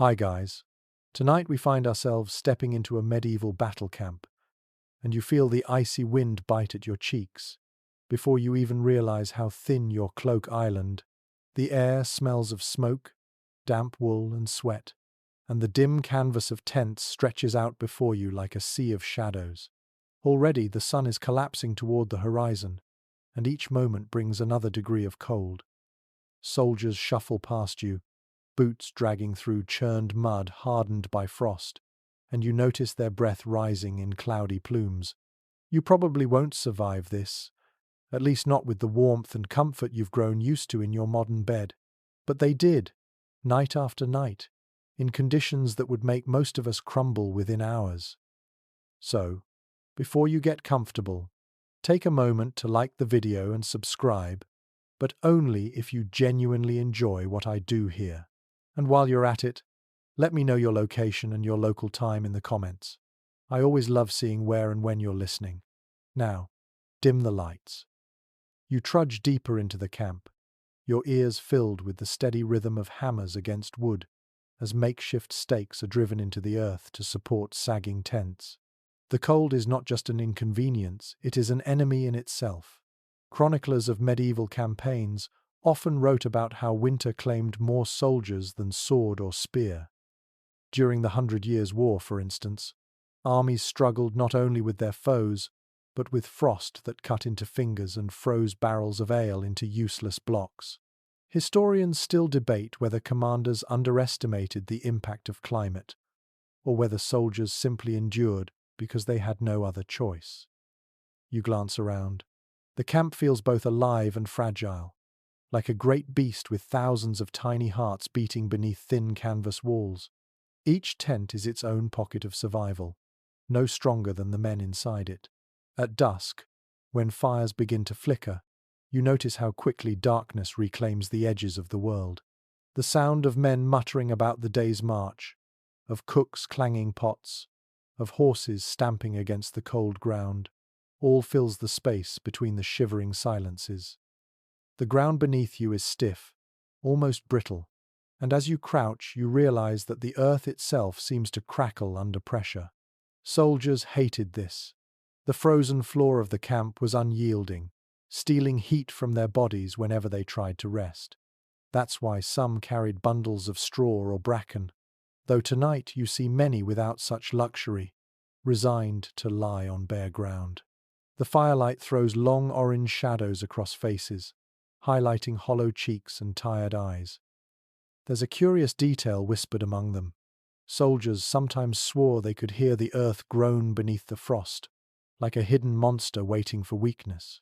Hi guys. Tonight we find ourselves stepping into a medieval battle camp, and you feel the icy wind bite at your cheeks. Before you even realize how thin your cloak island, the air smells of smoke, damp wool and sweat, and the dim canvas of tents stretches out before you like a sea of shadows. Already the sun is collapsing toward the horizon, and each moment brings another degree of cold. Soldiers shuffle past you, boots dragging through churned mud hardened by frost, and you notice their breath rising in cloudy plumes. You probably won't survive this, at least not with the warmth and comfort you've grown used to in your modern bed. But they did, night after night, in conditions that would make most of us crumble within hours. So, before you get comfortable, take a moment to like the video and subscribe, but only if you genuinely enjoy what I do here. And while you're at it, let me know your location and your local time in the comments. I always love seeing where and when you're listening. Now, dim the lights. You trudge deeper into the camp, your ears filled with the steady rhythm of hammers against wood, as makeshift stakes are driven into the earth to support sagging tents. The cold is not just an inconvenience, it is an enemy in itself. Chroniclers of medieval campaigns often wrote about how winter claimed more soldiers than sword or spear. During the 100 Years' War, for instance, armies struggled not only with their foes, but with frost that cut into fingers and froze barrels of ale into useless blocks. Historians still debate whether commanders underestimated the impact of climate, or whether soldiers simply endured because they had no other choice. You glance around. The camp feels both alive and fragile, like a great beast with thousands of tiny hearts beating beneath thin canvas walls. Each tent is its own pocket of survival, no stronger than the men inside it. At dusk, when fires begin to flicker, you notice how quickly darkness reclaims the edges of the world. The sound of men muttering about the day's march, of cooks clanging pots, of horses stamping against the cold ground, all fills the space between the shivering silences. The ground beneath you is stiff, almost brittle, and as you crouch you realize that the earth itself seems to crackle under pressure. Soldiers hated this. The frozen floor of the camp was unyielding, stealing heat from their bodies whenever they tried to rest. That's why some carried bundles of straw or bracken, though tonight you see many without such luxury, resigned to lie on bare ground. The firelight throws long orange shadows across faces, highlighting hollow cheeks and tired eyes. There's a curious detail whispered among them. Soldiers sometimes swore they could hear the earth groan beneath the frost, like a hidden monster waiting for weakness.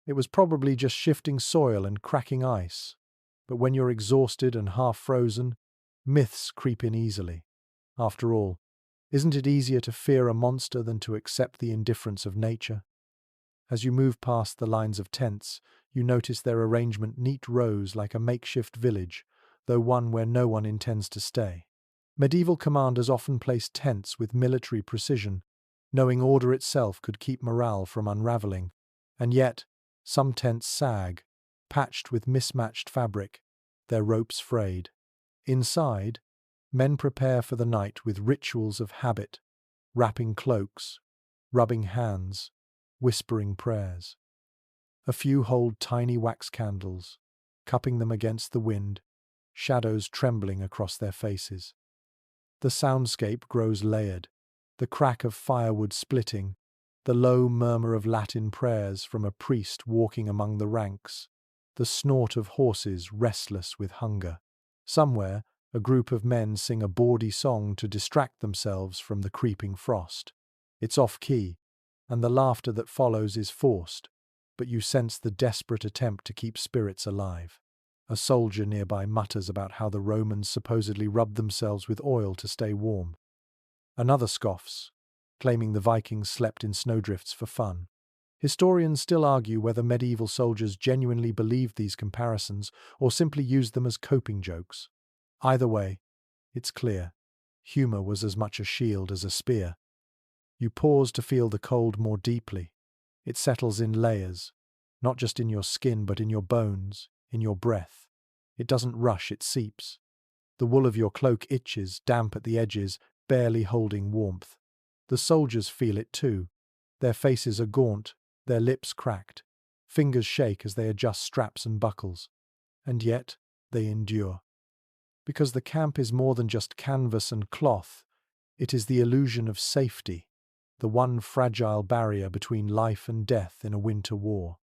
It was probably just shifting soil and cracking ice, but when you're exhausted and half frozen, myths creep in easily. After all, isn't it easier to fear a monster than to accept the indifference of nature? As you move past the lines of tents, you notice their arrangement neat rows like a makeshift village, though one where no one intends to stay. Medieval commanders often placed tents with military precision, knowing order itself could keep morale from unraveling. And yet, some tents sag, patched with mismatched fabric, their ropes frayed. Inside, men prepare for the night with rituals of habit, wrapping cloaks, rubbing hands, whispering prayers. A few hold tiny wax candles, cupping them against the wind, shadows trembling across their faces. The soundscape grows layered, the crack of firewood splitting, the low murmur of Latin prayers from a priest walking among the ranks, the snort of horses restless with hunger. Somewhere, a group of men sing a bawdy song to distract themselves from the creeping frost. It's off-key, and the laughter that follows is forced, but you sense the desperate attempt to keep spirits alive. A soldier nearby mutters about how the Romans supposedly rubbed themselves with oil to stay warm. Another scoffs, claiming the Vikings slept in snowdrifts for fun. Historians still argue whether medieval soldiers genuinely believed these comparisons or simply used them as coping jokes. Either way, it's clear, humor was as much a shield as a spear. You pause to feel the cold more deeply. It settles in layers, not just in your skin but in your bones, in your breath. It doesn't rush, it seeps. The wool of your cloak itches, damp at the edges, barely holding warmth. The soldiers feel it too. Their faces are gaunt, their lips cracked. Fingers shake as they adjust straps and buckles. And yet, they endure. Because the camp is more than just canvas and cloth, it is the illusion of safety, the one fragile barrier between life and death in a winter war.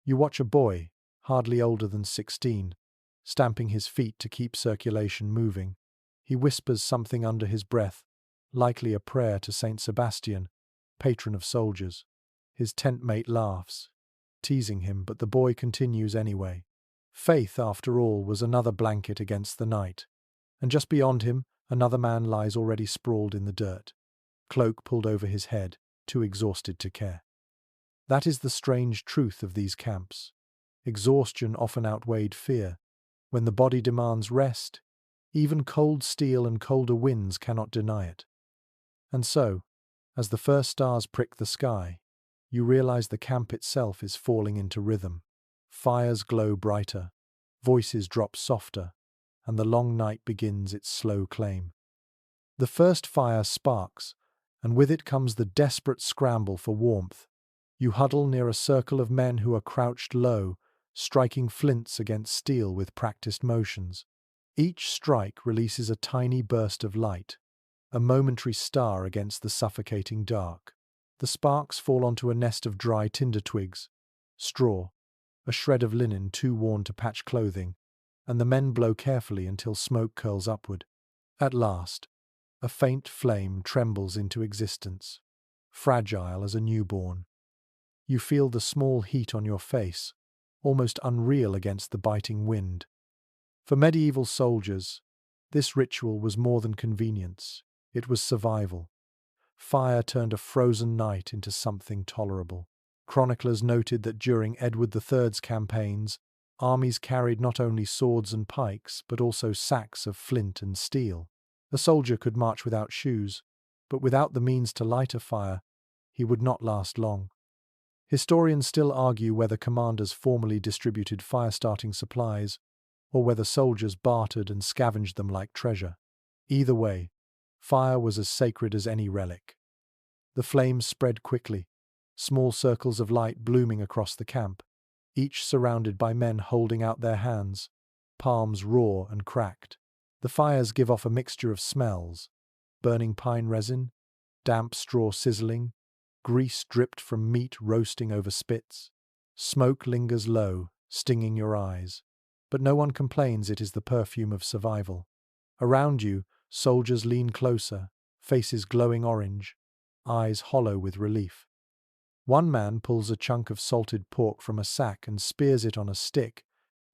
You watch a boy, hardly older than 16, stamping his feet to keep circulation moving. He whispers something under his breath, likely a prayer to Saint Sebastian, patron of soldiers. His tent mate laughs, teasing him, but the boy continues anyway. Faith, after all, was another blanket against the night. And just beyond him, another man lies already sprawled in the dirt, cloak pulled over his head, too exhausted to care. That is the strange truth of these camps. Exhaustion often outweighed fear. When the body demands rest, even cold steel and colder winds cannot deny it. And so, as the first stars prick the sky, you realize the camp itself is falling into rhythm. Fires glow brighter, voices drop softer, and the long night begins its slow claim. The first fire sparks, and with it comes the desperate scramble for warmth. You huddle near a circle of men who are crouched low, striking flints against steel with practiced motions. Each strike releases a tiny burst of light, a momentary star against the suffocating dark. The sparks fall onto a nest of dry tinder twigs, straw, a shred of linen too worn to patch clothing, and the men blow carefully until smoke curls upward. At last, a faint flame trembles into existence, fragile as a newborn. You feel the small heat on your face, almost unreal against the biting wind. For medieval soldiers, this ritual was more than convenience, it was survival. Fire turned a frozen night into something tolerable. Chroniclers noted that during Edward III's campaigns, armies carried not only swords and pikes, but also sacks of flint and steel. A soldier could march without shoes, but without the means to light a fire, he would not last long. Historians still argue whether commanders formally distributed fire-starting supplies, or whether soldiers bartered and scavenged them like treasure. Either way, fire was as sacred as any relic. The flames spread quickly, small circles of light blooming across the camp, each surrounded by men holding out their hands, palms raw and cracked. The fires give off a mixture of smells: burning pine resin, damp straw sizzling, grease dripped from meat roasting over spits. Smoke lingers low, stinging your eyes. But no one complains, it is the perfume of survival. Around you, soldiers lean closer, faces glowing orange, eyes hollow with relief. One man pulls a chunk of salted pork from a sack and spears it on a stick,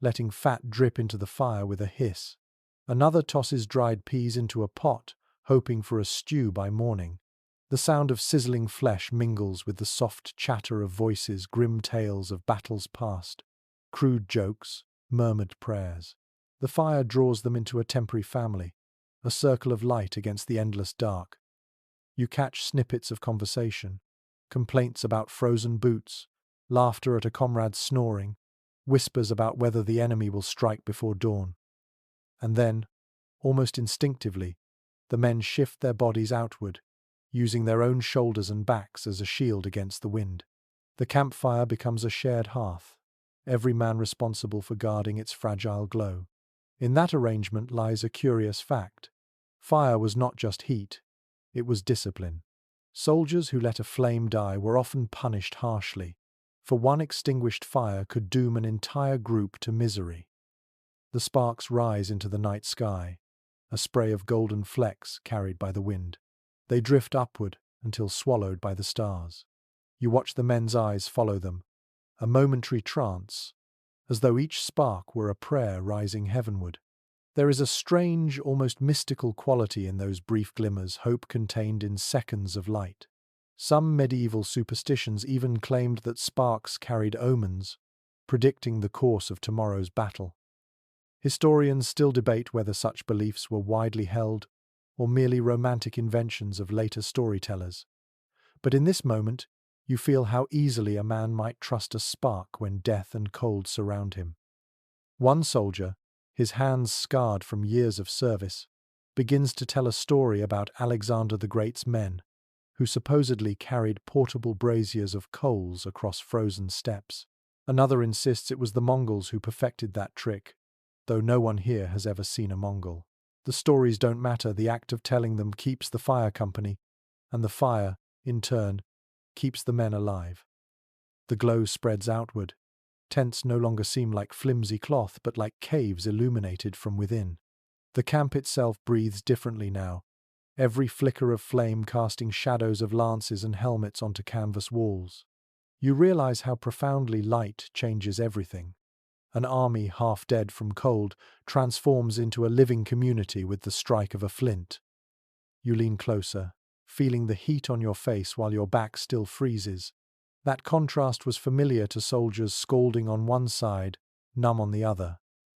letting fat drip into the fire with a hiss. Another tosses dried peas into a pot, hoping for a stew by morning. The sound of sizzling flesh mingles with the soft chatter of voices, grim tales of battles past, crude jokes, murmured prayers. The fire draws them into a temporary family, a circle of light against the endless dark. You catch snippets of conversation, complaints about frozen boots, laughter at a comrade's snoring, whispers about whether the enemy will strike before dawn. And then, almost instinctively, the men shift their bodies outward, using their own shoulders and backs as a shield against the wind. The campfire becomes a shared hearth, every man responsible for guarding its fragile glow. In that arrangement lies a curious fact. Fire was not just heat, it was discipline. Soldiers who let a flame die were often punished harshly, for one extinguished fire could doom an entire group to misery. The sparks rise into the night sky, a spray of golden flecks carried by the wind. They drift upward until swallowed by the stars. You watch the men's eyes follow them, a momentary trance, as though each spark were a prayer rising heavenward. There is a strange, almost mystical quality in those brief glimmers, hope contained in seconds of light. Some medieval superstitions even claimed that sparks carried omens, predicting the course of tomorrow's battle. Historians still debate whether such beliefs were widely held or merely romantic inventions of later storytellers. But in this moment, you feel how easily a man might trust a spark when death and cold surround him. One soldier, his hands scarred from years of service, begins to tell a story about Alexander the Great's men, who supposedly carried portable braziers of coals across frozen steppes. Another insists it was the Mongols who perfected that trick, though no one here has ever seen a Mongol. The stories don't matter, the act of telling them keeps the fire company, and the fire, in turn, keeps the men alive. The glow spreads outward. Tents no longer seem like flimsy cloth, but like caves illuminated from within. The camp itself breathes differently now, every flicker of flame casting shadows of lances and helmets onto canvas walls. You realize how profoundly light changes everything. An army half dead from cold transforms into a living community with the strike of a flint. You lean closer, feeling the heat on your face while your back still freezes. That contrast was familiar to soldiers scalding on one side, numb on the other.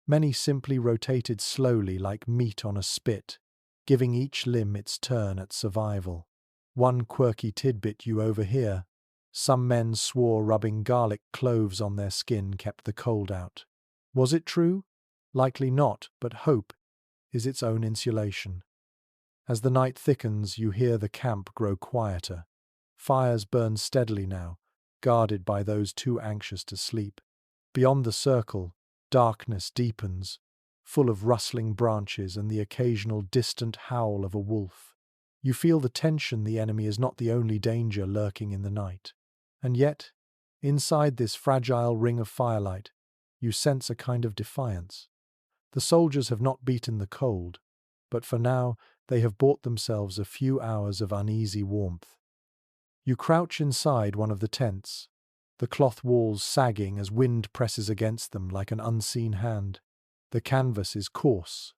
Many simply rotated slowly like meat on a spit, giving each limb its turn at survival. One quirky tidbit you overhear: some men swore rubbing garlic cloves on their skin kept the cold out. Was it true? Likely not, but hope is its own insulation. As the night thickens, you hear the camp grow quieter. Fires burn steadily now, guarded by those too anxious to sleep. Beyond the circle, darkness deepens, full of rustling branches and the occasional distant howl of a wolf. You feel the tension. The enemy is not the only danger lurking in the night. And yet, inside this fragile ring of firelight, you sense a kind of defiance. The soldiers have not beaten the cold, but for now they have bought themselves a few hours of uneasy warmth. You crouch inside one of the tents, the cloth walls sagging as wind presses against them like an unseen hand. The canvas is coarse,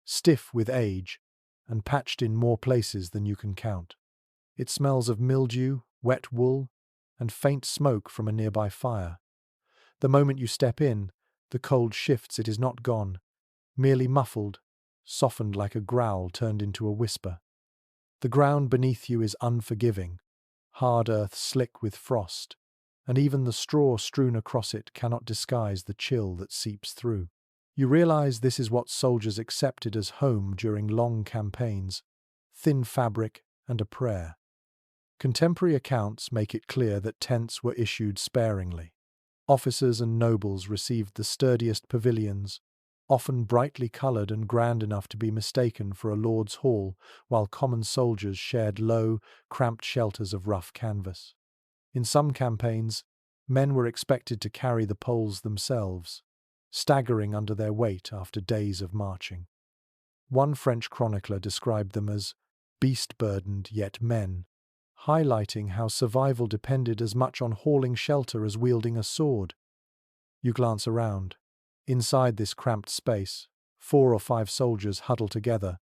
stiff with age, and patched in more places than you can count. It smells of mildew, wet wool, and faint smoke from a nearby fire. The moment you step in, the cold shifts. It is not gone, merely muffled, softened like a growl turned into a whisper. The ground beneath you is unforgiving, hard earth slick with frost, and even the straw strewn across it cannot disguise the chill that seeps through. You realize this is what soldiers accepted as home during long campaigns: thin fabric and a prayer. Contemporary accounts make it clear that tents were issued sparingly. Officers and nobles received the sturdiest pavilions, often brightly coloured and grand enough to be mistaken for a lord's hall, while common soldiers shared low, cramped shelters of rough canvas. In some campaigns, men were expected to carry the poles themselves, staggering under their weight after days of marching. One French chronicler described them as beast-burdened yet men, highlighting how survival depended as much on hauling shelter as wielding a sword. You glance around. Inside this cramped space, 4 or 5 soldiers huddle together,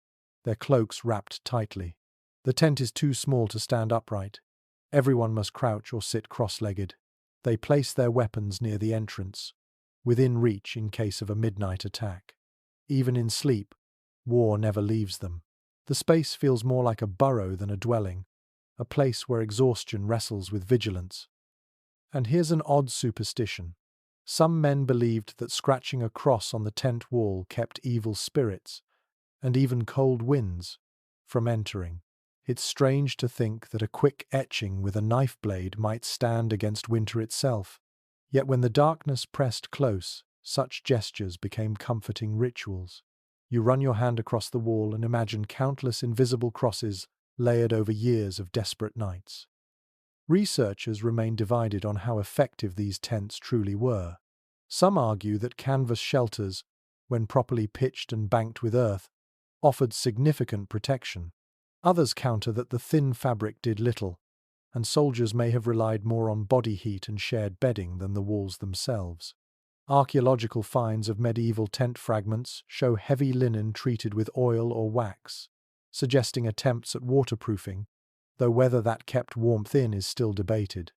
their cloaks wrapped tightly. The tent is too small to stand upright. Everyone must crouch or sit cross-legged. They place their weapons near the entrance, within reach in case of a midnight attack. Even in sleep, war never leaves them. The space feels more like a burrow than a dwelling, a place where exhaustion wrestles with vigilance. And here's an odd superstition. Some men believed that scratching a cross on the tent wall kept evil spirits, and even cold winds, from entering. It's strange to think that a quick etching with a knife blade might stand against winter itself. Yet when the darkness pressed close, such gestures became comforting rituals. You run your hand across the wall and imagine countless invisible crosses layered over years of desperate nights. Researchers remain divided on how effective these tents truly were. Some argue that canvas shelters, when properly pitched and banked with earth, offered significant protection. Others counter that the thin fabric did little, and soldiers may have relied more on body heat and shared bedding than the walls themselves. Archaeological finds of medieval tent fragments show heavy linen treated with oil or wax, suggesting attempts at waterproofing, though whether that kept warmth in is still debated.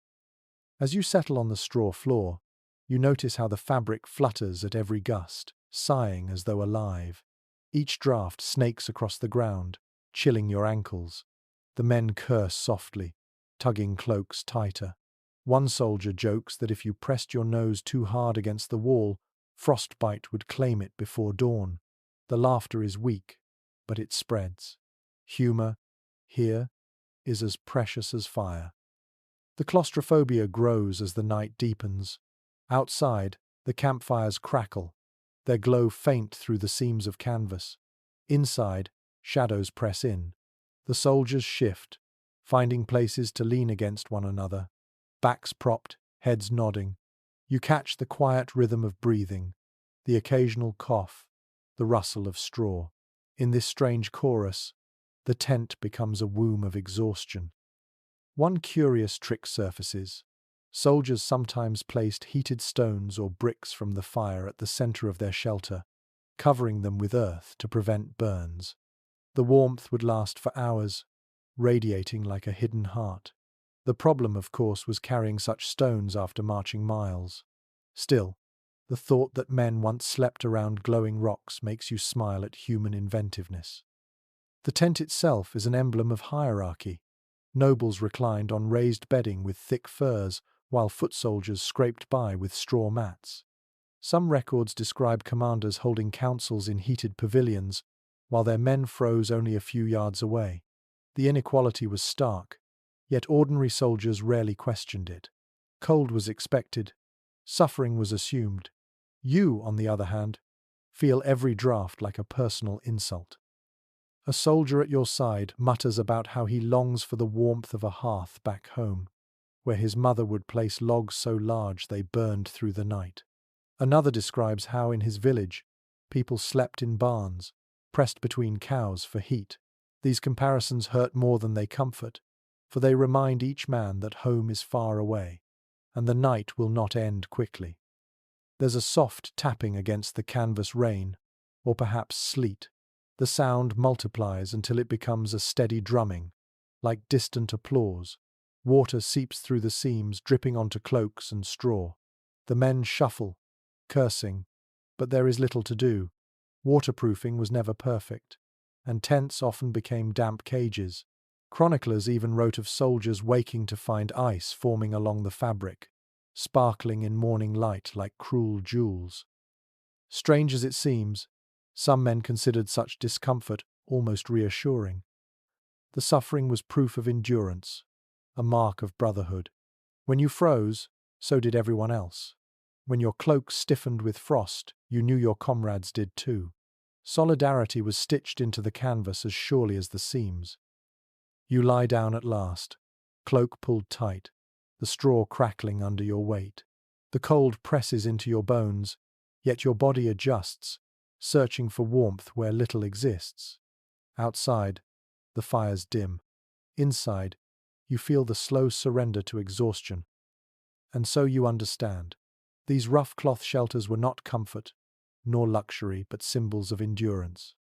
As you settle on the straw floor, you notice how the fabric flutters at every gust, sighing as though alive. Each draft snakes across the ground, chilling your ankles. The men curse softly, tugging cloaks tighter. One soldier jokes that if you pressed your nose too hard against the wall, Frostbite would claim it before dawn. The laughter is weak, but it spreads. Humor, here, is as precious as fire. The claustrophobia grows as the night deepens. Outside, the campfires crackle, their glow faint through the seams of canvas. Inside, shadows press in. The soldiers shift, finding places to lean against one another, backs propped, heads nodding. You catch the quiet rhythm of breathing, the occasional cough, the rustle of straw. In this strange chorus, the tent becomes a womb of exhaustion. One curious trick surfaces. Soldiers sometimes placed heated stones or bricks from the fire at the center of their shelter, covering them with earth to prevent burns. The warmth would last for hours, radiating like a hidden heart. The problem, of course, was carrying such stones after marching miles. Still, the thought that men once slept around glowing rocks makes you smile at human inventiveness. The tent itself is an emblem of hierarchy. Nobles reclined on raised bedding with thick furs, while foot soldiers scraped by with straw mats. Some records describe commanders holding councils in heated pavilions, while their men froze only a few yards away. The inequality was stark, yet ordinary soldiers rarely questioned it. Cold was expected, suffering was assumed. You, on the other hand, feel every draft like a personal insult. A soldier at your side mutters about how he longs for the warmth of a hearth back home, where his mother would place logs so large they burned through the night. Another describes how in his village, people slept in barns, pressed between cows for heat. These comparisons hurt more than they comfort, for they remind each man that home is far away, and the night will not end quickly. There's a soft tapping against the canvas rain, or perhaps sleet. The sound multiplies until it becomes a steady drumming, like distant applause. Water seeps through the seams, dripping onto cloaks and straw. The men shuffle, cursing, but there is little to do. Waterproofing was never perfect, and tents often became damp cages. Chroniclers even wrote of soldiers waking to find ice forming along the fabric, sparkling in morning light like cruel jewels. Strange as it seems, some men considered such discomfort almost reassuring. The suffering was proof of endurance, a mark of brotherhood. When you froze, so did everyone else. When your cloak stiffened with frost, you knew your comrades did too. Solidarity was stitched into the canvas as surely as the seams. You lie down at last, cloak pulled tight, the straw crackling under your weight. The cold presses into your bones, yet your body adjusts, searching for warmth where little exists. Outside, the fires dim. Inside, you feel the slow surrender to exhaustion. And so you understand. These rough cloth shelters were not comfort, nor luxury, but symbols of endurance.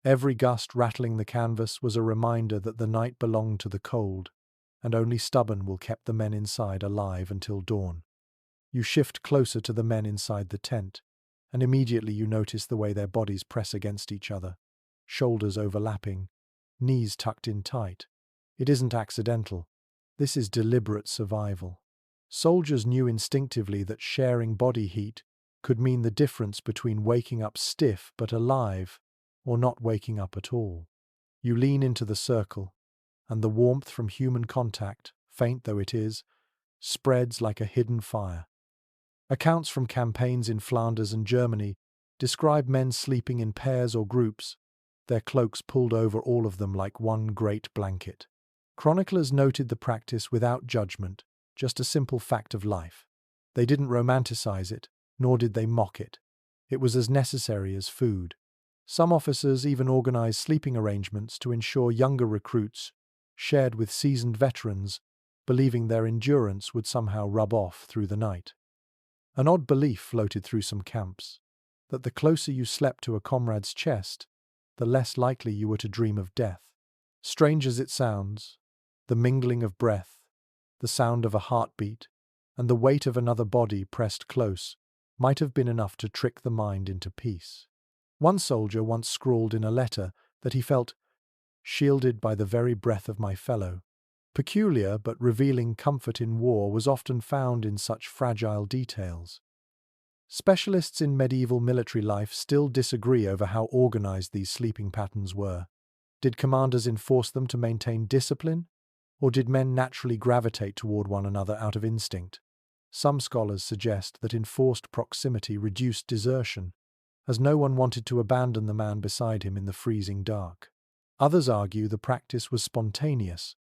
Every gust rattling the canvas was a reminder that the night belonged to the cold, and only stubborn will keep the men inside alive until dawn. You shift closer to the men inside the tent, and immediately you notice the way their bodies press against each other, shoulders overlapping, knees tucked in tight. It isn't accidental. This is deliberate survival. Soldiers knew instinctively that sharing body heat could mean the difference between waking up stiff but alive or not waking up at all. You lean into the circle, and the warmth from human contact, faint though it is, spreads like a hidden fire. Accounts from campaigns in Flanders and Germany describe men sleeping in pairs or groups, their cloaks pulled over all of them like one great blanket. Chroniclers noted the practice without judgment, just a simple fact of life. They didn't romanticize it, nor did they mock it. It was as necessary as food. Some officers even organized sleeping arrangements to ensure younger recruits shared with seasoned veterans, believing their endurance would somehow rub off through the night. An odd belief floated through some camps, that the closer you slept to a comrade's chest, the less likely you were to dream of death. Strange as it sounds, the mingling of breath, the sound of a heartbeat, and the weight of another body pressed close might have been enough to trick the mind into peace. One soldier once scrawled in a letter that he felt shielded by the very breath of my fellow. Peculiar but revealing comfort in war was often found in such fragile details. Specialists in medieval military life still disagree over how organized these sleeping patterns were. Did commanders enforce them to maintain discipline, or did men naturally gravitate toward one another out of instinct? Some scholars suggest that enforced proximity reduced desertion, as no one wanted to abandon the man beside him in the freezing dark. Others argue the practice was spontaneous,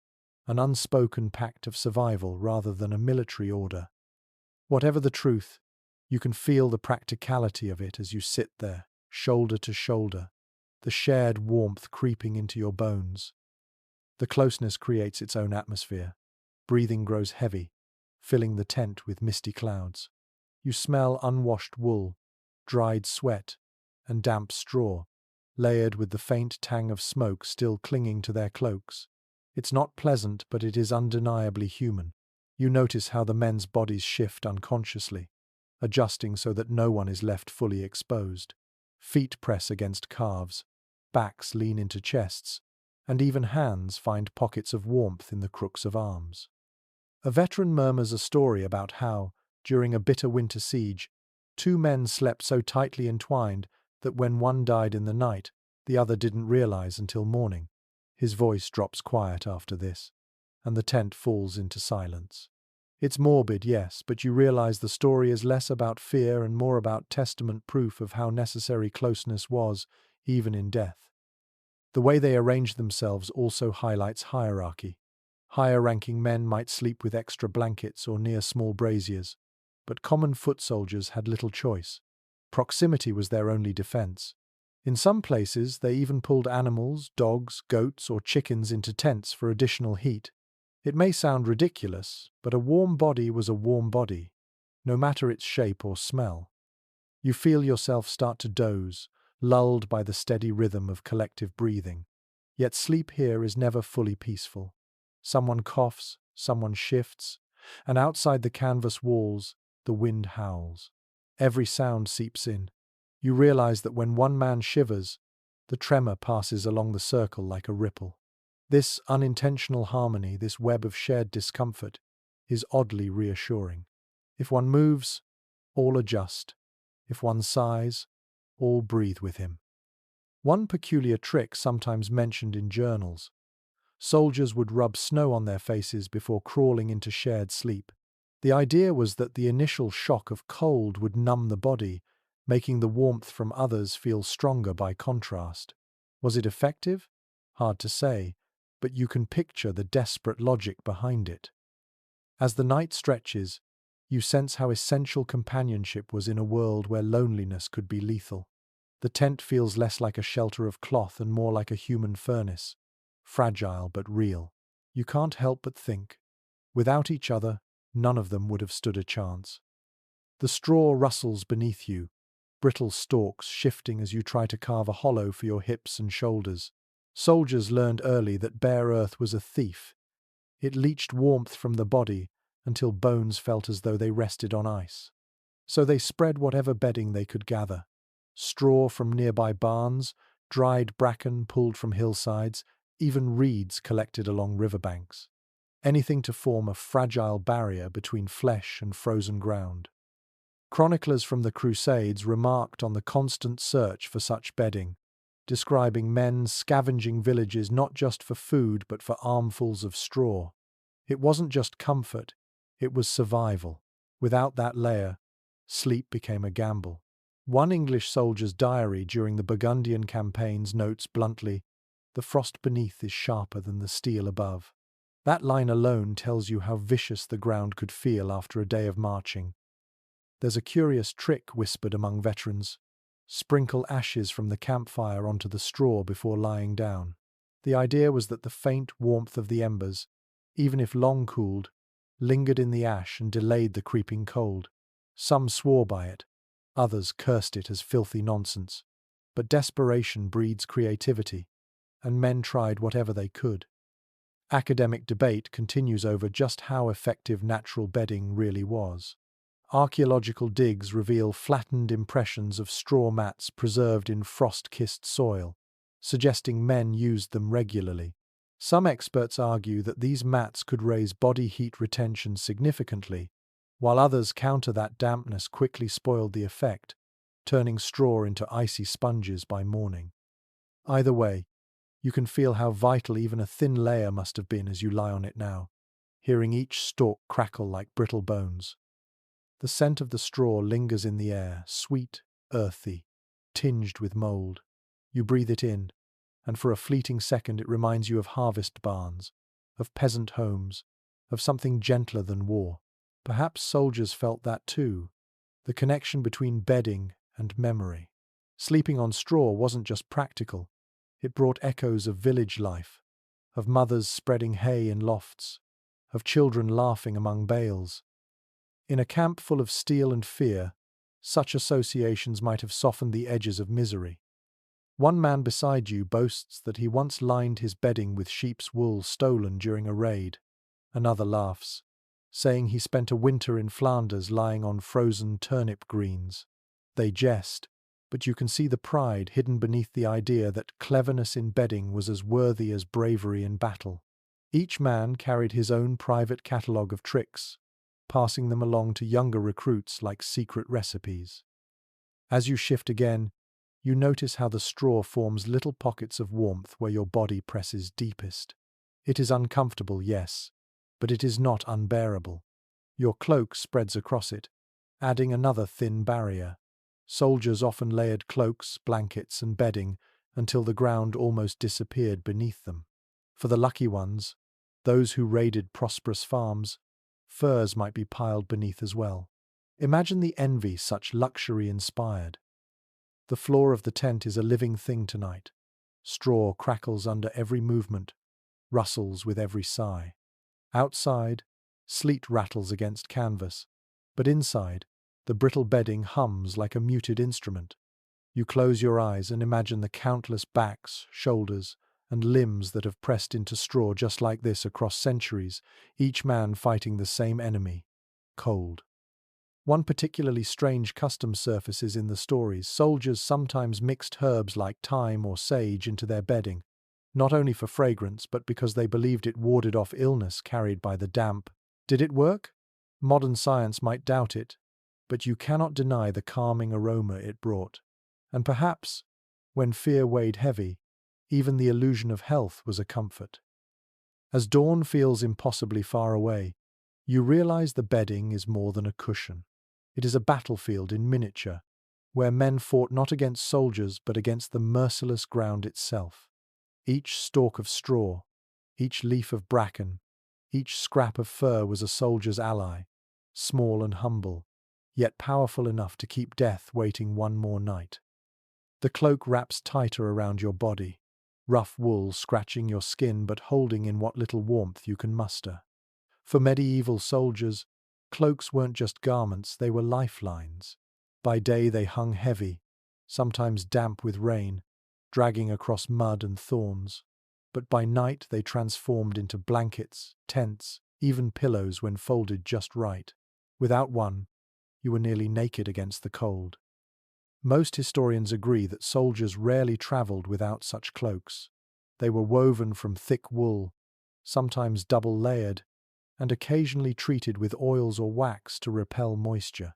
an unspoken pact of survival rather than a military order. Whatever the truth, you can feel the practicality of it as you sit there, shoulder to shoulder, the shared warmth creeping into your bones. The closeness creates its own atmosphere. Breathing grows heavy, filling the tent with misty clouds. You smell unwashed wool, dried sweat, and damp straw, layered with the faint tang of smoke still clinging to their cloaks. It's not pleasant, but it is undeniably human. You notice how the men's bodies shift unconsciously, adjusting so that no one is left fully exposed. Feet press against calves, backs lean into chests, and even hands find pockets of warmth in the crooks of arms. A veteran murmurs a story about how, during a bitter winter siege, two men slept so tightly entwined that when one died in the night, the other didn't realize until morning. His voice drops quiet after this, and the tent falls into silence. It's morbid, yes, but you realize the story is less about fear and more about testament proof of how necessary closeness was, even in death. The way they arrange themselves also highlights hierarchy. Higher-ranking men might sleep with extra blankets or near small braziers, but common foot soldiers had little choice. Proximity was their only defense. In some places, they even pulled animals, dogs, goats, or chickens into tents for additional heat. It may sound ridiculous, but a warm body was a warm body, no matter its shape or smell. You feel yourself start to doze, lulled by the steady rhythm of collective breathing. Yet sleep here is never fully peaceful. Someone coughs, someone shifts, and outside the canvas walls, the wind howls. Every sound seeps in. You realize that when one man shivers, the tremor passes along the circle like a ripple. This unintentional harmony, this web of shared discomfort, is oddly reassuring. If one moves, all adjust. If one sighs, all breathe with him. One peculiar trick sometimes mentioned in journals: soldiers would rub snow on their faces before crawling into shared sleep. The idea was that the initial shock of cold would numb the body, making the warmth from others feel stronger by contrast. Was it effective? Hard to say, but you can picture the desperate logic behind it. As the night stretches, you sense how essential companionship was in a world where loneliness could be lethal. The tent feels less like a shelter of cloth and more like a human furnace, fragile but real. You can't help but think, without each other, none of them would have stood a chance. The straw rustles beneath you, brittle stalks shifting as you try to carve a hollow for your hips and shoulders. Soldiers learned early that bare earth was a thief. It leached warmth from the body until bones felt as though they rested on ice. So they spread whatever bedding they could gather: straw from nearby barns, dried bracken pulled from hillsides, even reeds collected along riverbanks. Anything to form a fragile barrier between flesh and frozen ground. Chroniclers from the Crusades remarked on the constant search for such bedding, describing men scavenging villages not just for food but for armfuls of straw. It wasn't just comfort, it was survival. Without that layer, sleep became a gamble. One English soldier's diary during the Burgundian campaigns notes bluntly, "The frost beneath is sharper than the steel above." That line alone tells you how vicious the ground could feel after a day of marching. There's a curious trick whispered among veterans: sprinkle ashes from the campfire onto the straw before lying down. The idea was that the faint warmth of the embers, even if long cooled, lingered in the ash and delayed the creeping cold. Some swore by it, others cursed it as filthy nonsense. But desperation breeds creativity, and men tried whatever they could. Academic debate continues over just how effective natural bedding really was. Archaeological digs reveal flattened impressions of straw mats preserved in frost-kissed soil, suggesting men used them regularly. Some experts argue that these mats could raise body heat retention significantly, while others counter that dampness quickly spoiled the effect, turning straw into icy sponges by morning. Either way, you can feel how vital even a thin layer must have been as you lie on it now, hearing each stalk crackle like brittle bones. The scent of the straw lingers in the air, sweet, earthy, tinged with mold. You breathe it in, and for a fleeting second it reminds you of harvest barns, of peasant homes, of something gentler than war. Perhaps soldiers felt that too, the connection between bedding and memory. Sleeping on straw wasn't just practical, it brought echoes of village life, of mothers spreading hay in lofts, of children laughing among bales. In a camp full of steel and fear, such associations might have softened the edges of misery. One man beside you boasts that he once lined his bedding with sheep's wool stolen during a raid. Another laughs, saying he spent a winter in Flanders lying on frozen turnip greens. They jest, but you can see the pride hidden beneath the idea that cleverness in bedding was as worthy as bravery in battle. Each man carried his own private catalogue of tricks, passing them along to younger recruits like secret recipes. As you shift again, you notice how the straw forms little pockets of warmth where your body presses deepest. It is uncomfortable, yes, but it is not unbearable. Your cloak spreads across it, adding another thin barrier. Soldiers often layered cloaks, blankets, and bedding until the ground almost disappeared beneath them. For the lucky ones, those who raided prosperous farms, furs might be piled beneath as well. Imagine the envy such luxury inspired. The floor of the tent is a living thing tonight. Straw crackles under every movement, rustles with every sigh. Outside, sleet rattles against canvas, but inside, the brittle bedding hums like a muted instrument. You close your eyes and imagine the countless backs, shoulders, and limbs that have pressed into straw just like this across centuries, each man fighting the same enemy, cold. One particularly strange custom surfaces in the stories. Soldiers sometimes mixed herbs like thyme or sage into their bedding, not only for fragrance but because they believed it warded off illness carried by the damp. Did it work? Modern science might doubt it, but you cannot deny the calming aroma it brought. And perhaps, when fear weighed heavy, even the illusion of health was a comfort. As dawn feels impossibly far away, you realize the bedding is more than a cushion. It is a battlefield in miniature, where men fought not against soldiers but against the merciless ground itself. Each stalk of straw, each leaf of bracken, each scrap of fur was a soldier's ally, small and humble, yet powerful enough to keep death waiting one more night. The cloak wraps tighter around your body, rough wool scratching your skin but holding in what little warmth you can muster. For medieval soldiers, cloaks weren't just garments, they were lifelines. By day they hung heavy, sometimes damp with rain, dragging across mud and thorns. But by night they transformed into blankets, tents, even pillows when folded just right. Without one, you were nearly naked against the cold. Most historians agree that soldiers rarely travelled without such cloaks. They were woven from thick wool, sometimes double-layered, and occasionally treated with oils or wax to repel moisture.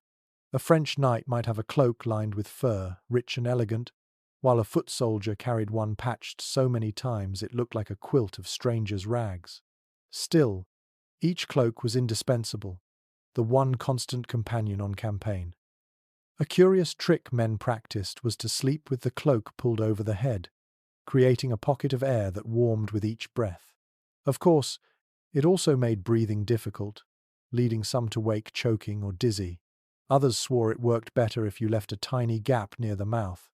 A French knight might have a cloak lined with fur, rich and elegant, while a foot soldier carried one patched so many times it looked like a quilt of strangers' rags. Still, each cloak was indispensable, the one constant companion on campaign. A curious trick men practiced was to sleep with the cloak pulled over the head, creating a pocket of air that warmed with each breath. Of course, it also made breathing difficult, leading some to wake choking or dizzy. Others swore it worked better if you left a tiny gap near the mouth,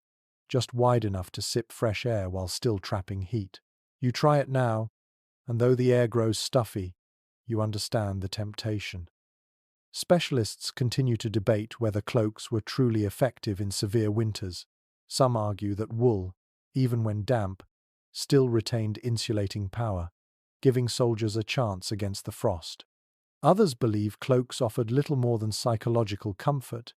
just wide enough to sip fresh air while still trapping heat. You try it now, and though the air grows stuffy, you understand the temptation. Specialists continue to debate whether cloaks were truly effective in severe winters. Some argue that wool, even when damp, still retained insulating power, giving soldiers a chance against the frost. Others believe cloaks offered little more than psychological comfort,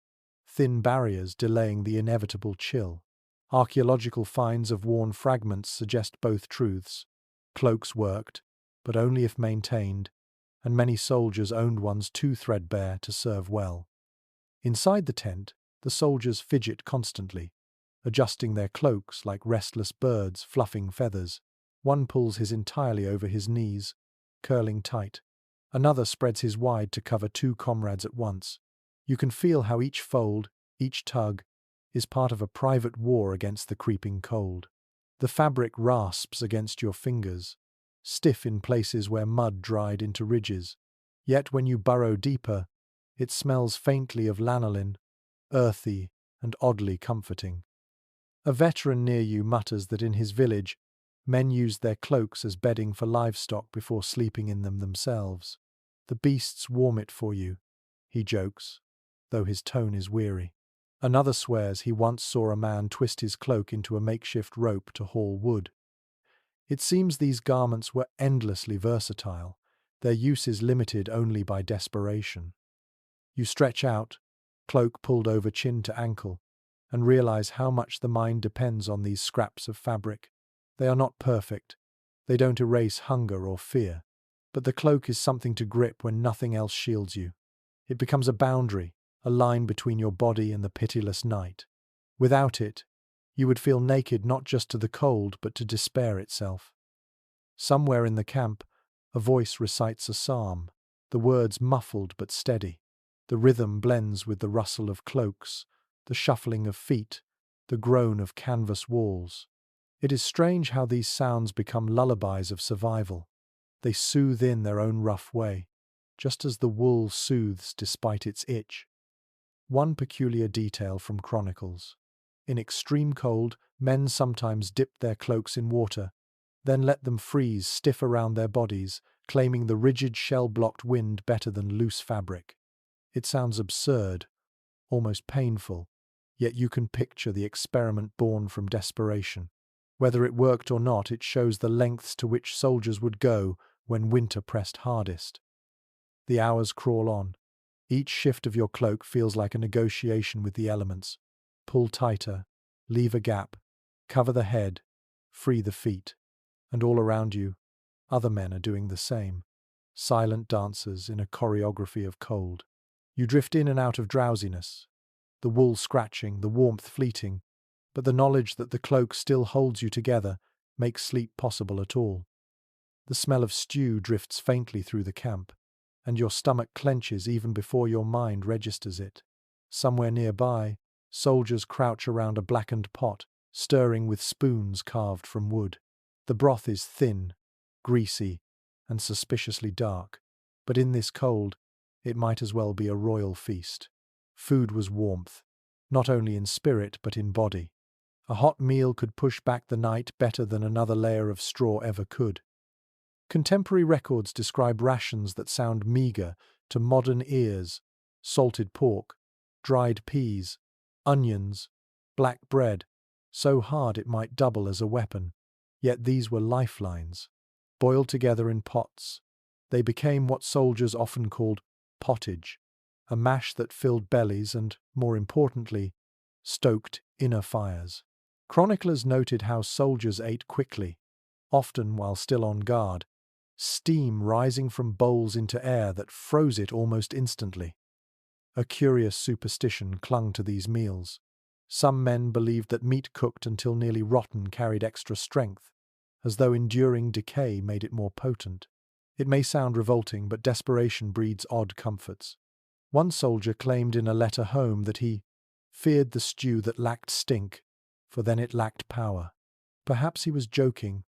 thin barriers delaying the inevitable chill. Archaeological finds of worn fragments suggest both truths. Cloaks worked, but only if maintained, and many soldiers owned ones too threadbare to serve well. Inside the tent, the soldiers fidget constantly, adjusting their cloaks like restless birds fluffing feathers. One pulls his entirely over his knees, curling tight. Another spreads his wide to cover two comrades at once. You can feel how each fold, each tug, is part of a private war against the creeping cold. The fabric rasps against your fingers, stiff in places where mud dried into ridges. Yet when you burrow deeper, it smells faintly of lanolin, earthy and oddly comforting. A veteran near you mutters that in his village, men used their cloaks as bedding for livestock before sleeping in them themselves. The beasts warm it for you, he jokes, though his tone is weary. Another swears he once saw a man twist his cloak into a makeshift rope to haul wood. It seems these garments were endlessly versatile, their uses limited only by desperation. You stretch out, cloak pulled over chin to ankle, and realize how much the mind depends on these scraps of fabric. They are not perfect, they don't erase hunger or fear, but the cloak is something to grip when nothing else shields you. It becomes a boundary, a line between your body and the pitiless night. Without it, you would feel naked not just to the cold but to despair itself. Somewhere in the camp, a voice recites a psalm, the words muffled but steady. The rhythm blends with the rustle of cloaks, the shuffling of feet, the groan of canvas walls. It is strange how these sounds become lullabies of survival. They soothe in their own rough way, just as the wool soothes despite its itch. One peculiar detail from Chronicles. In extreme cold, men sometimes dipped their cloaks in water, then let them freeze stiff around their bodies, claiming the rigid shell-blocked wind better than loose fabric. It sounds absurd, almost painful, yet you can picture the experiment born from desperation. Whether it worked or not, it shows the lengths to which soldiers would go when winter pressed hardest. The hours crawl on. Each shift of your cloak feels like a negotiation with the elements. Pull tighter, leave a gap, cover the head, free the feet. And all around you, other men are doing the same. Silent dancers in a choreography of cold. You drift in and out of drowsiness, the wool scratching, the warmth fleeting, but the knowledge that the cloak still holds you together makes sleep possible at all. The smell of stew drifts faintly through the camp, and your stomach clenches even before your mind registers it. Somewhere nearby, soldiers crouch around a blackened pot, stirring with spoons carved from wood. The broth is thin, greasy, and suspiciously dark, but in this cold, it might as well be a royal feast. Food was warmth, not only in spirit but in body. A hot meal could push back the night better than another layer of straw ever could. Contemporary records describe rations that sound meager to modern ears: salted pork, dried peas, onions, black bread, so hard it might double as a weapon. Yet these were lifelines. Boiled together in pots, they became what soldiers often called pottage, a mash that filled bellies and, more importantly, stoked inner fires. Chroniclers noted how soldiers ate quickly, often while still on guard, steam rising from bowls into air that froze it almost instantly. A curious superstition clung to these meals. Some men believed that meat cooked until nearly rotten carried extra strength, as though enduring decay made it more potent. It may sound revolting, but desperation breeds odd comforts. One soldier claimed in a letter home that he feared the stew that lacked stink, for then it lacked power. Perhaps he was joking,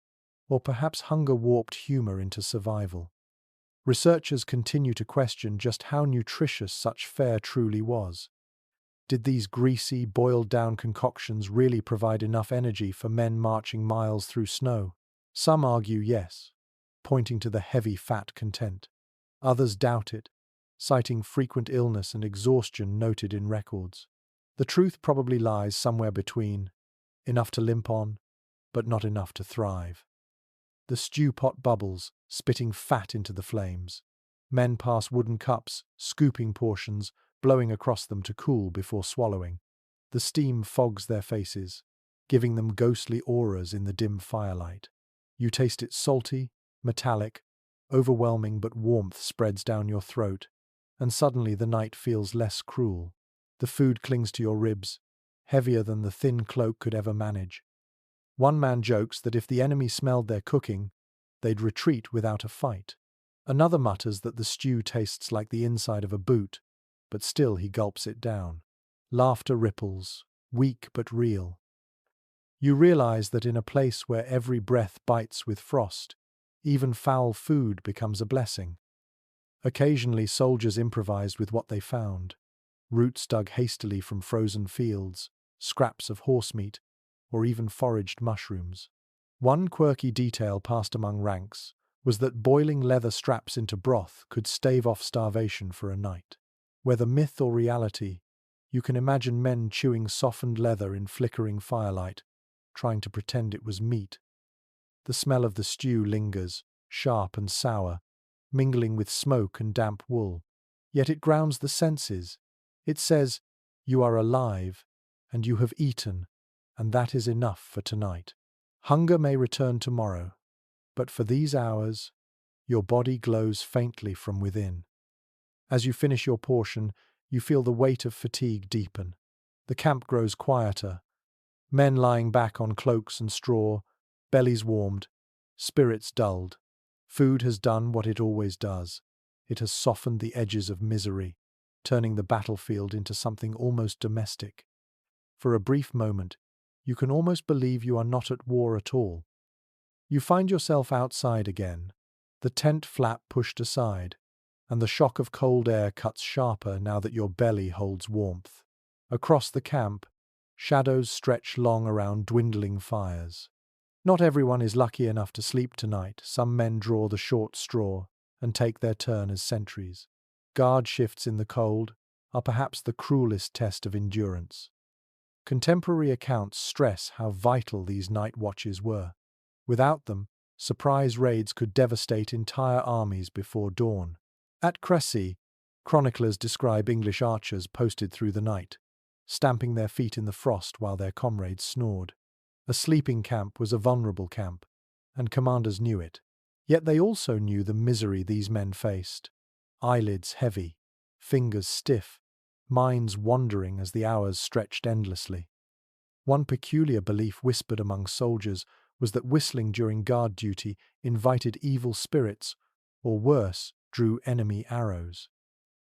or perhaps hunger warped humor into survival. Researchers continue to question just how nutritious such fare truly was. Did these greasy, boiled-down concoctions really provide enough energy for men marching miles through snow? Some argue yes, pointing to the heavy fat content. Others doubt it, citing frequent illness and exhaustion noted in records. The truth probably lies somewhere between, enough to limp on, but not enough to thrive. The stew pot bubbles, spitting fat into the flames. Men pass wooden cups, scooping portions, blowing across them to cool before swallowing. The steam fogs their faces, giving them ghostly auras in the dim firelight. You taste it salty, metallic, Overwhelming, but warmth spreads down your throat, and suddenly the night feels less cruel. The food clings to your ribs, heavier than the thin cloak could ever manage. One man jokes that if the enemy smelled their cooking, they'd retreat without a fight. Another mutters that the stew tastes like the inside of a boot, but still he gulps it down. Laughter ripples, weak but real. You realize that in a place where every breath bites with frost, even foul food becomes a blessing. Occasionally, soldiers improvised with what they found: roots dug hastily from frozen fields, scraps of horse meat, or even foraged mushrooms. One quirky detail passed among ranks was that boiling leather straps into broth could stave off starvation for a night. Whether myth or reality, you can imagine men chewing softened leather in flickering firelight, trying to pretend it was meat. The smell of the stew lingers, sharp and sour, mingling with smoke and damp wool. Yet it grounds the senses. It says, "You are alive, and you have eaten, and that is enough for tonight." Hunger may return tomorrow, but for these hours, your body glows faintly from within. As you finish your portion, you feel the weight of fatigue deepen. The camp grows quieter, men lying back on cloaks and straw, bellies warmed, spirits dulled. Food has done what it always does. It has softened the edges of misery, turning the battlefield into something almost domestic. For a brief moment, you can almost believe you are not at war at all. You find yourself outside again, the tent flap pushed aside, and the shock of cold air cuts sharper now that your belly holds warmth. Across the camp, shadows stretch long around dwindling fires. Not everyone is lucky enough to sleep tonight. Some men draw the short straw and take their turn as sentries. Guard shifts in the cold are perhaps the cruelest test of endurance. Contemporary accounts stress how vital these night watches were. Without them, surprise raids could devastate entire armies before dawn. At Crécy, chroniclers describe English archers posted through the night, stamping their feet in the frost while their comrades snored. A sleeping camp was a vulnerable camp, and commanders knew it. Yet they also knew the misery these men faced. Eyelids heavy, fingers stiff, minds wandering as the hours stretched endlessly. One peculiar belief whispered among soldiers was that whistling during guard duty invited evil spirits, or worse, drew enemy arrows.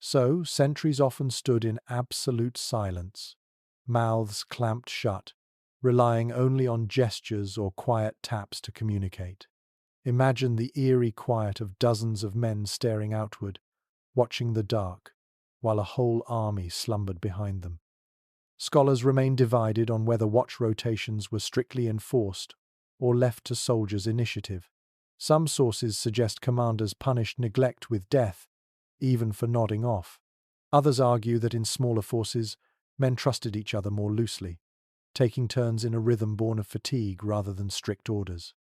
So, sentries often stood in absolute silence, mouths clamped shut, relying only on gestures or quiet taps to communicate. Imagine the eerie quiet of dozens of men staring outward, watching the dark, while a whole army slumbered behind them. Scholars remain divided on whether watch rotations were strictly enforced or left to soldiers' initiative. Some sources suggest commanders punished neglect with death, even for nodding off. Others argue that in smaller forces, men trusted each other more loosely, taking turns in a rhythm born of fatigue rather than strict orders.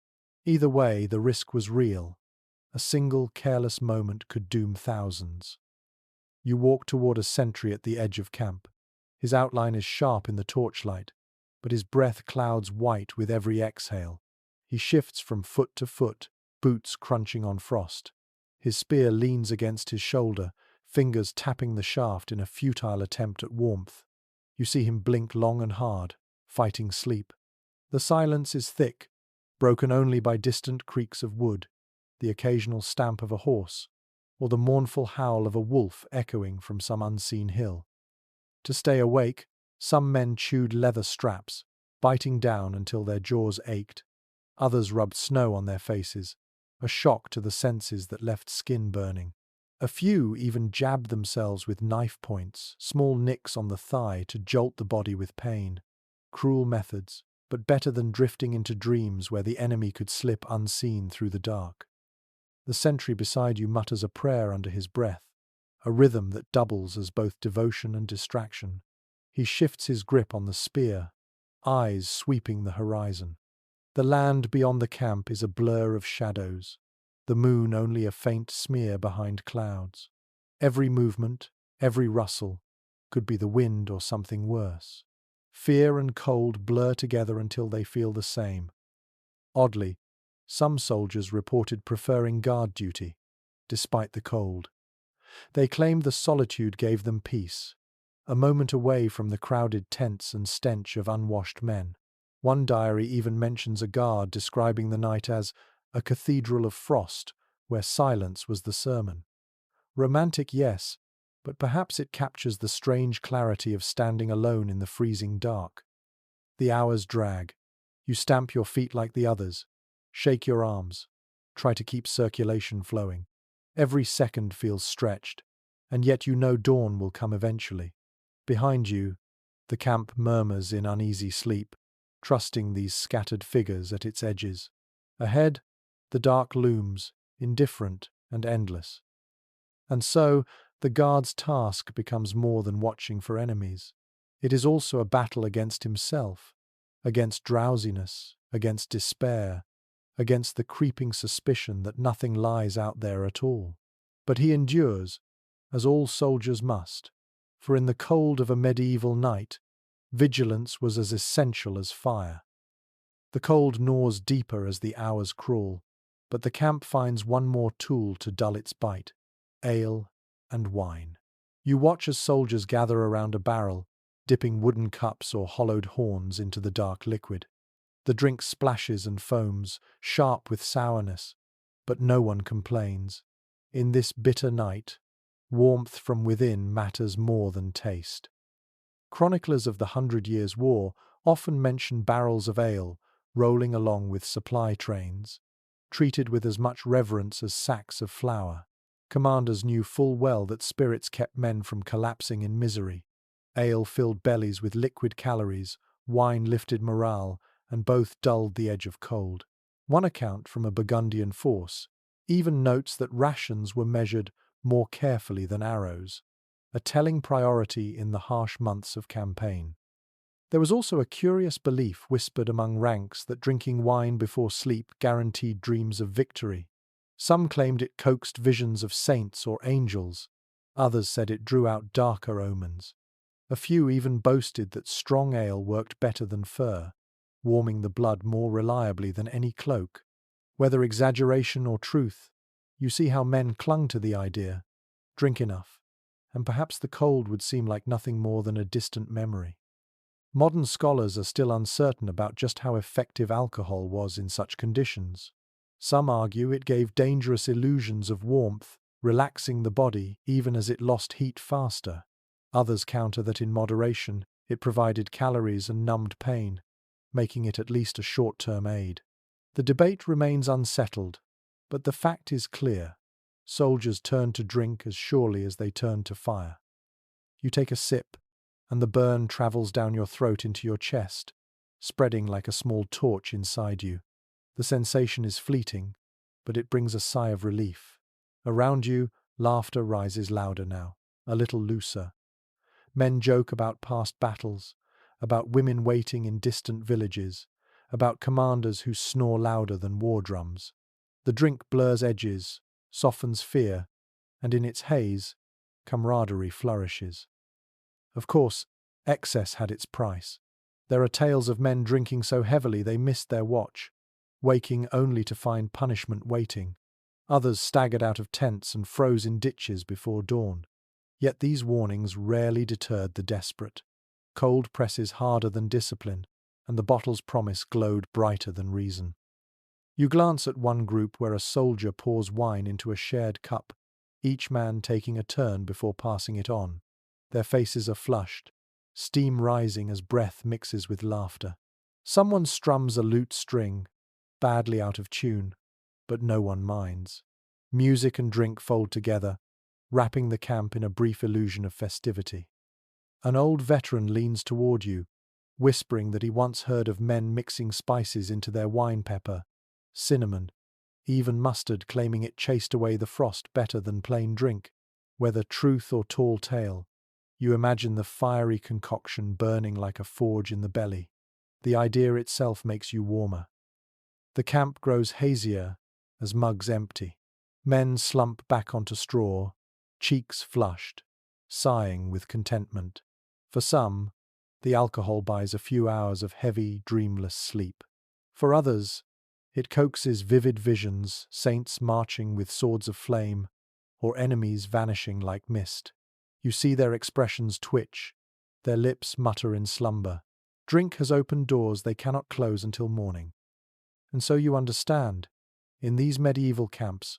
Either way, the risk was real. A single careless moment could doom thousands. You walk toward a sentry at the edge of camp. His outline is sharp in the torchlight, but his breath clouds white with every exhale. He shifts from foot to foot, boots crunching on frost. His spear leans against his shoulder, fingers tapping the shaft in a futile attempt at warmth. You see him blink long and hard, fighting sleep. The silence is thick, broken only by distant creaks of wood, the occasional stamp of a horse, or the mournful howl of a wolf echoing from some unseen hill. To stay awake, some men chewed leather straps, biting down until their jaws ached. Others rubbed snow on their faces, a shock to the senses that left skin burning. A few even jabbed themselves with knife points, small nicks on the thigh to jolt the body with pain. Cruel methods, but better than drifting into dreams where the enemy could slip unseen through the dark. The sentry beside you mutters a prayer under his breath, a rhythm that doubles as both devotion and distraction. He shifts his grip on the spear, eyes sweeping the horizon. The land beyond the camp is a blur of shadows, the moon only a faint smear behind clouds. Every movement, every rustle, could be the wind or something worse. Fear and cold blur together until they feel the same. Oddly, some soldiers reported preferring guard duty. despite the cold. They claimed the solitude gave them peace, a moment away from the crowded tents and stench of unwashed men. One diary even mentions a guard describing the night as a cathedral of frost, where silence was the sermon. Romantic, yes, but perhaps it captures the strange clarity of standing alone in the freezing dark. The hours drag. You stamp your feet like the others, shake your arms, try to keep circulation flowing. Every second feels stretched, and yet you know dawn will come eventually. Behind you, the camp murmurs in uneasy sleep, trusting these scattered figures at its edges. Ahead, the dark looms, indifferent and endless. And so, the guard's task becomes more than watching for enemies. It is also a battle against himself, against drowsiness, against despair, against the creeping suspicion that nothing lies out there at all. But he endures, as all soldiers must, for in the cold of a medieval night, vigilance was as essential as fire. The cold gnaws deeper as the hours crawl, but the camp finds one more tool to dull its bite: ale and wine. You watch as soldiers gather around a barrel, dipping wooden cups or hollowed horns into the dark liquid. The drink splashes and foams, sharp with sourness, but no one complains. In this bitter night, warmth from within matters more than taste. Chroniclers of the 100 Years' War often mention barrels of ale rolling along with supply trains, treated with as much reverence as sacks of flour. Commanders knew full well that spirits kept men from collapsing in misery. Ale filled bellies with liquid calories, wine lifted morale, and both dulled the edge of cold. One account from a Burgundian force even notes that rations were measured more carefully than arrows, a telling priority in the harsh months of campaign. There was also a curious belief whispered among ranks that drinking wine before sleep guaranteed dreams of victory. Some claimed it coaxed visions of saints or angels, others said it drew out darker omens. A few even boasted that strong ale worked better than fur, warming the blood more reliably than any cloak. Whether exaggeration or truth, you see how men clung to the idea. Drink enough, and perhaps the cold would seem like nothing more than a distant memory. Modern scholars are still uncertain about just how effective alcohol was in such conditions. Some argue it gave dangerous illusions of warmth, relaxing the body even as it lost heat faster. Others counter that in moderation, it provided calories and numbed pain, making it at least a short-term aid. The debate remains unsettled, but the fact is clear. Soldiers turn to drink as surely as they turn to fire. You take a sip, and the burn travels down your throat into your chest, spreading like a small torch inside you. The sensation is fleeting, but it brings a sigh of relief. Around you, laughter rises louder now, a little looser. Men joke about past battles, about women waiting in distant villages, about commanders who snore louder than war drums. The drink blurs edges, softens fear, and in its haze, camaraderie flourishes. Of course, excess had its price. There are tales of men drinking so heavily they missed their watch, waking only to find punishment waiting. Others staggered out of tents and froze in ditches before dawn. Yet these warnings rarely deterred the desperate. Cold presses harder than discipline, and the bottle's promise glowed brighter than reason. You glance at one group where a soldier pours wine into a shared cup, each man taking a turn before passing it on. Their faces are flushed, steam rising as breath mixes with laughter. Someone strums a lute string, badly out of tune, but no one minds. Music and drink fold together, wrapping the camp in a brief illusion of festivity. An old veteran leans toward you, whispering that he once heard of men mixing spices into their wine, pepper, cinnamon, even mustard, claiming it chased away the frost better than plain drink. Whether truth or tall tale, you imagine the fiery concoction burning like a forge in the belly. The idea itself makes you warmer. The camp grows hazier as mugs empty. Men slump back onto straw, cheeks flushed, sighing with contentment. For some, the alcohol buys a few hours of heavy, dreamless sleep. For others, it coaxes vivid visions, saints marching with swords of flame, or enemies vanishing like mist. You see their expressions twitch, their lips mutter in slumber. Drink has opened doors they cannot close until morning. And so you understand, in these medieval camps,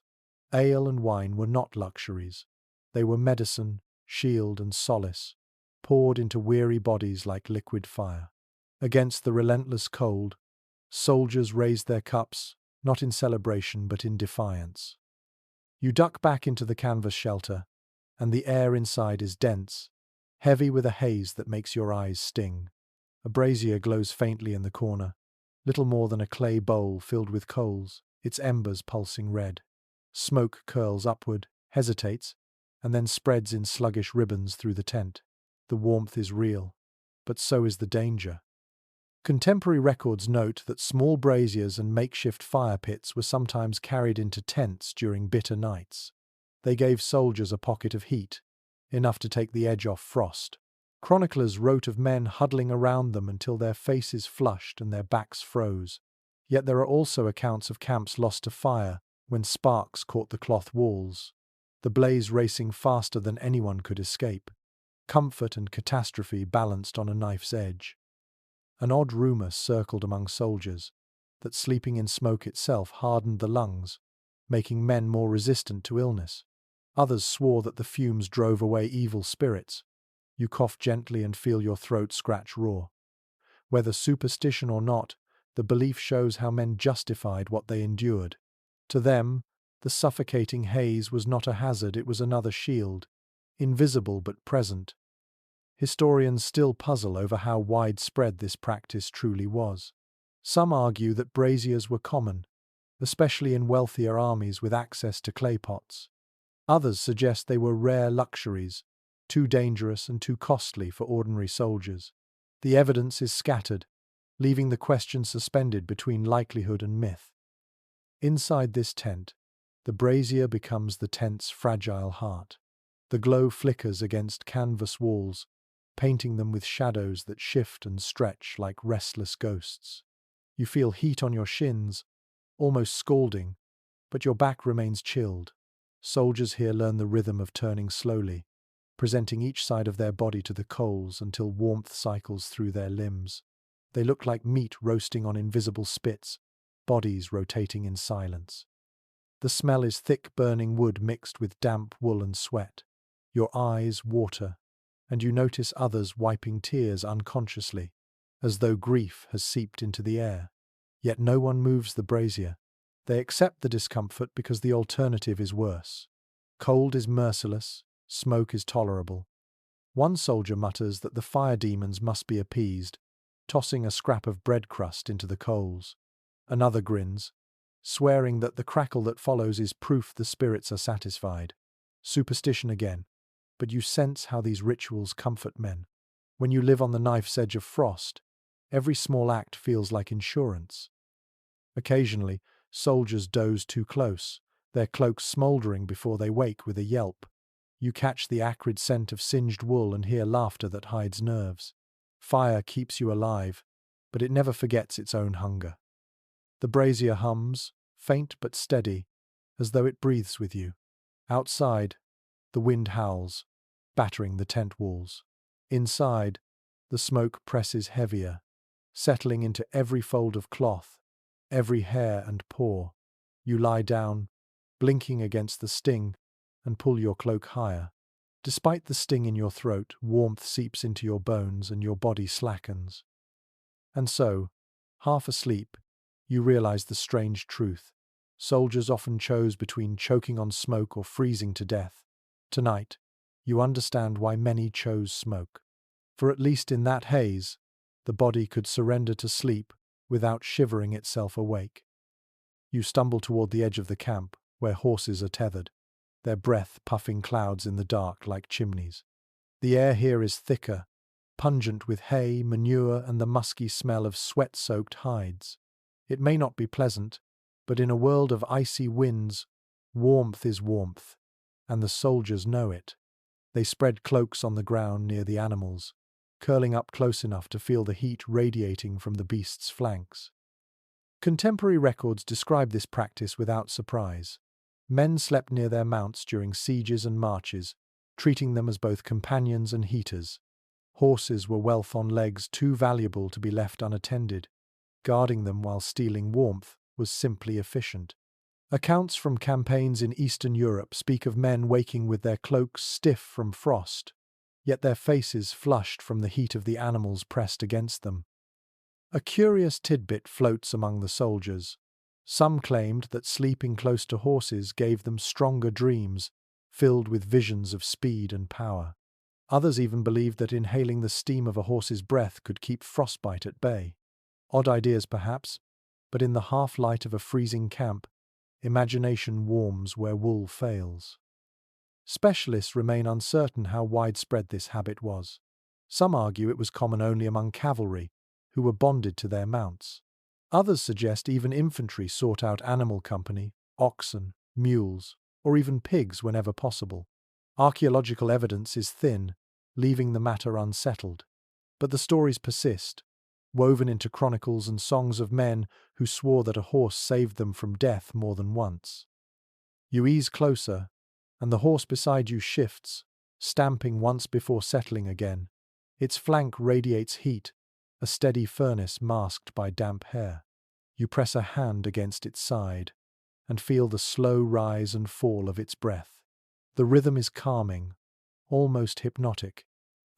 ale and wine were not luxuries. They were medicine, shield and solace, poured into weary bodies like liquid fire. Against the relentless cold, soldiers raised their cups, not in celebration but in defiance. You duck back into the canvas shelter, and the air inside is dense, heavy with a haze that makes your eyes sting. A brazier glows faintly in the corner, little more than a clay bowl filled with coals, its embers pulsing red. Smoke curls upward, hesitates, and then spreads in sluggish ribbons through the tent. The warmth is real, but so is the danger. Contemporary records note that small braziers and makeshift fire pits were sometimes carried into tents during bitter nights. They gave soldiers a pocket of heat, enough to take the edge off frost. Chroniclers wrote of men huddling around them until their faces flushed and their backs froze. Yet there are also accounts of camps lost to fire when sparks caught the cloth walls, the blaze racing faster than anyone could escape. Comfort and catastrophe balanced on a knife's edge. An odd rumour circled among soldiers that sleeping in smoke itself hardened the lungs, making men more resistant to illness. Others swore that the fumes drove away evil spirits. You cough gently and feel your throat scratch raw. Whether superstition or not, the belief shows how men justified what they endured. To them, the suffocating haze was not a hazard, it was another shield, invisible but present. Historians still puzzle over how widespread this practice truly was. Some argue that braziers were common, especially in wealthier armies with access to clay pots. Others suggest they were rare luxuries, too dangerous and too costly for ordinary soldiers. The evidence is scattered, leaving the question suspended between likelihood and myth. Inside this tent, the brazier becomes the tent's fragile heart. The glow flickers against canvas walls, painting them with shadows that shift and stretch like restless ghosts. You feel heat on your shins, almost scalding, but your back remains chilled. Soldiers here learn the rhythm of turning slowly, presenting each side of their body to the coals until warmth cycles through their limbs. They look like meat roasting on invisible spits, bodies rotating in silence. The smell is thick burning wood mixed with damp wool and sweat. Your eyes water, and you notice others wiping tears unconsciously, as though grief has seeped into the air. Yet no one moves the brazier. They accept the discomfort because the alternative is worse. Cold is merciless, smoke is tolerable. One soldier mutters that the fire demons must be appeased, tossing a scrap of bread crust into the coals. Another grins, swearing that the crackle that follows is proof the spirits are satisfied. Superstition again, but you sense how these rituals comfort men. When you live on the knife's edge of frost, every small act feels like insurance. Occasionally, soldiers doze too close, their cloaks smouldering before they wake with a yelp. You catch the acrid scent of singed wool and hear laughter that hides nerves. Fire keeps you alive, but it never forgets its own hunger. The brazier hums, faint but steady, as though it breathes with you. Outside, the wind howls, battering the tent walls. Inside, the smoke presses heavier, settling into every fold of cloth, every hair and pore. You lie down, blinking against the sting, and pull your cloak higher. Despite the sting in your throat, warmth seeps into your bones and your body slackens. And so, half asleep, you realize the strange truth. Soldiers often chose between choking on smoke or freezing to death. Tonight, you understand why many chose smoke. For at least in that haze, the body could surrender to sleep without shivering itself awake. You stumble toward the edge of the camp, where horses are tethered, their breath puffing clouds in the dark like chimneys. The air here is thicker, pungent with hay, manure, and the musky smell of sweat-soaked hides. It may not be pleasant, but in a world of icy winds, warmth is warmth, and the soldiers know it. They spread cloaks on the ground near the animals, curling up close enough to feel the heat radiating from the beasts' flanks. Contemporary records describe this practice without surprise. Men slept near their mounts during sieges and marches, treating them as both companions and heaters. Horses were wealth on legs too valuable to be left unattended. Guarding them while stealing warmth was simply efficient. Accounts from campaigns in Eastern Europe speak of men waking with their cloaks stiff from frost, yet their faces flushed from the heat of the animals pressed against them. A curious tidbit floats among the soldiers. Some claimed that sleeping close to horses gave them stronger dreams, filled with visions of speed and power. Others even believed that inhaling the steam of a horse's breath could keep frostbite at bay. Odd ideas, perhaps, but in the half-light of a freezing camp, imagination warms where wool fails. Specialists remain uncertain how widespread this habit was. Some argue it was common only among cavalry, who were bonded to their mounts. Others suggest even infantry sought out animal company, oxen, mules, or even pigs whenever possible. Archaeological evidence is thin, leaving the matter unsettled. But the stories persist, woven into chronicles and songs of men who swore that a horse saved them from death more than once. You ease closer, and the horse beside you shifts, stamping once before settling again. Its flank radiates heat, a steady furnace masked by damp hair. You press a hand against its side, and feel the slow rise and fall of its breath. The rhythm is calming, almost hypnotic.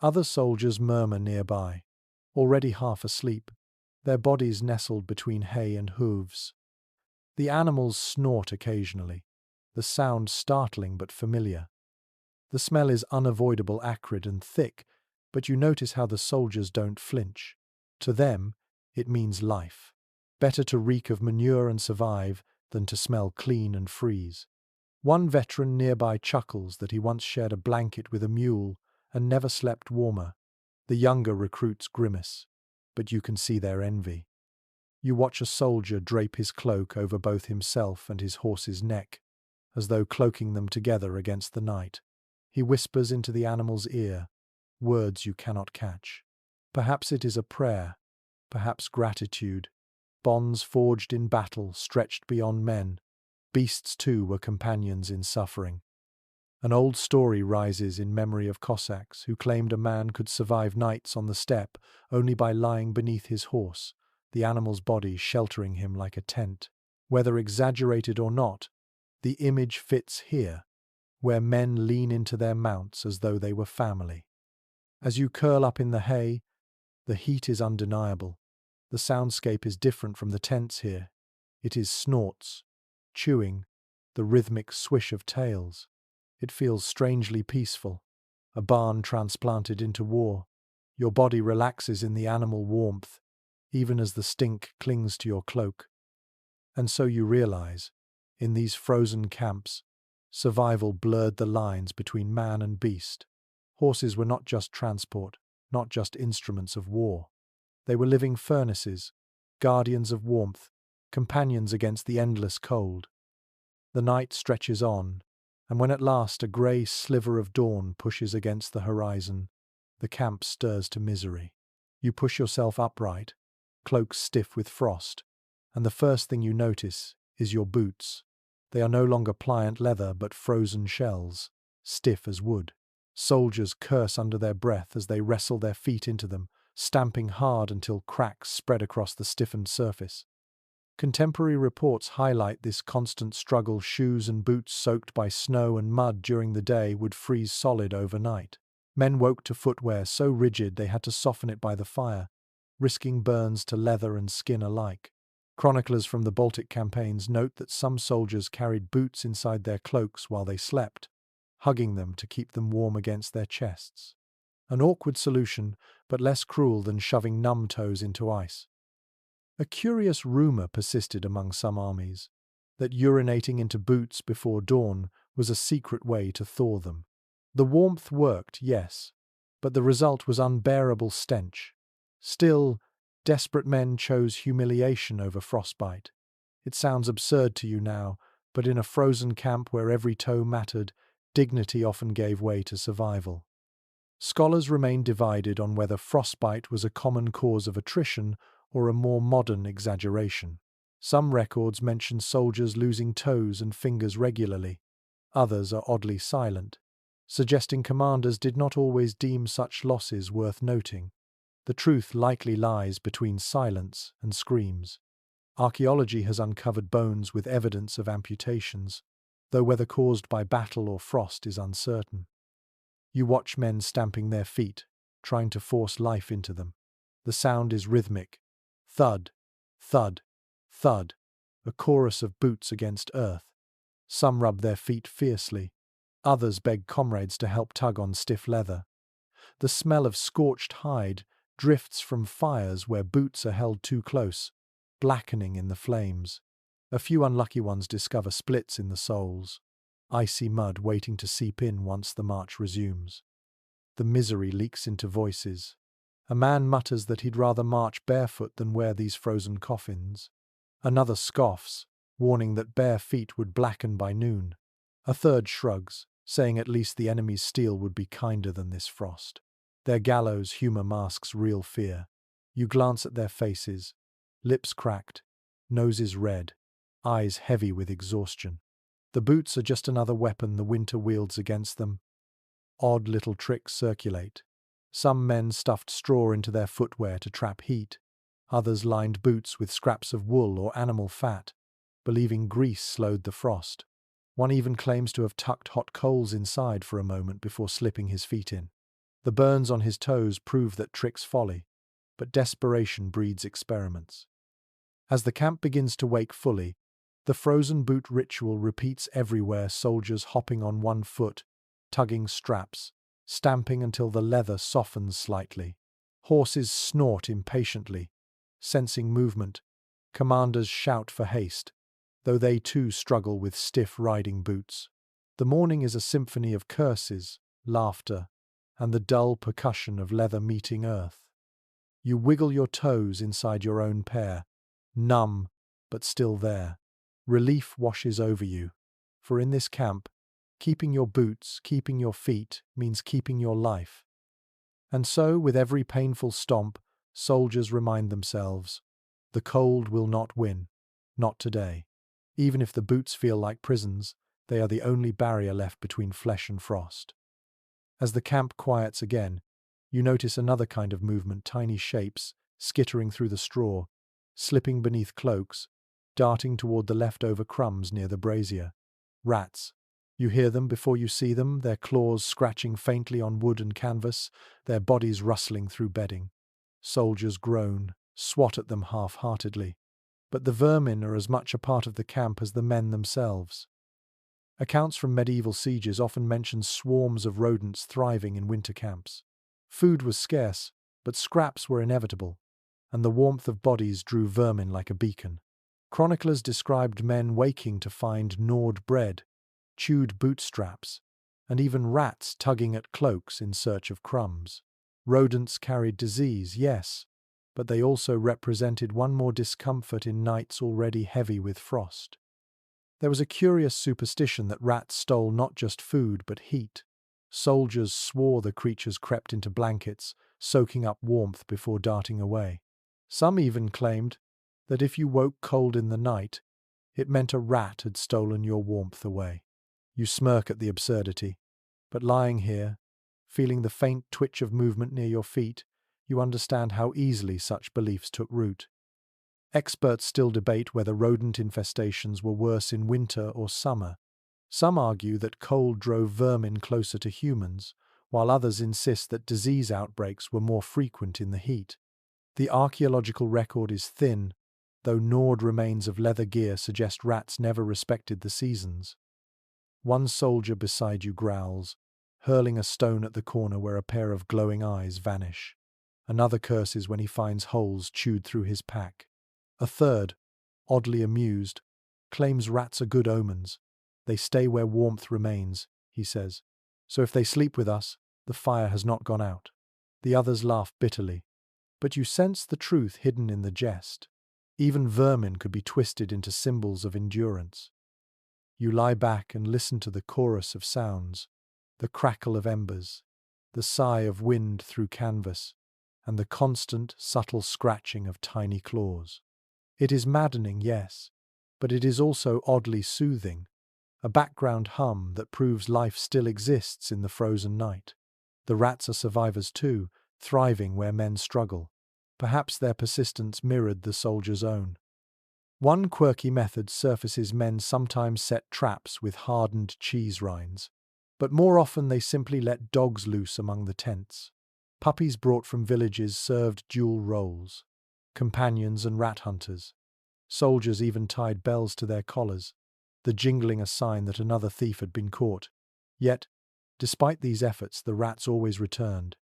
Other soldiers murmur nearby, already half asleep, their bodies nestled between hay and hooves. The animals snort occasionally, the sound startling but familiar. The smell is unavoidable, acrid and thick, but you notice how the soldiers don't flinch. To them, it means life. Better to reek of manure and survive than to smell clean and freeze. One veteran nearby chuckles that he once shared a blanket with a mule and never slept warmer. The younger recruits grimace, but you can see their envy. You watch a soldier drape his cloak over both himself and his horse's neck, as though cloaking them together against the night. He whispers into the animal's ear, words you cannot catch. Perhaps it is a prayer, perhaps gratitude. Bonds forged in battle stretched beyond men. Beasts too were companions in suffering. An old story rises in memory of Cossacks who claimed a man could survive nights on the steppe only by lying beneath his horse, the animal's body sheltering him like a tent. Whether exaggerated or not, the image fits here, where men lean into their mounts as though they were family. As you curl up in the hay, the heat is undeniable. The soundscape is different from the tents here. It is snorts, chewing, the rhythmic swish of tails. It feels strangely peaceful, a barn transplanted into war. Your body relaxes in the animal warmth, even as the stink clings to your cloak. And so you realize, in these frozen camps, survival blurred the lines between man and beast. Horses were not just transport, not just instruments of war. They were living furnaces, guardians of warmth, companions against the endless cold. The night stretches on, and when at last a grey sliver of dawn pushes against the horizon, the camp stirs to misery. You push yourself upright, cloak stiff with frost, and the first thing you notice is your boots. They are no longer pliant leather but frozen shells, stiff as wood. Soldiers curse under their breath as they wrestle their feet into them, stamping hard until cracks spread across the stiffened surface. Contemporary reports highlight this constant struggle. Shoes and boots soaked by snow and mud during the day would freeze solid overnight. Men woke to footwear so rigid they had to soften it by the fire, risking burns to leather and skin alike. Chroniclers from the Baltic campaigns note that some soldiers carried boots inside their cloaks while they slept, hugging them to keep them warm against their chests. An awkward solution, but less cruel than shoving numb toes into ice. A curious rumor persisted among some armies, that urinating into boots before dawn was a secret way to thaw them. The warmth worked, yes, but the result was unbearable stench. Still, desperate men chose humiliation over frostbite. It sounds absurd to you now, but in a frozen camp where every toe mattered, dignity often gave way to survival. Scholars remain divided on whether frostbite was a common cause of attrition or a more modern exaggeration. Some records mention soldiers losing toes and fingers regularly. Others are oddly silent, suggesting commanders did not always deem such losses worth noting. The truth likely lies between silence and screams. Archaeology has uncovered bones with evidence of amputations, though whether caused by battle or frost is uncertain. You watch men stamping their feet, trying to force life into them. The sound is rhythmic. Thud, thud, thud, a chorus of boots against earth. Some rub their feet fiercely. Others beg comrades to help tug on stiff leather. The smell of scorched hide drifts from fires where boots are held too close, blackening in the flames. A few unlucky ones discover splits in the soles, icy mud waiting to seep in once the march resumes. The misery leaks into voices. A man mutters that he'd rather march barefoot than wear these frozen coffins. Another scoffs, warning that bare feet would blacken by noon. A third shrugs, saying at least the enemy's steel would be kinder than this frost. Their gallows humor masks real fear. You glance at their faces, lips cracked, noses red, eyes heavy with exhaustion. The boots are just another weapon the winter wields against them. Odd little tricks circulate. Some men stuffed straw into their footwear to trap heat. Others lined boots with scraps of wool or animal fat, believing grease slowed the frost. One even claims to have tucked hot coals inside for a moment before slipping his feet in. The burns on his toes prove that tricks folly, but desperation breeds experiments. As the camp begins to wake fully, the frozen boot ritual repeats everywhere, soldiers hopping on one foot, tugging straps, stamping until the leather softens slightly. Horses snort impatiently, sensing movement. Commanders shout for haste, though they too struggle with stiff riding boots. The morning is a symphony of curses, laughter, and the dull percussion of leather meeting earth. You wiggle your toes inside your own pair, numb, but still there. Relief washes over you, for in this camp, keeping your boots, keeping your feet, means keeping your life. And so, with every painful stomp, soldiers remind themselves, the cold will not win, not today. Even if the boots feel like prisons, they are the only barrier left between flesh and frost. As the camp quiets again, you notice another kind of movement, tiny shapes, skittering through the straw, slipping beneath cloaks, darting toward the leftover crumbs near the brazier. Rats. You hear them before you see them, their claws scratching faintly on wood and canvas, their bodies rustling through bedding. Soldiers groan, swat at them half-heartedly. But the vermin are as much a part of the camp as the men themselves. Accounts from medieval sieges often mention swarms of rodents thriving in winter camps. Food was scarce, but scraps were inevitable, and the warmth of bodies drew vermin like a beacon. Chroniclers described men waking to find gnawed bread, chewed bootstraps, and even rats tugging at cloaks in search of crumbs. Rodents carried disease, yes, but they also represented one more discomfort in nights already heavy with frost. There was a curious superstition that rats stole not just food but heat. Soldiers swore the creatures crept into blankets, soaking up warmth before darting away. Some even claimed that if you woke cold in the night, it meant a rat had stolen your warmth away. You smirk at the absurdity, but lying here, feeling the faint twitch of movement near your feet, you understand how easily such beliefs took root. Experts still debate whether rodent infestations were worse in winter or summer. Some argue that cold drove vermin closer to humans, while others insist that disease outbreaks were more frequent in the heat. The archaeological record is thin, though gnawed remains of leather gear suggest rats never respected the seasons. One soldier beside you growls, hurling a stone at the corner where a pair of glowing eyes vanish. Another curses when he finds holes chewed through his pack. A third, oddly amused, claims rats are good omens. They stay where warmth remains, he says. So if they sleep with us, the fire has not gone out. The others laugh bitterly. But you sense the truth hidden in the jest. Even vermin could be twisted into symbols of endurance. You lie back and listen to the chorus of sounds, the crackle of embers, the sigh of wind through canvas, and the constant, subtle scratching of tiny claws. It is maddening, yes, but it is also oddly soothing, a background hum that proves life still exists in the frozen night. The rats are survivors too, thriving where men struggle. Perhaps their persistence mirrored the soldiers' own. One quirky method surfaces: men sometimes set traps with hardened cheese rinds, but more often they simply let dogs loose among the tents. Puppies brought from villages served dual roles: companions and rat hunters. Soldiers even tied bells to their collars, the jingling a sign that another thief had been caught. Yet, despite these efforts, the rats always returned.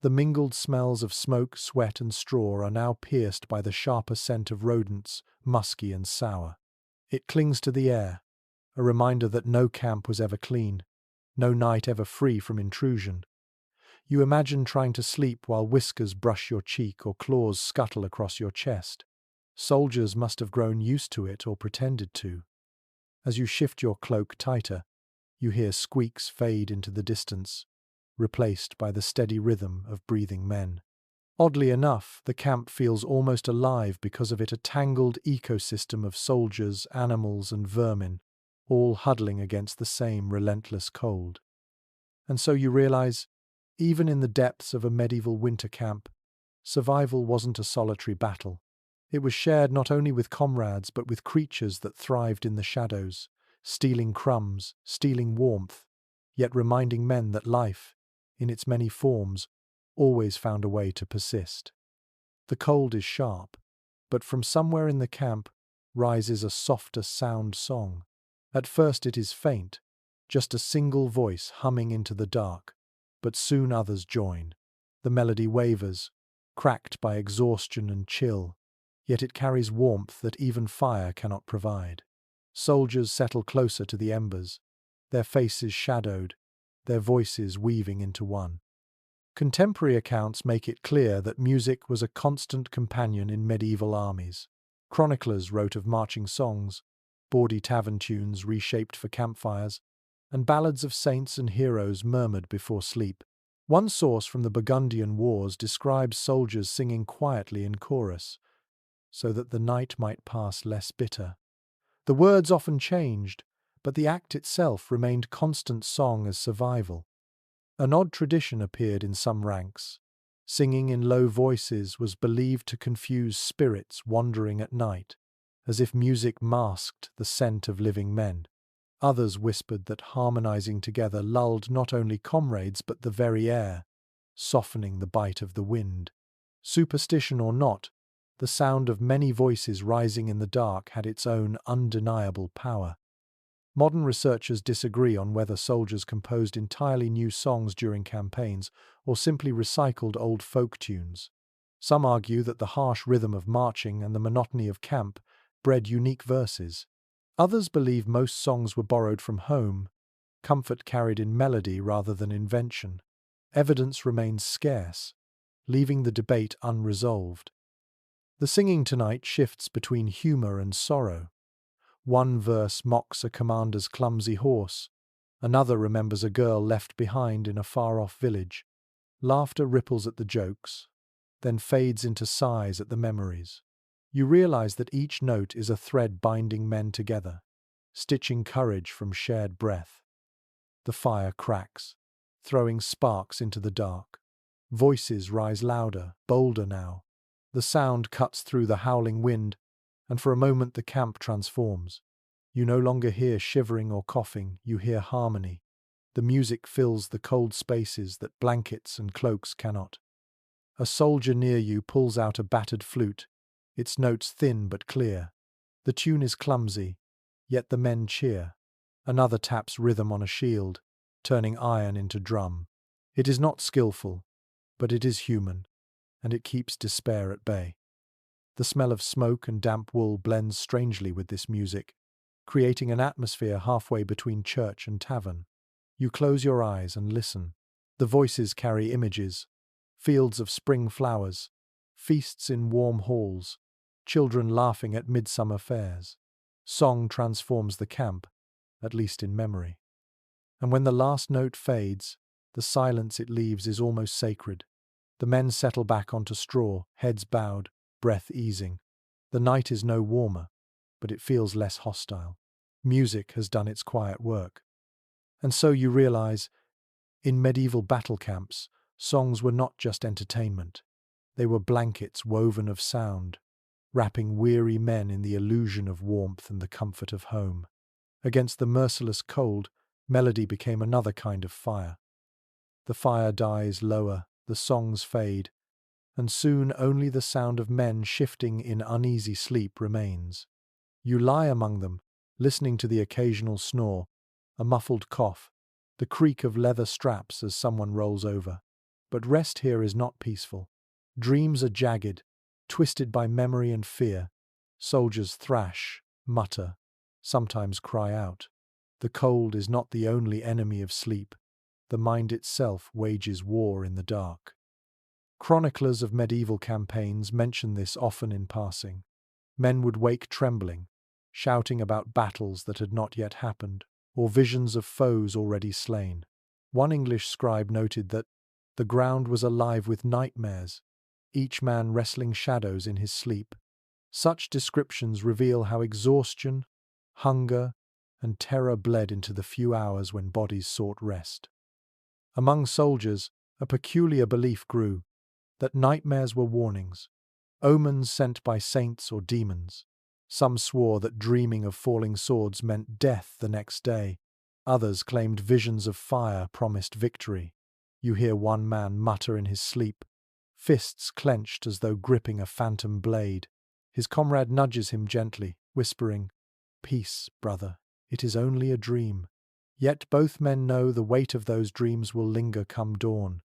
The mingled smells of smoke, sweat, and straw are now pierced by the sharper scent of rodents, musky and sour. It clings to the air, a reminder that no camp was ever clean, no night ever free from intrusion. You imagine trying to sleep while whiskers brush your cheek or claws scuttle across your chest. Soldiers must have grown used to it or pretended to. As you shift your cloak tighter, you hear squeaks fade into the distance, replaced by the steady rhythm of breathing men. Oddly enough, the camp feels almost alive because of it, a tangled ecosystem of soldiers, animals, and vermin, all huddling against the same relentless cold. And so you realize, even in the depths of a medieval winter camp, survival wasn't a solitary battle. It was shared not only with comrades but with creatures that thrived in the shadows, stealing crumbs, stealing warmth, yet reminding men that life, in its many forms, always found a way to persist. The cold is sharp, but from somewhere in the camp rises a softer sound song. At first it is faint, just a single voice humming into the dark, but soon others join. The melody wavers, cracked by exhaustion and chill, yet it carries warmth that even fire cannot provide. Soldiers settle closer to the embers, their faces shadowed, their voices weaving into one. Contemporary accounts make it clear that music was a constant companion in medieval armies. Chroniclers wrote of marching songs, bawdy tavern tunes reshaped for campfires, and ballads of saints and heroes murmured before sleep. One source from the Burgundian Wars describes soldiers singing quietly in chorus, so that the night might pass less bitter. The words often changed, but the act itself remained constant song as survival. An odd tradition appeared in some ranks. Singing in low voices was believed to confuse spirits wandering at night, as if music masked the scent of living men. Others whispered that harmonizing together lulled not only comrades but the very air, softening the bite of the wind. Superstition or not, the sound of many voices rising in the dark had its own undeniable power. Modern researchers disagree on whether soldiers composed entirely new songs during campaigns or simply recycled old folk tunes. Some argue that the harsh rhythm of marching and the monotony of camp bred unique verses. Others believe most songs were borrowed from home, comfort carried in melody rather than invention. Evidence remains scarce, leaving the debate unresolved. The singing tonight shifts between humor and sorrow. One verse mocks a commander's clumsy horse, another remembers a girl left behind in a far-off village. Laughter ripples at the jokes, then fades into sighs at the memories. You realize that each note is a thread binding men together, stitching courage from shared breath. The fire cracks, throwing sparks into the dark. Voices rise louder, bolder now. The sound cuts through the howling wind, and for a moment the camp transforms. You no longer hear shivering or coughing, you hear harmony. The music fills the cold spaces that blankets and cloaks cannot. A soldier near you pulls out a battered flute, its notes thin but clear. The tune is clumsy, yet the men cheer. Another taps rhythm on a shield, turning iron into drum. It is not skillful, but it is human, and it keeps despair at bay. The smell of smoke and damp wool blends strangely with this music, creating an atmosphere halfway between church and tavern. You close your eyes and listen. The voices carry images: fields of spring flowers, feasts in warm halls, children laughing at midsummer fairs. Song transforms the camp, at least in memory. And when the last note fades, the silence it leaves is almost sacred. The men settle back onto straw, heads bowed, breath easing. The night is no warmer, but it feels less hostile. Music has done its quiet work. And so you realize, in medieval battle camps, songs were not just entertainment. They were blankets woven of sound, wrapping weary men in the illusion of warmth and the comfort of home. Against the merciless cold, melody became another kind of fire. The fire dies lower, the songs fade, and soon only the sound of men shifting in uneasy sleep remains. You lie among them, listening to the occasional snore, a muffled cough, the creak of leather straps as someone rolls over. But rest here is not peaceful. Dreams are jagged, twisted by memory and fear. Soldiers thrash, mutter, sometimes cry out. The cold is not the only enemy of sleep. The mind itself wages war in the dark. Chroniclers of medieval campaigns mention this often in passing. Men would wake trembling, shouting about battles that had not yet happened, or visions of foes already slain. One English scribe noted that the ground was alive with nightmares, each man wrestling shadows in his sleep. Such descriptions reveal how exhaustion, hunger, and terror bled into the few hours when bodies sought rest. Among soldiers, a peculiar belief grew that nightmares were warnings, omens sent by saints or demons. Some swore that dreaming of falling swords meant death the next day. Others claimed visions of fire promised victory. You hear one man mutter in his sleep, fists clenched as though gripping a phantom blade. His comrade nudges him gently, whispering, "Peace, brother, it is only a dream." Yet both men know the weight of those dreams will linger come dawn.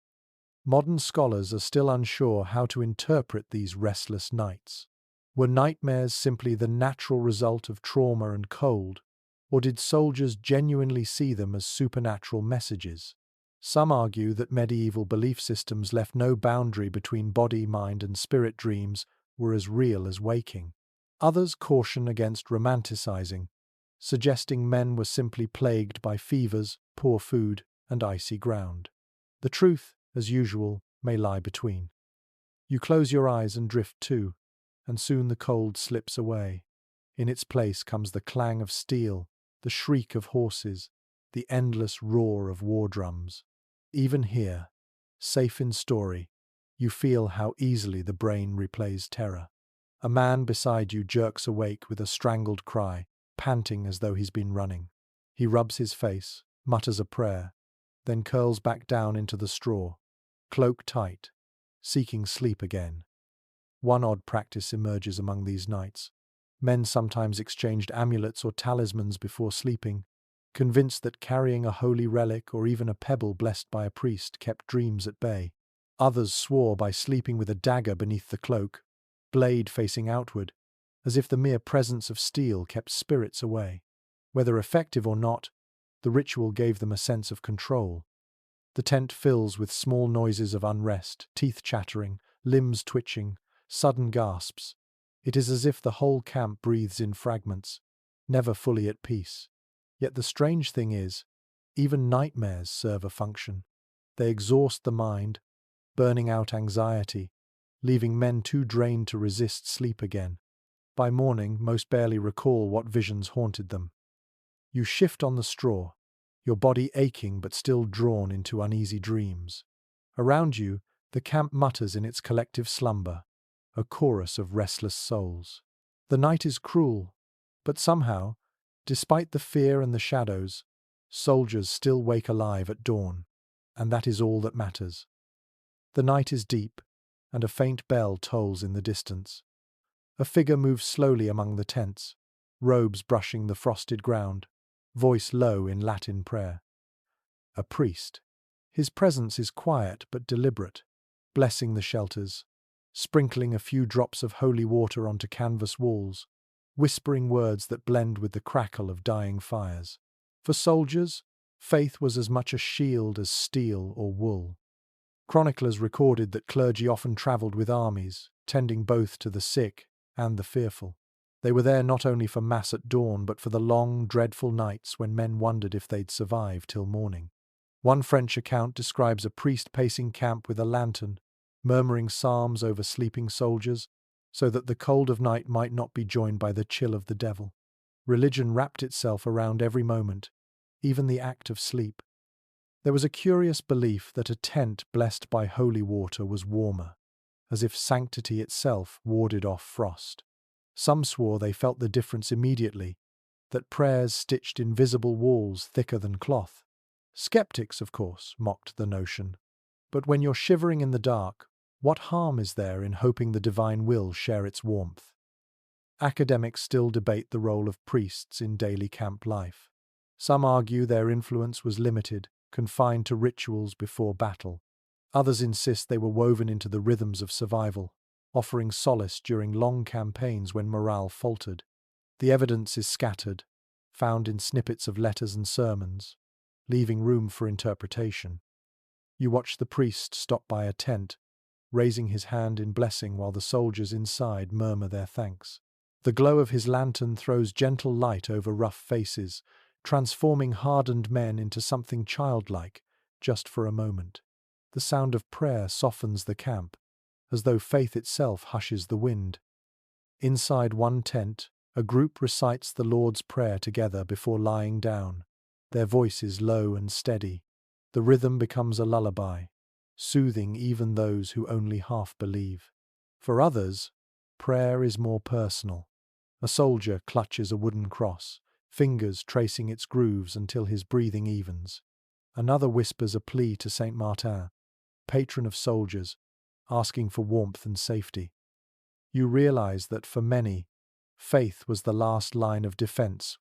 Modern scholars are still unsure how to interpret these restless nights. Were nightmares simply the natural result of trauma and cold, or did soldiers genuinely see them as supernatural messages? Some argue that medieval belief systems left no boundary between body, mind, and spirit. Dreams were as real as waking. Others caution against romanticizing, suggesting men were simply plagued by fevers, poor food, and icy ground. The truth, as usual, may lie between. You close your eyes and drift too, and soon the cold slips away. In its place comes the clang of steel, the shriek of horses, the endless roar of war drums. Even here, safe in story, you feel how easily the brain replays terror. A man beside you jerks awake with a strangled cry, panting as though he's been running. He rubs his face, mutters a prayer, then curls back down into the straw, cloak tight, seeking sleep again. One odd practice emerges among these nights. Men sometimes exchanged amulets or talismans before sleeping, convinced that carrying a holy relic or even a pebble blessed by a priest kept dreams at bay. Others swore by sleeping with a dagger beneath the cloak, blade facing outward, as if the mere presence of steel kept spirits away. Whether effective or not, the ritual gave them a sense of control. The tent fills with small noises of unrest, teeth chattering, limbs twitching, sudden gasps. It is as if the whole camp breathes in fragments, never fully at peace. Yet the strange thing is, even nightmares serve a function. They exhaust the mind, burning out anxiety, leaving men too drained to resist sleep again. By morning, most barely recall what visions haunted them. You shift on the straw, your body aching but still drawn into uneasy dreams. Around you, the camp mutters in its collective slumber, a chorus of restless souls. The night is cruel, but somehow, despite the fear and the shadows, soldiers still wake alive at dawn, and that is all that matters. The night is deep, and a faint bell tolls in the distance. A figure moves slowly among the tents, robes brushing the frosted ground, voice low in Latin prayer. A priest. His presence is quiet but deliberate, blessing the shelters, sprinkling a few drops of holy water onto canvas walls, whispering words that blend with the crackle of dying fires. For soldiers, faith was as much a shield as steel or wool. Chroniclers recorded that clergy often travelled with armies, tending both to the sick and the fearful. They were there not only for mass at dawn, but for the long, dreadful nights when men wondered if they'd survive till morning. One French account describes a priest pacing camp with a lantern, murmuring psalms over sleeping soldiers, so that the cold of night might not be joined by the chill of the devil. Religion wrapped itself around every moment, even the act of sleep. There was a curious belief that a tent blessed by holy water was warmer, as if sanctity itself warded off frost. Some swore they felt the difference immediately, that prayers stitched invisible walls thicker than cloth. Skeptics, of course, mocked the notion. But when you're shivering in the dark, what harm is there in hoping the divine will share its warmth? Academics still debate the role of priests in daily camp life. Some argue their influence was limited, confined to rituals before battle. Others insist they were woven into the rhythms of survival, offering solace during long campaigns when morale faltered. The evidence is scattered, found in snippets of letters and sermons, leaving room for interpretation. You watch the priest stop by a tent, raising his hand in blessing while the soldiers inside murmur their thanks. The glow of his lantern throws gentle light over rough faces, transforming hardened men into something childlike, just for a moment. The sound of prayer softens the camp, as though faith itself hushes the wind. Inside one tent, a group recites the Lord's Prayer together before lying down, their voices low and steady. The rhythm becomes a lullaby, soothing even those who only half believe. For others, prayer is more personal. A soldier clutches a wooden cross, fingers tracing its grooves until his breathing evens. Another whispers a plea to Saint Martin, patron of soldiers, asking for warmth and safety. You realize that for many, faith was the last line of defense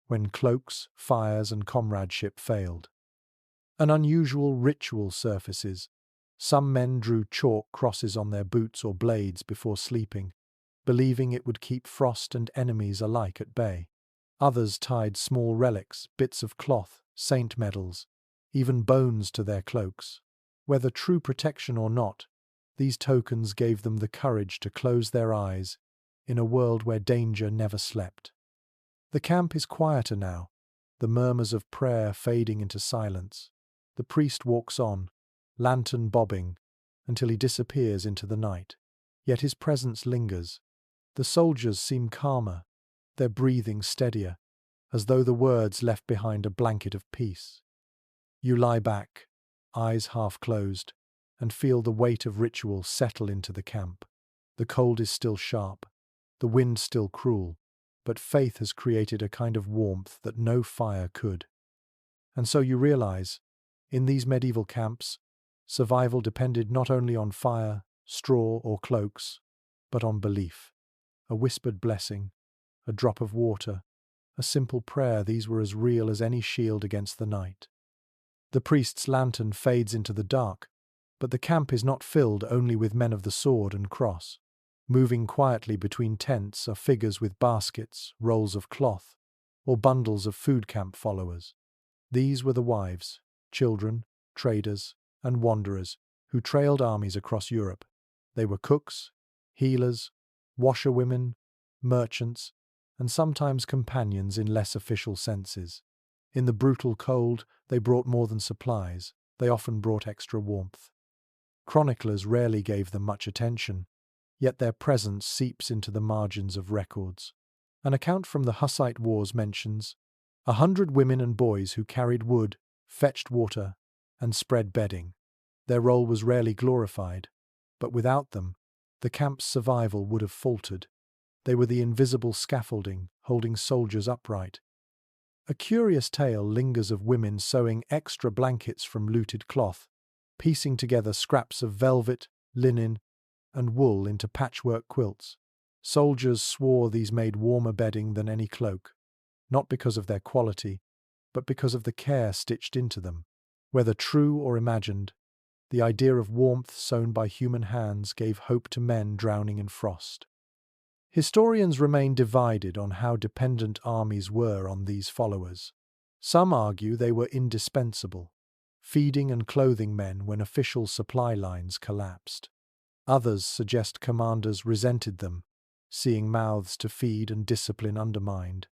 when cloaks, fires, and comradeship failed. An unusual ritual surfaces. Some men drew chalk crosses on their boots or blades before sleeping, believing it would keep frost and enemies alike at bay. Others tied small relics, bits of cloth, saint medals, even bones to their cloaks. Whether true protection or not, these tokens gave them the courage to close their eyes in a world where danger never slept. The camp is quieter now, the murmurs of prayer fading into silence. The priest walks on, lantern bobbing, until he disappears into the night. Yet his presence lingers. The soldiers seem calmer, their breathing steadier, as though the words left behind a blanket of peace. You lie back, eyes half closed, and feel the weight of ritual settle into the camp. The cold is still sharp, the wind still cruel, but faith has created a kind of warmth that no fire could. And so you realize, in these medieval camps, survival depended not only on fire, straw, or cloaks, but on belief. A whispered blessing, a drop of water, a simple prayer, these were as real as any shield against the night. The priest's lantern fades into the dark, but the camp is not filled only with men of the sword and cross. Moving quietly between tents are figures with baskets, rolls of cloth, or bundles of food camp followers. These were the wives, children, traders, and wanderers who trailed armies across Europe. They were cooks, healers, washerwomen, merchants, and sometimes companions in less official senses. In the brutal cold, they brought more than supplies, they often brought extra warmth. Chroniclers rarely gave them much attention, yet their presence seeps into the margins of records. An account from the Hussite Wars mentions 100 women and boys who carried wood, fetched water, and spread bedding. Their role was rarely glorified, but without them, the camp's survival would have faltered. They were the invisible scaffolding, holding soldiers upright. A curious tale lingers of women sewing extra blankets from looted cloth, piecing together scraps of velvet, linen, and wool into patchwork quilts. Soldiers swore these made warmer bedding than any cloak, not because of their quality, but because of the care stitched into them. Whether true or imagined, the idea of warmth sewn by human hands gave hope to men drowning in frost. Historians remain divided on how dependent armies were on these followers. Some argue they were indispensable, feeding and clothing men when official supply lines collapsed. Others suggest commanders resented them, seeing mouths to feed and discipline undermined.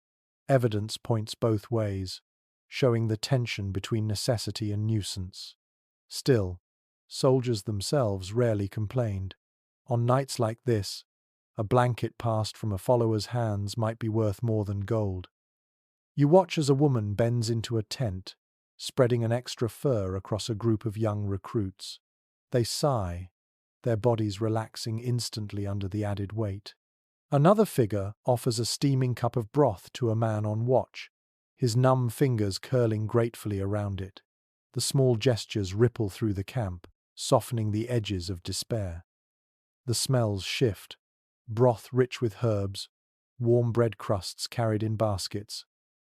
Evidence points both ways, showing the tension between necessity and nuisance. Still, soldiers themselves rarely complained. On nights like this, A blanket passed from a follower's hands might be worth more than gold. You watch as a woman bends into a tent, spreading an extra fur across a group of young recruits. They sigh, their bodies relaxing instantly under the added weight. Another figure offers a steaming cup of broth to a man on watch, his numb fingers curling gratefully around it. The small gestures ripple through the camp, softening the edges of despair. The smells shift, broth rich with herbs, warm bread crusts carried in baskets,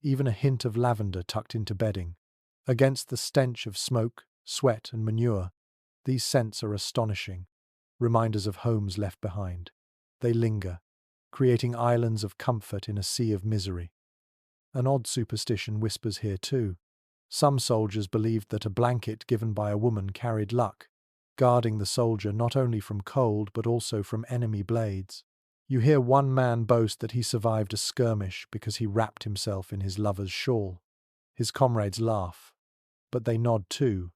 even a hint of lavender tucked into bedding. Against the stench of smoke, sweat, and manure, these scents are astonishing, reminders of homes left behind. They linger, creating islands of comfort in a sea of misery. An odd superstition whispers here too. Some soldiers believed that a blanket given by a woman carried luck, guarding the soldier not only from cold but also from enemy blades. You hear one man boast that he survived a skirmish because he wrapped himself in his lover's shawl. His comrades laugh, but they nod too,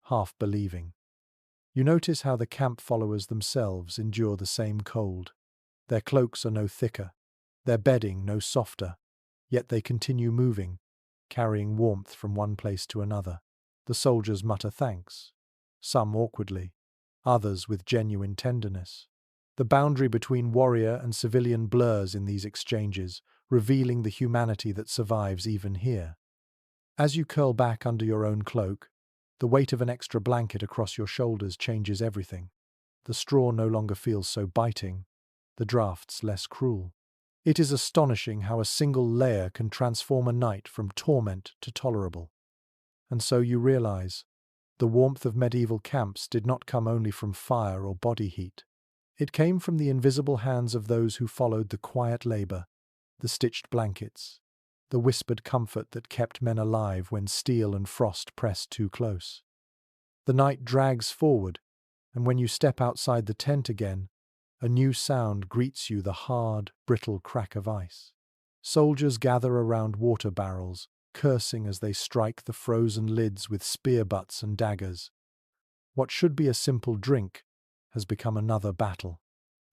half believing. You notice how the camp followers themselves endure the same cold. Their cloaks are no thicker, their bedding no softer, yet they continue moving, carrying warmth from one place to another. The soldiers mutter thanks, some awkwardly, others with genuine tenderness. The boundary between warrior and civilian blurs in these exchanges, revealing the humanity that survives even here. As you curl back under your own cloak, the weight of an extra blanket across your shoulders changes everything. The straw no longer feels so biting, the drafts less cruel. It is astonishing how a single layer can transform a night from torment to tolerable. And so you realize, the warmth of medieval camps did not come only from fire or body heat. It came from the invisible hands of those who followed the quiet labor, the stitched blankets, the whispered comfort that kept men alive when steel and frost pressed too close. The night drags forward, and when you step outside the tent again, a new sound greets you, the hard, brittle crack of ice. Soldiers gather around water barrels, cursing as they strike the frozen lids with spear butts and daggers. What should be a simple drink has become another battle.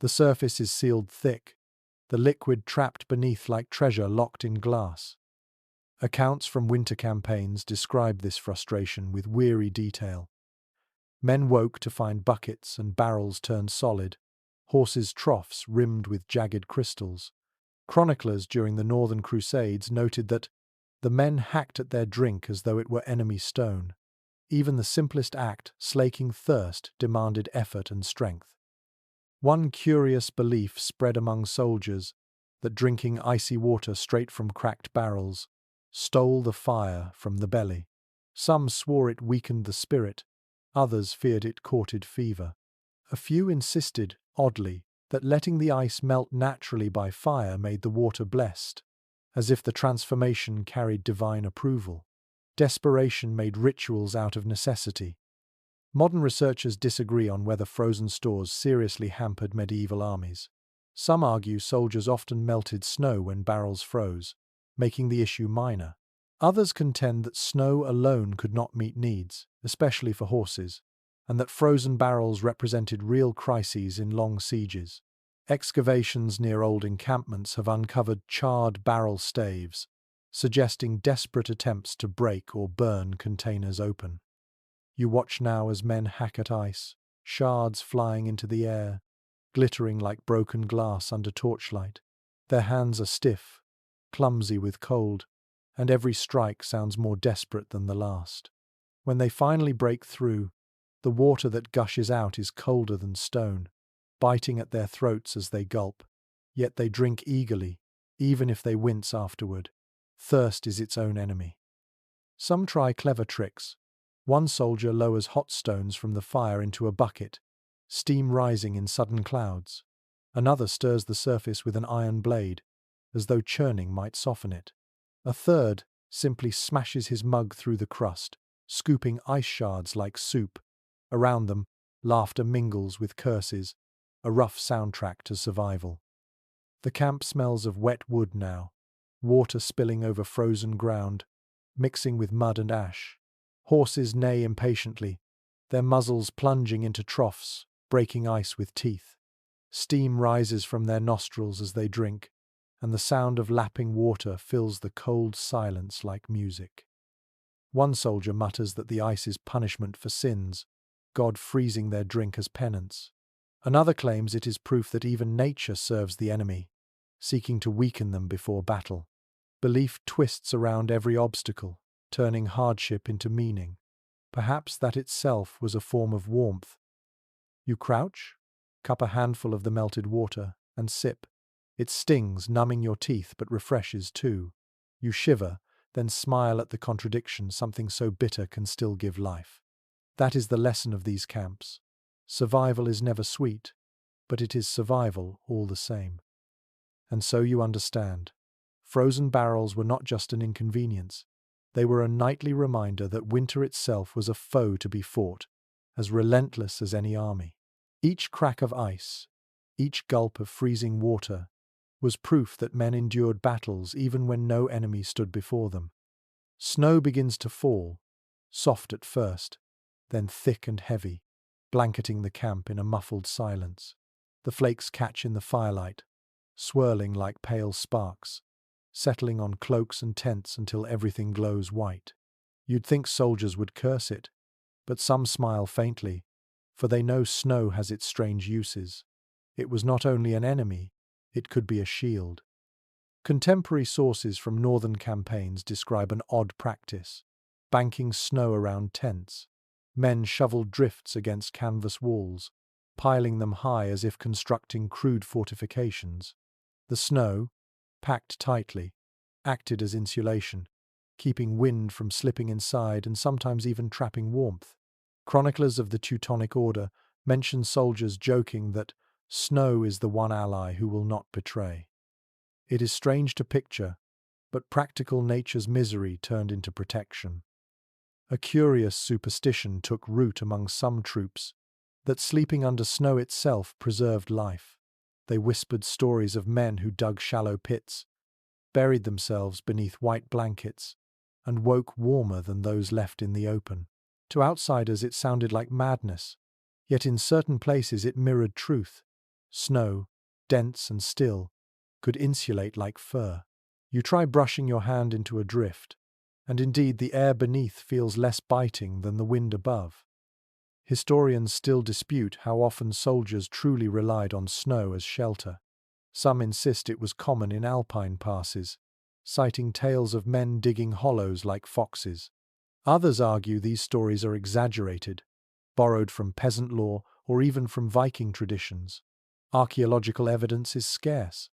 The surface is sealed thick, the liquid trapped beneath like treasure locked in glass. Accounts from winter campaigns describe this frustration with weary detail. Men woke to find buckets and barrels turned solid, horses' troughs rimmed with jagged crystals. Chroniclers during the Northern Crusades noted that the men hacked at their drink as though it were enemy stone. Even the simplest act, slaking thirst, demanded effort and strength. One curious belief spread among soldiers that drinking icy water straight from cracked barrels stole the fire from the belly. Some swore it weakened the spirit, others feared it courted fever. A few insisted, oddly, that letting the ice melt naturally by fire made the water blessed, as if the transformation carried divine approval. Desperation made rituals out of necessity. Modern researchers disagree on whether frozen stores seriously hampered medieval armies. Some argue soldiers often melted snow when barrels froze, making the issue minor. Others contend that snow alone could not meet needs, especially for horses, and that frozen barrels represented real crises in long sieges. Excavations near old encampments have uncovered charred barrel staves, suggesting desperate attempts to break or burn containers open. You watch now as men hack at ice, shards flying into the air, glittering like broken glass under torchlight. Their hands are stiff, clumsy with cold, and every strike sounds more desperate than the last. When they finally break through, the water that gushes out is colder than stone, biting at their throats as they gulp. Yet they drink eagerly, even if they wince afterward. Thirst is its own enemy. Some try clever tricks. One soldier lowers hot stones from the fire into a bucket, steam rising in sudden clouds. Another stirs the surface with an iron blade, as though churning might soften it. A third simply smashes his mug through the crust, scooping ice shards like soup. Around them, laughter mingles with curses, a rough soundtrack to survival. The camp smells of wet wood now, water spilling over frozen ground, mixing with mud and ash. Horses neigh impatiently, their muzzles plunging into troughs, breaking ice with teeth. Steam rises from their nostrils as they drink, and the sound of lapping water fills the cold silence like music. One soldier mutters that the ice is punishment for sins, God freezing their drink as penance. Another claims it is proof that even nature serves the enemy, seeking to weaken them before battle. Belief twists around every obstacle, turning hardship into meaning. Perhaps that itself was a form of warmth. You crouch, cup a handful of the melted water, and sip. It stings, numbing your teeth, but refreshes too. You shiver, then smile at the contradiction something so bitter can still give life. That is the lesson of these camps. Survival is never sweet, but it is survival all the same. And so you understand. Frozen barrels were not just an inconvenience. They were a nightly reminder that winter itself was a foe to be fought, as relentless as any army. Each crack of ice, each gulp of freezing water, was proof that men endured battles even when no enemy stood before them. Snow begins to fall, soft at first, then thick and heavy, blanketing the camp in a muffled silence. The flakes catch in the firelight, swirling like pale sparks, settling on cloaks and tents until everything glows white. You'd think soldiers would curse it, but some smile faintly, for they know snow has its strange uses. It was not only an enemy, it could be a shield. Contemporary sources from northern campaigns describe an odd practice: banking snow around tents. Men shoveled drifts against canvas walls, piling them high as if constructing crude fortifications. The snow, packed tightly, acted as insulation, keeping wind from slipping inside and sometimes even trapping warmth. Chroniclers of the Teutonic Order mention soldiers joking that snow is the one ally who will not betray. It is strange to picture, but practical nature's misery turned into protection. A curious superstition took root among some troops that sleeping under snow itself preserved life. They whispered stories of men who dug shallow pits, buried themselves beneath white blankets, and woke warmer than those left in the open. To outsiders it sounded like madness, yet in certain places it mirrored truth. Snow, dense and still, could insulate like fur. You try brushing your hand into a drift, and indeed the air beneath feels less biting than the wind above. Historians still dispute how often soldiers truly relied on snow as shelter. Some insist it was common in alpine passes, citing tales of men digging hollows like foxes. Others argue these stories are exaggerated, borrowed from peasant lore or even from Viking traditions. Archaeological evidence is scarce,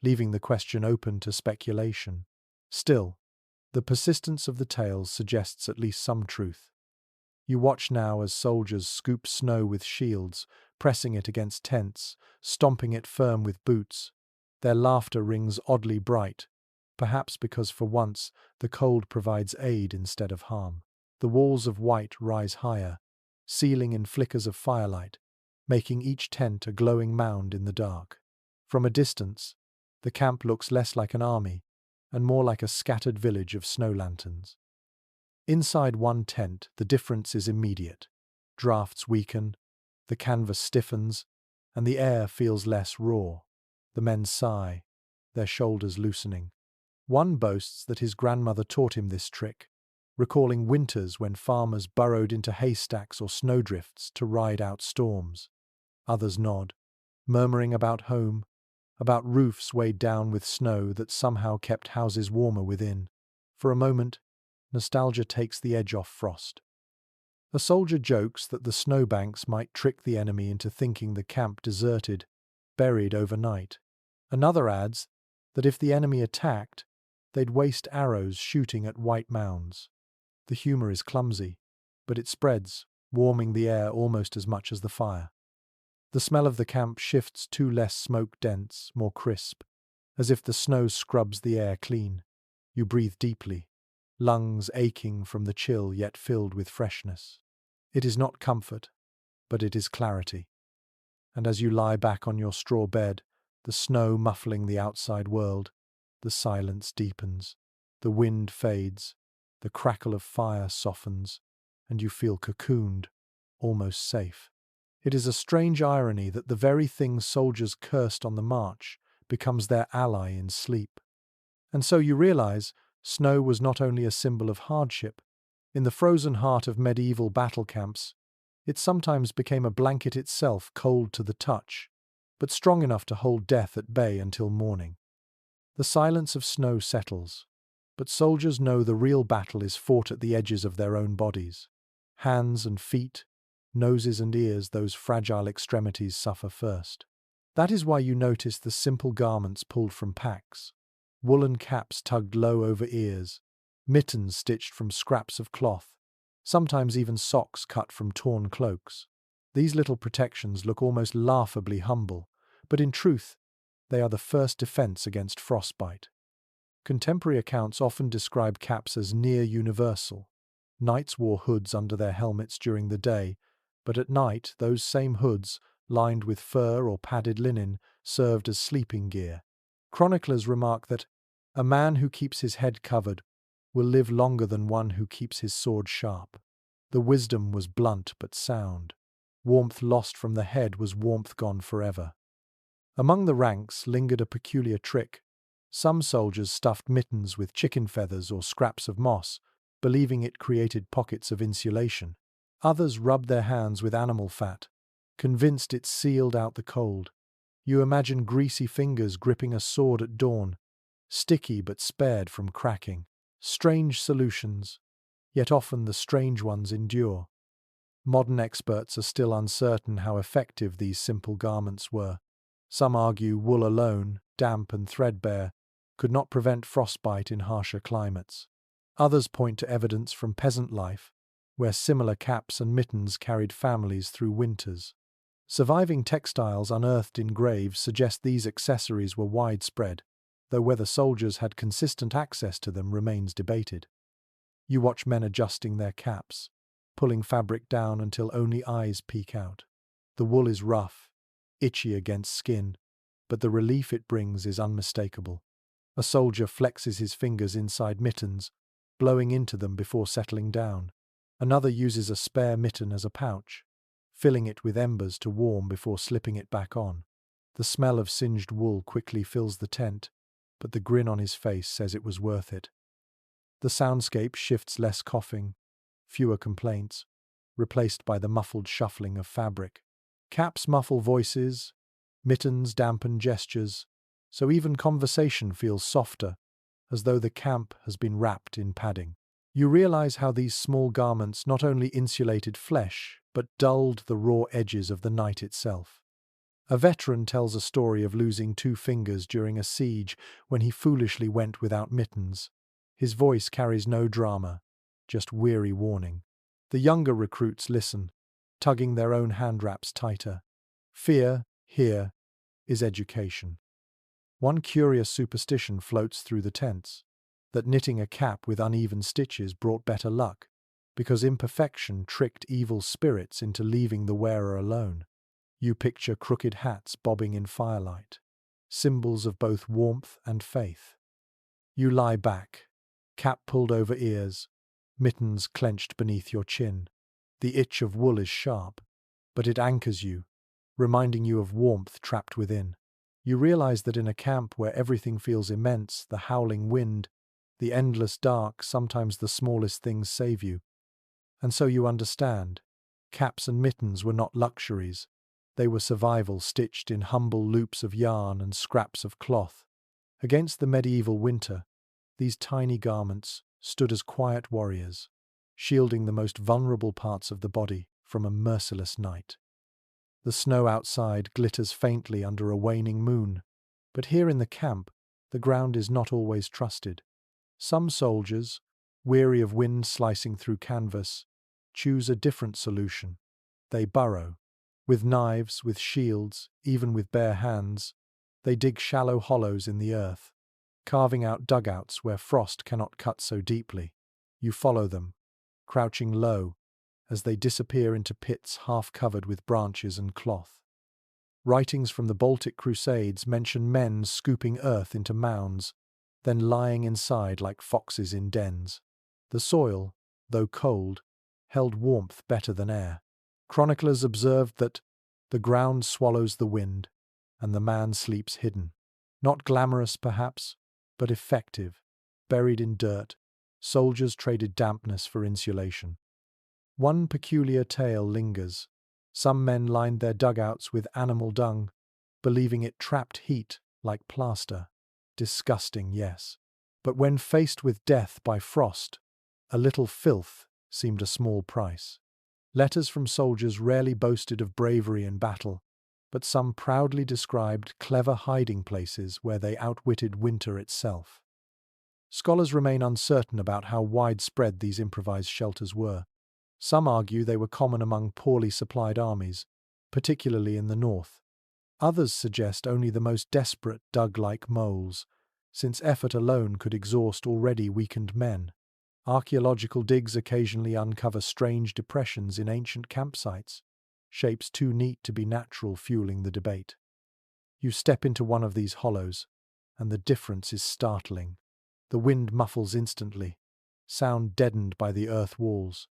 leaving the question open to speculation. Still, the persistence of the tales suggests at least some truth. You watch now as soldiers scoop snow with shields, pressing it against tents, stomping it firm with boots. Their laughter rings oddly bright, perhaps because for once the cold provides aid instead of harm. The walls of white rise higher, sealing in flickers of firelight, making each tent a glowing mound in the dark. From a distance, the camp looks less like an army and more like a scattered village of snow lanterns. Inside one tent, the difference is immediate. Drafts weaken, the canvas stiffens, and the air feels less raw. The men sigh, their shoulders loosening. One boasts that his grandmother taught him this trick, recalling winters when farmers burrowed into haystacks or snowdrifts to ride out storms. Others nod, murmuring about home, about roofs weighed down with snow that somehow kept houses warmer within. For a moment, nostalgia takes the edge off frost. A soldier jokes that the snowbanks might trick the enemy into thinking the camp deserted, buried overnight. Another adds that if the enemy attacked, they'd waste arrows shooting at white mounds. The humor is clumsy, but it spreads, warming the air almost as much as the fire. The smell of the camp shifts to less smoke-dense, more crisp, as if the snow scrubs the air clean. You breathe deeply, lungs aching from the chill yet filled with freshness. It is not comfort, but it is clarity. And as you lie back on your straw bed, the snow muffling the outside world, the silence deepens, the wind fades, the crackle of fire softens, and you feel cocooned, almost safe. It is a strange irony that the very thing soldiers cursed on the march becomes their ally in sleep. And so you realize snow was not only a symbol of hardship. In the frozen heart of medieval battle camps, it sometimes became a blanket itself, cold to the touch, but strong enough to hold death at bay until morning. The silence of snow settles, but soldiers know the real battle is fought at the edges of their own bodies. Hands and feet, noses and ears, those fragile extremities suffer first. That is why you notice the simple garments pulled from packs, woolen caps tugged low over ears, mittens stitched from scraps of cloth, sometimes even socks cut from torn cloaks. These little protections look almost laughably humble, but in truth, they are the first defense against frostbite. Contemporary accounts often describe caps as near universal. Knights wore hoods under their helmets during the day, but at night those same hoods, lined with fur or padded linen, served as sleeping gear. Chroniclers remark that a man who keeps his head covered will live longer than one who keeps his sword sharp. The wisdom was blunt but sound. Warmth lost from the head was warmth gone forever. Among the ranks lingered a peculiar trick. Some soldiers stuffed mittens with chicken feathers or scraps of moss, believing it created pockets of insulation. Others rubbed their hands with animal fat, convinced it sealed out the cold. You imagine greasy fingers gripping a sword at dawn, sticky but spared from cracking. Strange solutions, yet often the strange ones endure. Modern experts are still uncertain how effective these simple garments were. Some argue wool alone, damp and threadbare, could not prevent frostbite in harsher climates. Others point to evidence from peasant life, where similar caps and mittens carried families through winters. Surviving textiles unearthed in graves suggest these accessories were widespread, though whether soldiers had consistent access to them remains debated. You watch men adjusting their caps, pulling fabric down until only eyes peek out. The wool is rough, itchy against skin, but the relief it brings is unmistakable. A soldier flexes his fingers inside mittens, blowing into them before settling down. Another uses a spare mitten as a pouch, filling it with embers to warm before slipping it back on. The smell of singed wool quickly fills the tent, but the grin on his face says it was worth it. The soundscape shifts, less coughing, fewer complaints, replaced by the muffled shuffling of fabric. Caps muffle voices, mittens dampen gestures, so even conversation feels softer, as though the camp has been wrapped in padding. You realize how these small garments not only insulated flesh, but dulled the raw edges of the night itself. A veteran tells a story of losing 2 fingers during a siege when he foolishly went without mittens. His voice carries no drama, just weary warning. The younger recruits listen, tugging their own hand wraps tighter. Fear, here, is education. One curious superstition floats through the tents, that knitting a cap with uneven stitches brought better luck, because imperfection tricked evil spirits into leaving the wearer alone. You picture crooked hats bobbing in firelight, symbols of both warmth and faith. You lie back, cap pulled over ears, mittens clenched beneath your chin. The itch of wool is sharp, but it anchors you, reminding you of warmth trapped within. You realize that in a camp where everything feels immense, the howling wind, the endless dark, sometimes the smallest things save you. And so you understand, caps and mittens were not luxuries. They were survival stitched in humble loops of yarn and scraps of cloth. Against the medieval winter, these tiny garments stood as quiet warriors, shielding the most vulnerable parts of the body from a merciless night. The snow outside glitters faintly under a waning moon, but here in the camp, the ground is not always trusted. Some soldiers, weary of wind slicing through canvas, choose a different solution. They burrow. With knives, with shields, even with bare hands, they dig shallow hollows in the earth, carving out dugouts where frost cannot cut so deeply. You follow them, crouching low, as they disappear into pits half covered with branches and cloth. Writings from the Baltic Crusades mention men scooping earth into mounds, then lying inside like foxes in dens. The soil, though cold, held warmth better than air. Chroniclers observed that The ground swallows the wind, and the man sleeps hidden. Not glamorous, perhaps, but effective. Buried in dirt, soldiers traded dampness for insulation. One peculiar tale lingers. Some men lined their dugouts with animal dung, believing it trapped heat like plaster. Disgusting, yes. But when faced with death by frost, a little filth seemed a small price. Letters from soldiers rarely boasted of bravery in battle, but some proudly described clever hiding places where they outwitted winter itself. Scholars remain uncertain about how widespread these improvised shelters were. Some argue they were common among poorly supplied armies, particularly in the north. Others suggest only the most desperate dug like moles, since effort alone could exhaust already weakened men. Archaeological digs occasionally uncover strange depressions in ancient campsites, shapes too neat to be natural fueling the debate. You step into one of these hollows, and the difference is startling. The wind muffles instantly, sound deadened by the earth walls.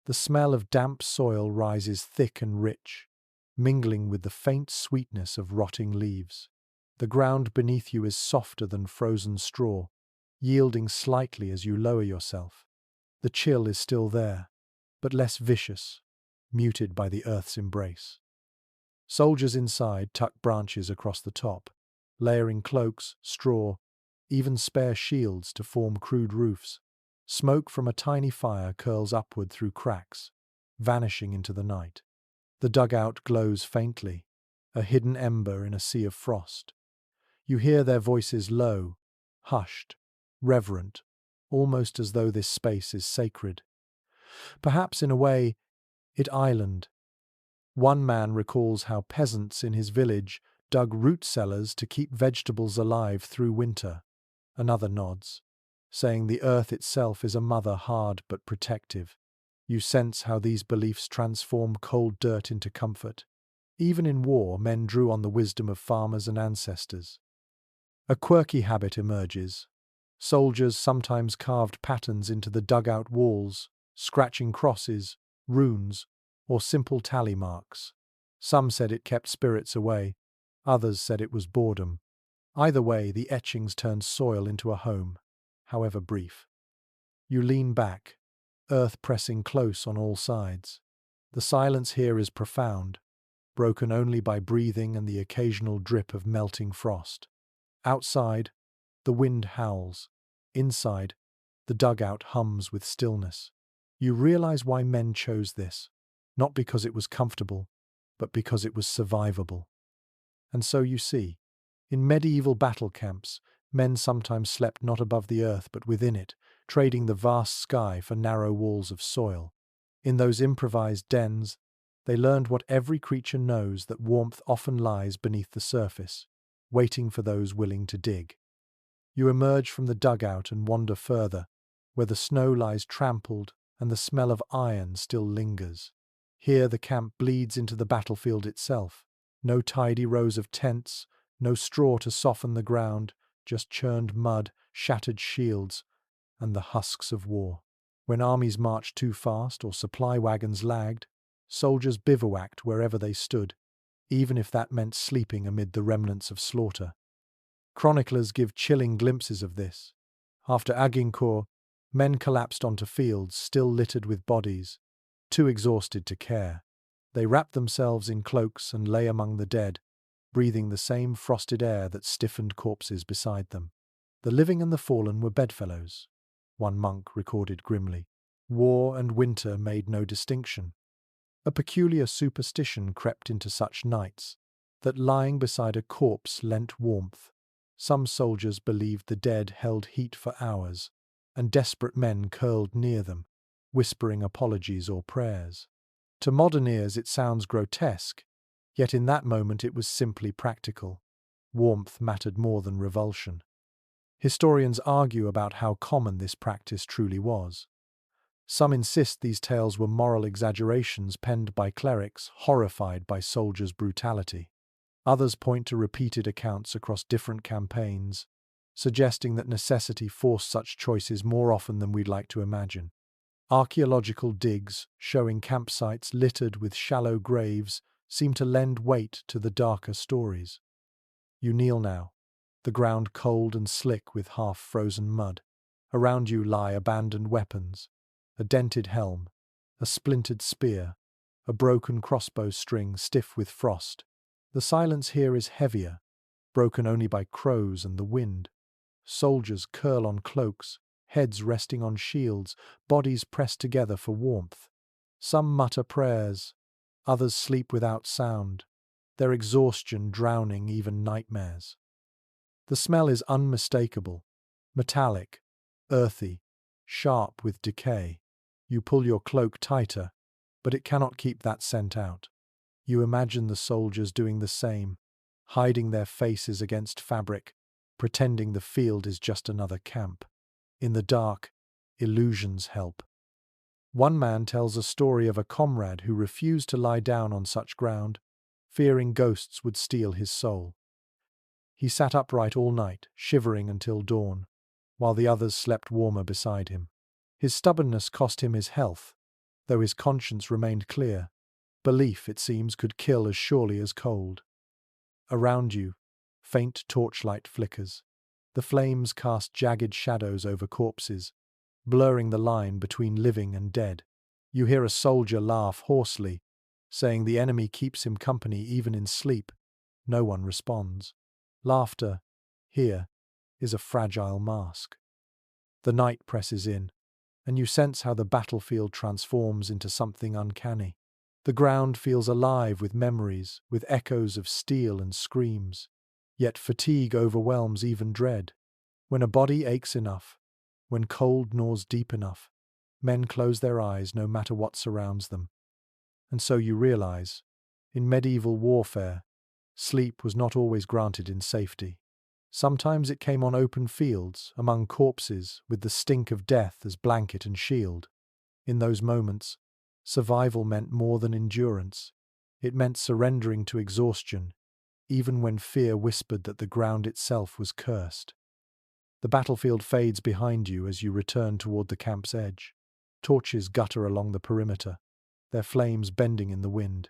The smell of damp soil rises thick and rich, mingling with the faint sweetness of rotting leaves. The ground beneath you is softer than frozen straw, yielding slightly as you lower yourself. The chill is still there, but less vicious, muted by the earth's embrace. Soldiers inside tuck branches across the top, layering cloaks, straw, even spare shields to form crude roofs. Smoke from a tiny fire curls upward through cracks, vanishing into the night. The dugout glows faintly, a hidden ember in a sea of frost. You hear their voices low, hushed, reverent, almost as though this space is sacred. Perhaps, in a way, it island. One man recalls how peasants in his village dug root cellars to keep vegetables alive through winter. Another nods, saying the earth itself is a mother hard but protective. You sense how these beliefs transform cold dirt into comfort. Even in war, men drew on the wisdom of farmers and ancestors. A quirky habit emerges. Soldiers sometimes carved patterns into the dugout walls, scratching crosses, runes, or simple tally marks. Some said it kept spirits away, others said it was boredom. Either way, the etchings turned soil into a home, however brief. You lean back, earth pressing close on all sides. The silence here is profound, broken only by breathing and the occasional drip of melting frost. Outside, the wind howls. Inside, the dugout hums with stillness. You realize why men chose this, not because it was comfortable, but because it was survivable. And so you see, in medieval battle camps, men sometimes slept not above the earth but within it, trading the vast sky for narrow walls of soil. In those improvised dens, they learned what every creature knows, that warmth often lies beneath the surface, waiting for those willing to dig. You emerge from the dugout and wander further, where the snow lies trampled and the smell of iron still lingers. Here the camp bleeds into the battlefield itself. No tidy rows of tents, no straw to soften the ground, just churned mud, shattered shields, and the husks of war. When armies marched too fast or supply wagons lagged, soldiers bivouacked wherever they stood, even if that meant sleeping amid the remnants of slaughter. Chroniclers give chilling glimpses of this. After Agincourt, men collapsed onto fields still littered with bodies, too exhausted to care. They wrapped themselves in cloaks and lay among the dead, breathing the same frosted air that stiffened corpses beside them. The living and the fallen were bedfellows, one monk recorded grimly. War and winter made no distinction. A peculiar superstition crept into such nights, that lying beside a corpse lent warmth. Some soldiers believed the dead held heat for hours, and desperate men curled near them, whispering apologies or prayers. To modern ears it sounds grotesque, yet in that moment it was simply practical. Warmth mattered more than revulsion. Historians argue about how common this practice truly was. Some insist these tales were moral exaggerations penned by clerics horrified by soldiers' brutality. Others point to repeated accounts across different campaigns, suggesting that necessity forced such choices more often than we'd like to imagine. Archaeological digs, showing campsites littered with shallow graves, seem to lend weight to the darker stories. You kneel now, the ground cold and slick with half-frozen mud. Around you lie abandoned weapons, a dented helm, a splintered spear, a broken crossbow string stiff with frost. The silence here is heavier, broken only by crows and the wind. Soldiers curl on cloaks, heads resting on shields, bodies pressed together for warmth. Some mutter prayers, others sleep without sound, their exhaustion drowning even nightmares. The smell is unmistakable, metallic, earthy, sharp with decay. You pull your cloak tighter, but it cannot keep that scent out. You imagine the soldiers doing the same, hiding their faces against fabric, pretending the field is just another camp. In the dark, illusions help. One man tells a story of a comrade who refused to lie down on such ground, fearing ghosts would steal his soul. He sat upright all night, shivering until dawn, while the others slept warmer beside him. His stubbornness cost him his health, though his conscience remained clear. Belief, it seems, could kill as surely as cold. Around you, faint torchlight flickers. The flames cast jagged shadows over corpses, blurring the line between living and dead. You hear a soldier laugh hoarsely, saying the enemy keeps him company even in sleep. No one responds. Laughter, here, is a fragile mask. The night presses in, and you sense how the battlefield transforms into something uncanny. The ground feels alive with memories, with echoes of steel and screams. Yet fatigue overwhelms even dread. When a body aches enough, when cold gnaws deep enough, men close their eyes no matter what surrounds them. And so you realize, in medieval warfare, sleep was not always granted in safety. Sometimes it came on open fields, among corpses, with the stink of death as blanket and shield. In those moments, survival meant more than endurance. It meant surrendering to exhaustion, even when fear whispered that the ground itself was cursed. The battlefield fades behind you as you return toward the camp's edge. Torches gutter along the perimeter, their flames bending in the wind.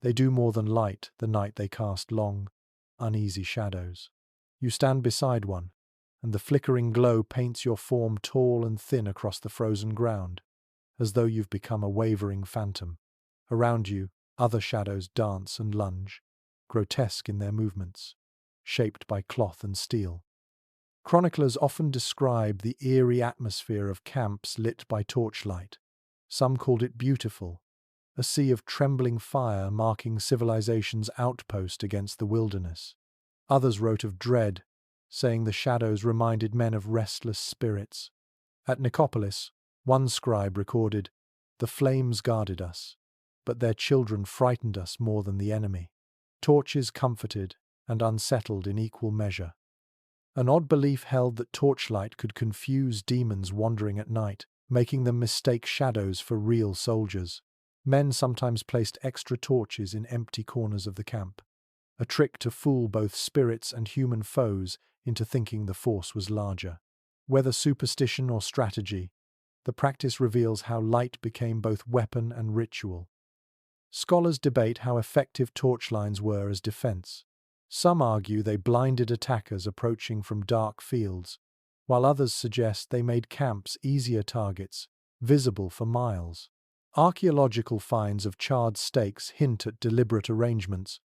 They do more than light the night, they cast long, uneasy shadows. You stand beside one, and the flickering glow paints your form tall and thin across the frozen ground, as though you've become a wavering phantom. Around you, other shadows dance and lunge, grotesque in their movements, shaped by cloth and steel. Chroniclers often describe the eerie atmosphere of camps lit by torchlight. Some called it beautiful, a sea of trembling fire marking civilization's outpost against the wilderness. Others wrote of dread, saying the shadows reminded men of restless spirits. At Nicopolis, one scribe recorded, "The flames guarded us, but their children frightened us more than the enemy." Torches comforted and unsettled in equal measure. An odd belief held that torchlight could confuse demons wandering at night, making them mistake shadows for real soldiers. Men sometimes placed extra torches in empty corners of the camp, a trick to fool both spirits and human foes into thinking the force was larger. Whether superstition or strategy, the practice reveals how light became both weapon and ritual. Scholars debate how effective torchlines were as defense. Some argue they blinded attackers approaching from dark fields, while others suggest they made camps easier targets, visible for miles. Archaeological finds of charred stakes hint at deliberate arrangements,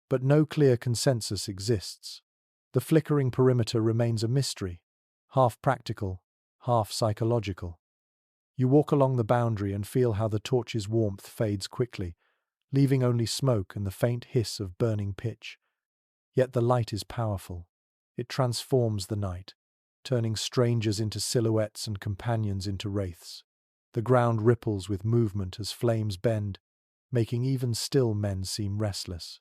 but no clear consensus exists. The flickering perimeter remains a mystery, half practical, half psychological. You walk along the boundary and feel how the torch's warmth fades quickly, leaving only smoke and the faint hiss of burning pitch. Yet the light is powerful. It transforms the night, turning strangers into silhouettes and companions into wraiths. The ground ripples with movement as flames bend, making even still men seem restless.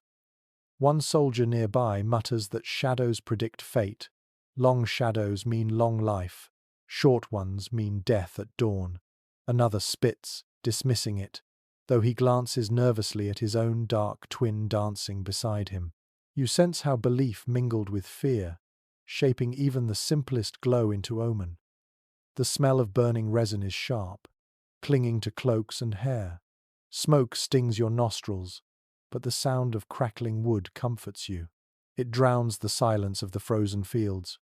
One soldier nearby mutters that shadows predict fate. Long shadows mean long life, short ones mean death at dawn. Another spits, dismissing it, though he glances nervously at his own dark twin dancing beside him. You sense how belief mingled with fear, shaping even the simplest glow into omen. The smell of burning resin is sharp, clinging to cloaks and hair. Smoke stings your nostrils, but the sound of crackling wood comforts you. It drowns the silence of the frozen fields,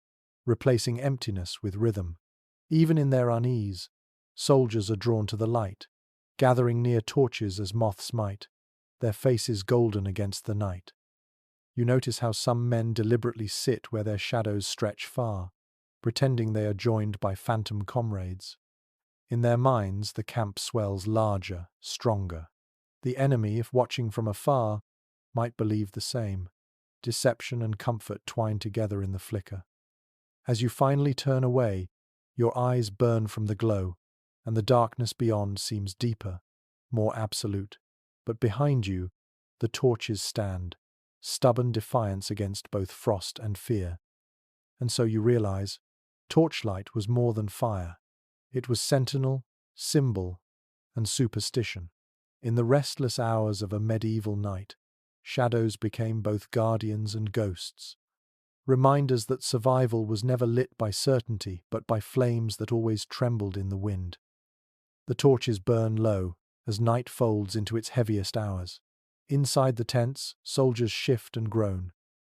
replacing emptiness with rhythm. Even in their unease, soldiers are drawn to the light, gathering near torches as moths might, their faces golden against the night. You notice how some men deliberately sit where their shadows stretch far, pretending they are joined by phantom comrades. In their minds, the camp swells larger, stronger. The enemy, if watching from afar, might believe the same. Deception and comfort twine together in the flicker. As you finally turn away, your eyes burn from the glow, and the darkness beyond seems deeper, more absolute. But behind you, the torches stand, stubborn defiance against both frost and fear. And so you realize, torchlight was more than fire. It was sentinel, symbol, and superstition. In the restless hours of a medieval night, shadows became both guardians and ghosts, reminders that survival was never lit by certainty but by flames that always trembled in the wind. The torches burn low as night folds into its heaviest hours. Inside the tents, soldiers shift and groan,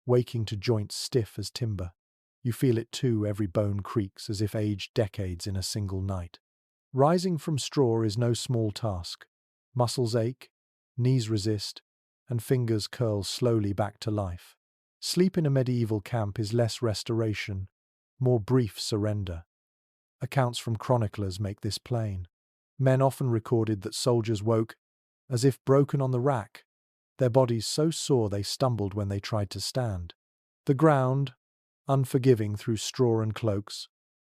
waking to joints stiff as timber. You feel it too, every bone creaks as if aged decades in a single night. Rising from straw is no small task. Muscles ache, knees resist, and fingers curl slowly back to life. Sleep in a medieval camp is less restoration, more brief surrender. Accounts from chroniclers make this plain. Men often recorded that soldiers woke as if broken on the rack, their bodies so sore they stumbled when they tried to stand. The ground, unforgiving through straw and cloaks,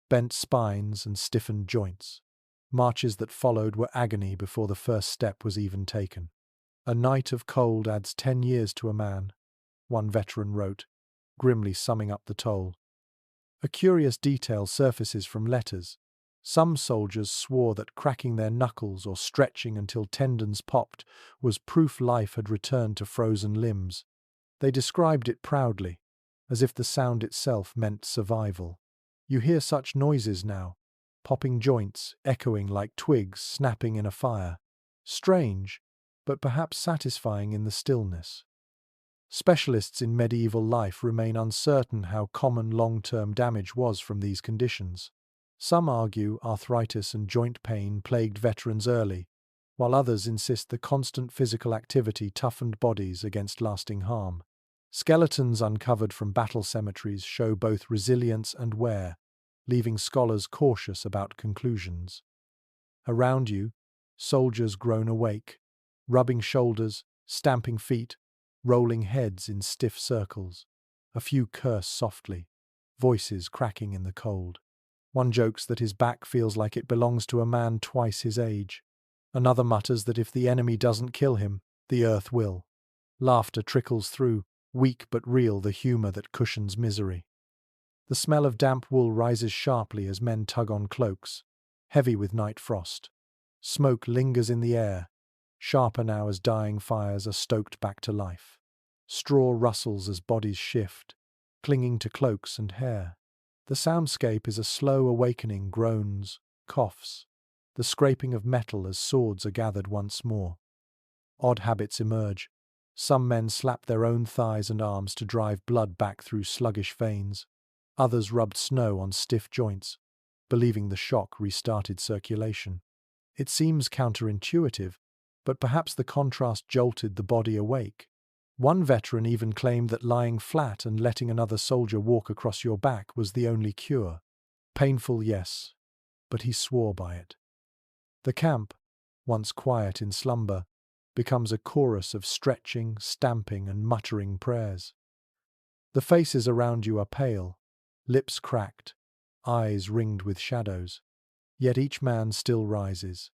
bent spines and stiffened joints. Marches that followed were agony before the first step was even taken. A night of cold adds 10 years to a man, one veteran wrote, grimly summing up the toll. A curious detail surfaces from letters. Some soldiers swore that cracking their knuckles or stretching until tendons popped was proof life had returned to frozen limbs. They described it proudly, as if the sound itself meant survival. You hear such noises now, popping joints, echoing like twigs snapping in a fire. Strange, but perhaps satisfying in the stillness. Specialists in medieval life remain uncertain how common long-term damage was from these conditions. Some argue arthritis and joint pain plagued veterans early, while others insist the constant physical activity toughened bodies against lasting harm. Skeletons uncovered from battle cemeteries show both resilience and wear, leaving scholars cautious about conclusions. Around you, soldiers groan awake, rubbing shoulders, stamping feet, rolling heads in stiff circles. A few curse softly, voices cracking in the cold. One jokes that his back feels like it belongs to a man twice his age. Another mutters that if the enemy doesn't kill him, the earth will. Laughter trickles through, weak but real, the humor that cushions misery. The smell of damp wool rises sharply as men tug on cloaks, heavy with night frost. Smoke lingers in the air, sharper now as dying fires are stoked back to life. Straw rustles as bodies shift, clinging to cloaks and hair. The soundscape is a slow awakening, groans, coughs, the scraping of metal as swords are gathered once more. Odd habits emerge. Some men slap their own thighs and arms to drive blood back through sluggish veins. Others rubbed snow on stiff joints, believing the shock restarted circulation. It seems counterintuitive, but perhaps the contrast jolted the body awake. One veteran even claimed that lying flat and letting another soldier walk across your back was the only cure. Painful, yes, but he swore by it. The camp, once quiet in slumber, becomes a chorus of stretching, stamping, and muttering prayers. The faces around you are pale, lips cracked, eyes ringed with shadows. Yet each man still rises.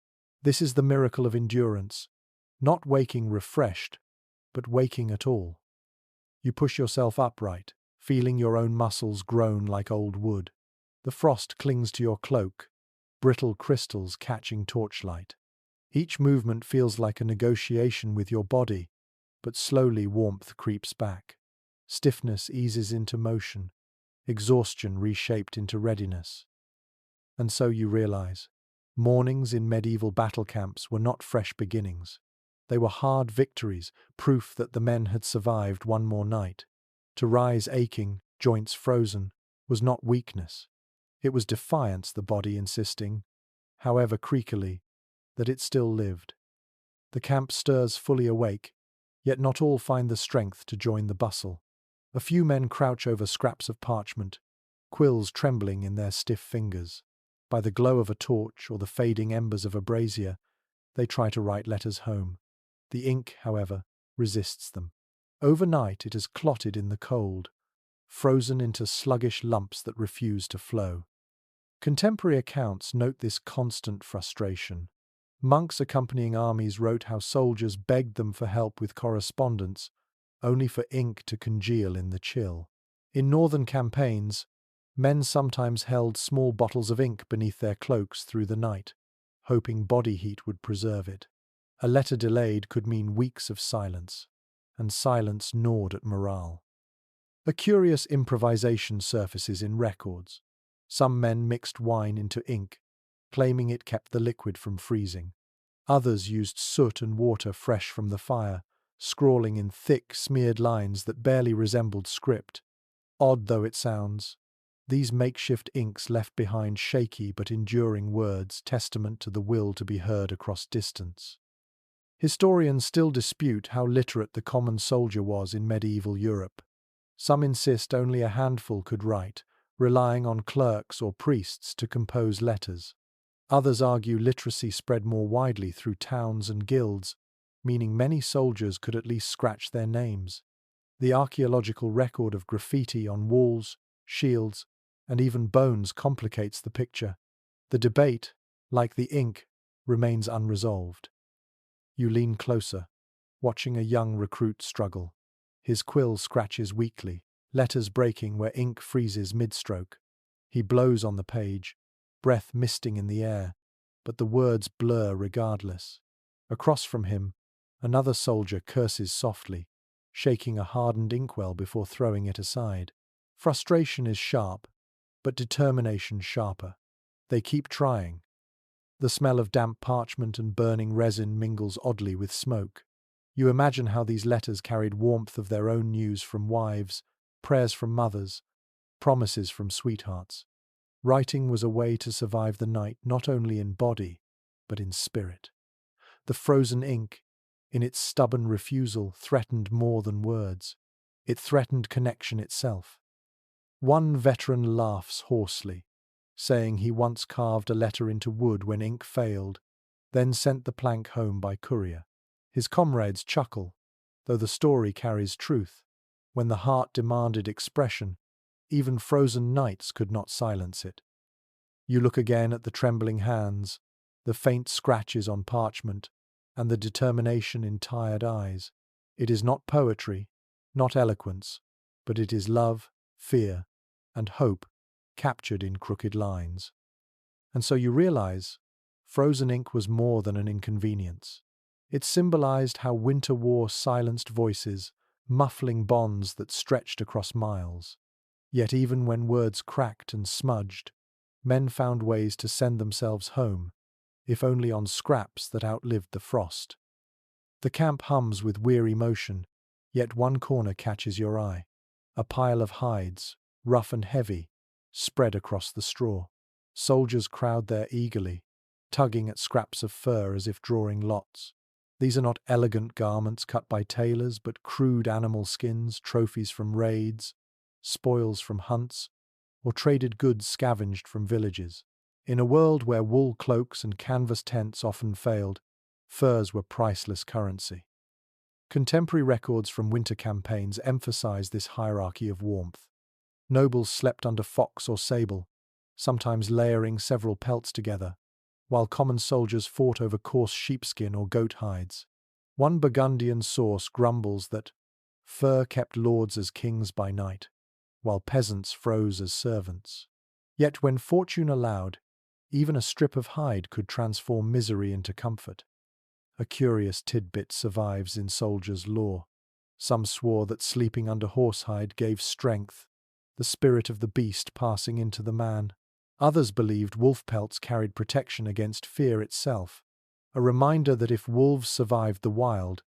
This is the miracle of endurance, not waking refreshed, but waking at all. You push yourself upright, feeling your own muscles groan like old wood. The frost clings to your cloak, brittle crystals catching torchlight. Each movement feels like a negotiation with your body, but slowly warmth creeps back. Stiffness eases into motion, exhaustion reshaped into readiness. And so you realize, mornings in medieval battle camps were not fresh beginnings. They were hard victories, proof that the men had survived one more night. To rise aching, joints frozen, was not weakness. It was defiance, the body insisting, however creakily, that it still lived. The camp stirs fully awake, yet not all find the strength to join the bustle. A few men crouch over scraps of parchment, quills trembling in their stiff fingers. By the glow of a torch or the fading embers of a brazier, they try to write letters home. The ink, however, resists them. Overnight it is clotted in the cold, frozen into sluggish lumps that refuse to flow. Contemporary accounts note this constant frustration. Monks accompanying armies wrote how soldiers begged them for help with correspondence, only for ink to congeal in the chill. In northern campaigns, men sometimes held small bottles of ink beneath their cloaks through the night, hoping body heat would preserve it. A letter delayed could mean weeks of silence, and silence gnawed at morale. A curious improvisation surfaces in records. Some men mixed wine into ink, claiming it kept the liquid from freezing. Others used soot and water fresh from the fire, scrawling in thick, smeared lines that barely resembled script. Odd though it sounds, these makeshift inks left behind shaky but enduring words, testament to the will to be heard across distance. Historians still dispute how literate the common soldier was in medieval Europe. Some insist only a handful could write, relying on clerks or priests to compose letters. Others argue literacy spread more widely through towns and guilds, meaning many soldiers could at least scratch their names. The archaeological record of graffiti on walls, shields, and even bones complicates the picture. The debate, like the ink, remains unresolved. You lean closer, watching a young recruit struggle. His quill scratches weakly, letters breaking where ink freezes mid-stroke. He blows on the page, breath misting in the air, but the words blur regardless. Across from him, another soldier curses softly, shaking a hardened inkwell before throwing it aside. Frustration is sharp, but determination sharper. They keep trying. The smell of damp parchment and burning resin mingles oddly with smoke. You imagine how these letters carried warmth of their own, news from wives, prayers from mothers, promises from sweethearts. Writing was a way to survive the night not only in body, but in spirit. The frozen ink, in its stubborn refusal, threatened more than words. It threatened connection itself. One veteran laughs hoarsely, saying he once carved a letter into wood when ink failed, then sent the plank home by courier. His comrades chuckle, though the story carries truth. When the heart demanded expression, even frozen nights could not silence it. You look again at the trembling hands, the faint scratches on parchment, and the determination in tired eyes. It is not poetry, not eloquence, but it is love, fear, and hope captured in crooked lines. And so you realize, frozen ink was more than an inconvenience. It symbolized how winter wore silenced voices, muffling bonds that stretched across miles. Yet even when words cracked and smudged, men found ways to send themselves home, if only on scraps that outlived the frost. The camp hums with weary motion, yet one corner catches your eye. A pile of hides, rough and heavy, spread across the straw. Soldiers crowd there eagerly, tugging at scraps of fur as if drawing lots. These are not elegant garments cut by tailors, but crude animal skins, trophies from raids, spoils from hunts, or traded goods scavenged from villages. In a world where wool cloaks and canvas tents often failed, furs were priceless currency. Contemporary records from winter campaigns emphasize this hierarchy of warmth. Nobles slept under fox or sable, sometimes layering several pelts together, while common soldiers fought over coarse sheepskin or goat hides. One Burgundian source grumbles that fur kept lords as kings by night, while peasants froze as servants. Yet when fortune allowed, even a strip of hide could transform misery into comfort. A curious tidbit survives in soldiers' lore. Some swore that sleeping under horsehide gave strength, the spirit of the beast passing into the man. Others believed wolf pelts carried protection against fear itself, a reminder that if wolves survived the wild,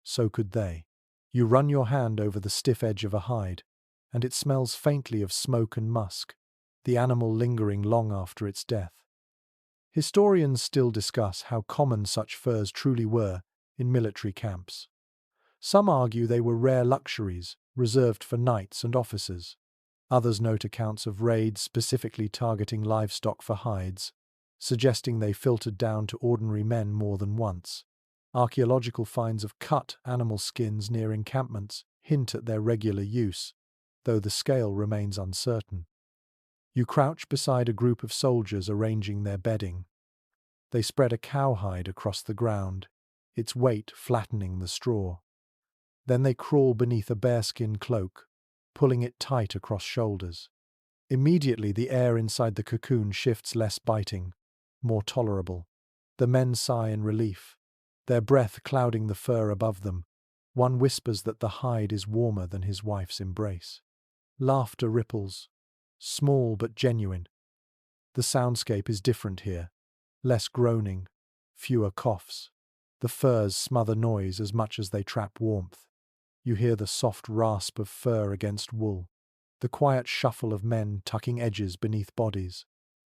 so could they. You run your hand over the stiff edge of a hide, and it smells faintly of smoke and musk, the animal lingering long after its death. Historians still discuss how common such furs truly were in military camps. Some argue they were rare luxuries reserved for knights and officers. Others note accounts of raids specifically targeting livestock for hides, suggesting they filtered down to ordinary men more than once. Archaeological finds of cut animal skins near encampments hint at their regular use, though the scale remains uncertain. You crouch beside a group of soldiers arranging their bedding. They spread a cowhide across the ground, its weight flattening the straw. Then they crawl beneath a bearskin cloak, pulling it tight across shoulders. Immediately the air inside the cocoon shifts, less biting, more tolerable. The men sigh in relief, their breath clouding the fur above them. One whispers that the hide is warmer than his wife's embrace. Laughter ripples, small but genuine. The soundscape is different here. Less groaning, fewer coughs. The furs smother noise as much as they trap warmth. You hear the soft rasp of fur against wool, the quiet shuffle of men tucking edges beneath bodies.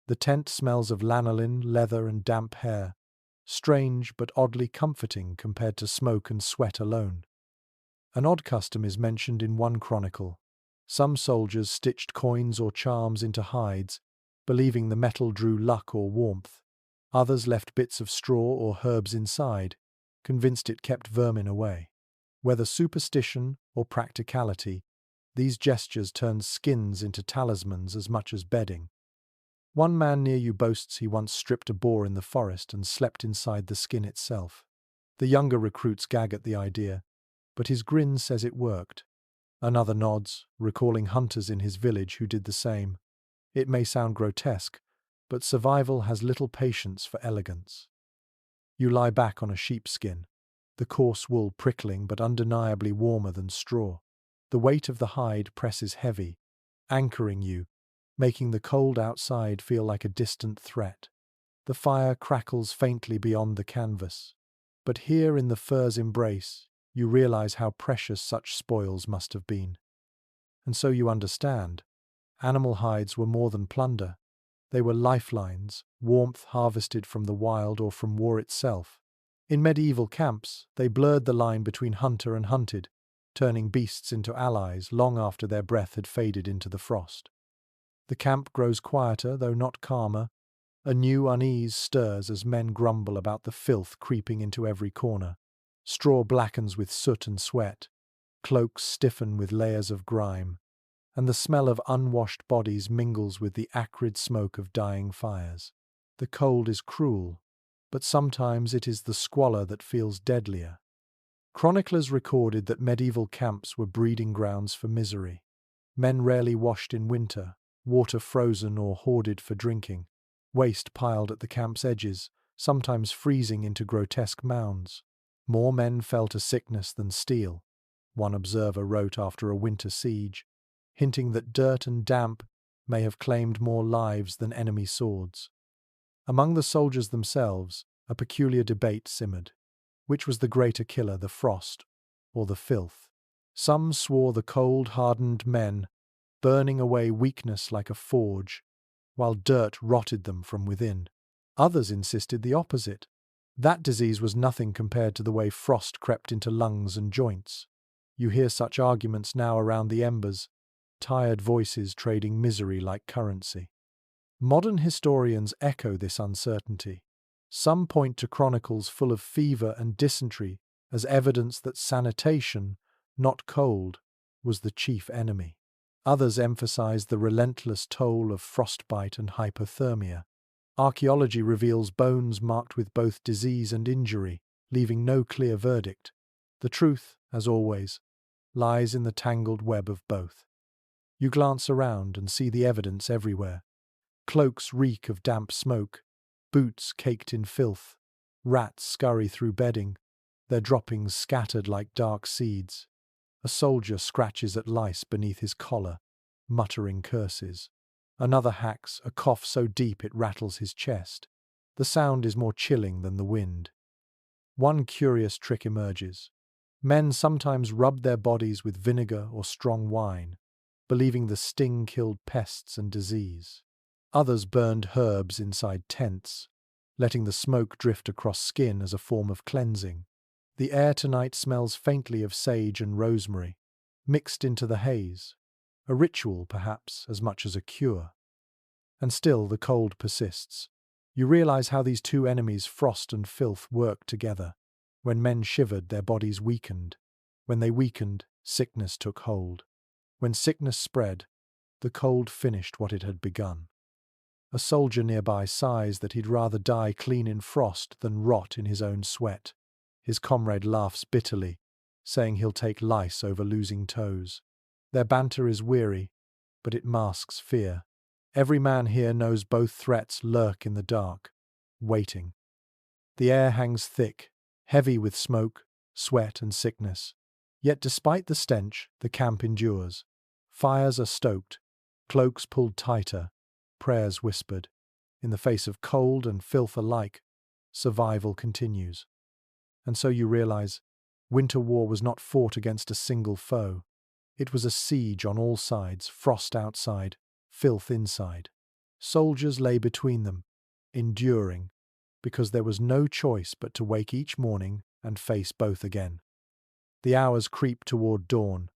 The tent smells of lanolin, leather, and damp hair, strange but oddly comforting compared to smoke and sweat alone. An odd custom is mentioned in one chronicle. Some soldiers stitched coins or charms into hides, believing the metal drew luck or warmth. Others left bits of straw or herbs inside, convinced it kept vermin away. Whether superstition or practicality, these gestures turned skins into talismans as much as bedding. One man near you boasts he once stripped a boar in the forest and slept inside the skin itself. The younger recruits gag at the idea, but his grin says it worked. Another nods, recalling hunters in his village who did the same. It may sound grotesque, but survival has little patience for elegance. You lie back on a sheepskin, the coarse wool prickling but undeniably warmer than straw. The weight of the hide presses heavy, anchoring you, making the cold outside feel like a distant threat. The fire crackles faintly beyond the canvas, but here in the fur's embrace, you realize how precious such spoils must have been. And so you understand. Animal hides were more than plunder. They were lifelines, warmth harvested from the wild or from war itself. In medieval camps, they blurred the line between hunter and hunted, turning beasts into allies long after their breath had faded into the frost. The camp grows quieter, though not calmer. A new unease stirs as men grumble about the filth creeping into every corner. Straw blackens with soot and sweat, cloaks stiffen with layers of grime, and the smell of unwashed bodies mingles with the acrid smoke of dying fires. The cold is cruel, but sometimes it is the squalor that feels deadlier. Chroniclers recorded that medieval camps were breeding grounds for misery. Men rarely washed in winter, water frozen or hoarded for drinking, waste piled at the camp's edges, sometimes freezing into grotesque mounds. More men fell to sickness than steel, one observer wrote after a winter siege, hinting that dirt and damp may have claimed more lives than enemy swords. Among the soldiers themselves, a peculiar debate simmered. Which was the greater killer, the frost or the filth? Some swore the cold, hardened men, burning away weakness like a forge, while dirt rotted them from within. Others insisted the opposite. That disease was nothing compared to the way frost crept into lungs and joints. You hear such arguments now around the embers, tired voices trading misery like currency. Modern historians echo this uncertainty. Some point to chronicles full of fever and dysentery as evidence that sanitation, not cold, was the chief enemy. Others emphasize the relentless toll of frostbite and hypothermia. Archaeology reveals bones marked with both disease and injury, leaving no clear verdict. The truth, as always, lies in the tangled web of both. You glance around and see the evidence everywhere. Cloaks reek of damp smoke, boots caked in filth, rats scurry through bedding, their droppings scattered like dark seeds. A soldier scratches at lice beneath his collar, muttering curses. Another hacks a cough so deep it rattles his chest. The sound is more chilling than the wind. One curious trick emerges. Men sometimes rubbed their bodies with vinegar or strong wine, believing the sting killed pests and disease. Others burned herbs inside tents, letting the smoke drift across skin as a form of cleansing. The air tonight smells faintly of sage and rosemary, mixed into the haze. A ritual, perhaps, as much as a cure. And still the cold persists. You realize how these two enemies, frost and filth, work together. When men shivered, their bodies weakened. When they weakened, sickness took hold. When sickness spread, the cold finished what it had begun. A soldier nearby sighs that he'd rather die clean in frost than rot in his own sweat. His comrade laughs bitterly, saying he'll take lice over losing toes. Their banter is weary, but it masks fear. Every man here knows both threats lurk in the dark, waiting. The air hangs thick, heavy with smoke, sweat and sickness. Yet despite the stench, the camp endures. Fires are stoked, cloaks pulled tighter, prayers whispered. In the face of cold and filth alike, survival continues. And so you realize, winter war was not fought against a single foe. It was a siege on all sides, frost outside, filth inside. Soldiers lay between them, enduring, because there was no choice but to wake each morning and face both again. The hours creep toward dawn,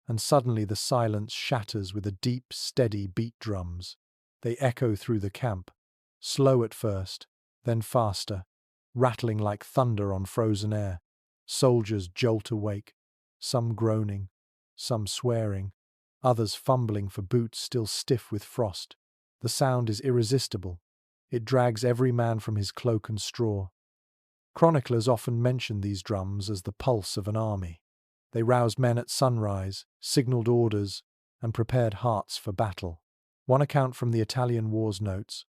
and suddenly the silence shatters with a deep, steady beat drums. They echo through the camp, slow at first, then faster, rattling like thunder on frozen air. Soldiers jolt awake, some groaning, some swearing, others fumbling for boots still stiff with frost. The sound is irresistible. It drags every man from his cloak and straw. Chroniclers often mention these drums as the pulse of an army. They roused men at sunrise, signaled orders, and prepared hearts for battle. One account from the Italian War's notes: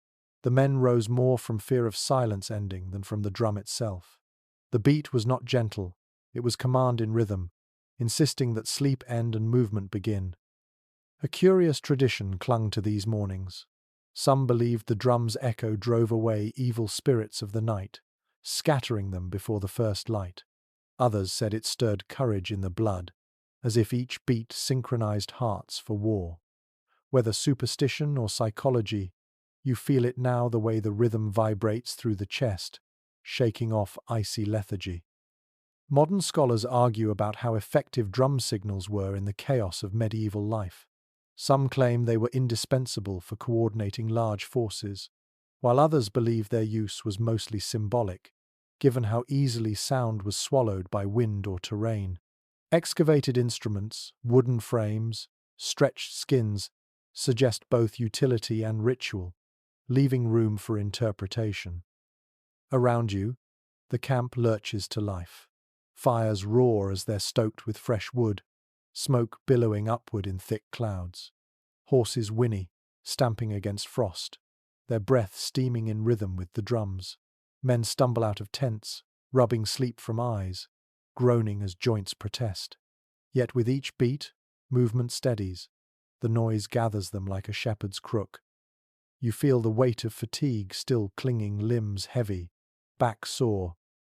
the men rose more from fear of silence ending than from the drum itself. The beat was not gentle, it was command in rhythm, insisting that sleep end and movement begin. A curious tradition clung to these mornings. Some believed the drum's echo drove away evil spirits of the night, scattering them before the first light. Others said it stirred courage in the blood, as if each beat synchronized hearts for war. Whether superstition or psychology, you feel it now the way the rhythm vibrates through the chest, shaking off icy lethargy. Modern scholars argue about how effective drum signals were in the chaos of medieval life. Some claim they were indispensable for coordinating large forces, while others believe their use was mostly symbolic, given how easily sound was swallowed by wind or terrain. Excavated instruments, wooden frames, stretched skins suggest both utility and ritual, leaving room for interpretation. Around you, the camp lurches to life. Fires roar as they're stoked with fresh wood, smoke billowing upward in thick clouds. Horses whinny, stamping against frost, their breath steaming in rhythm with the drums. Men stumble out of tents, rubbing sleep from eyes, groaning as joints protest. Yet with each beat, movement steadies. The noise gathers them like a shepherd's crook. You feel the weight of fatigue still clinging, limbs heavy, back sore,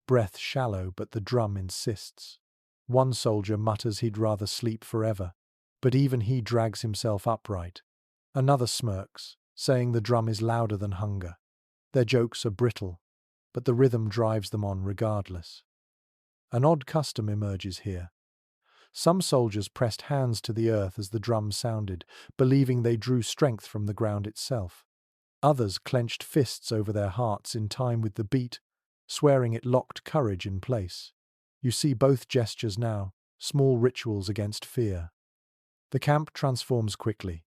breath shallow, but the drum insists. One soldier mutters he'd rather sleep forever, but even he drags himself upright. Another smirks, saying the drum is louder than hunger. Their jokes are brittle, but the rhythm drives them on regardless. An odd custom emerges here. Some soldiers pressed hands to the earth as the drum sounded, believing they drew strength from the ground itself. Others clenched fists over their hearts in time with the beat, swearing it locked courage in place. You see both gestures now, small rituals against fear. The camp transforms quickly.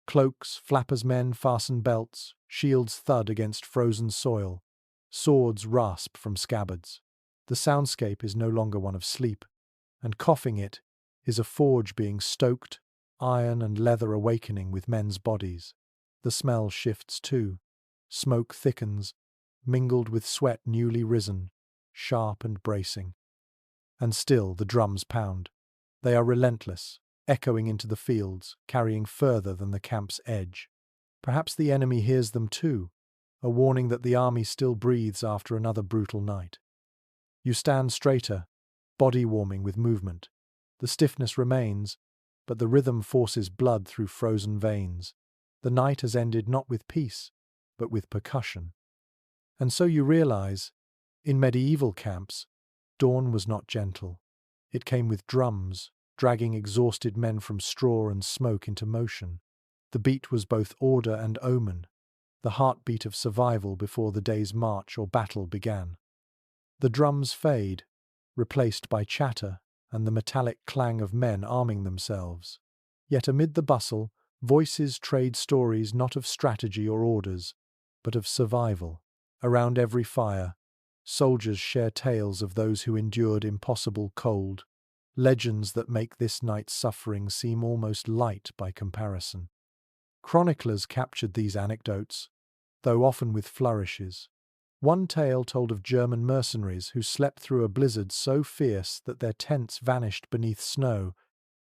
Cloaks, flappers' men fasten belts, shields thud against frozen soil, swords rasp from scabbards. The soundscape is no longer one of sleep, and coughing it is a forge being stoked, iron and leather awakening with men's bodies. The smell shifts too. Smoke thickens, mingled with sweat newly risen, sharp and bracing. And still the drums pound. They are relentless, echoing into the fields, carrying further than the camp's edge. Perhaps the enemy hears them too, a warning that the army still breathes after another brutal night. You stand straighter, body warming with movement. The stiffness remains, but the rhythm forces blood through frozen veins. The night has ended not with peace, but with percussion. And so you realize, in medieval camps, dawn was not gentle. It came with drums, dragging exhausted men from straw and smoke into motion. The beat was both order and omen, the heartbeat of survival before the day's march or battle began. The drums fade, replaced by chatter and the metallic clang of men arming themselves. Yet amid the bustle, voices trade stories not of strategy or orders, but of survival. Around every fire, soldiers share tales of those who endured impossible cold, legends that make this night's suffering seem almost light by comparison. Chroniclers captured these anecdotes, though often with flourishes. One tale told of German mercenaries who slept through a blizzard so fierce that their tents vanished beneath snow,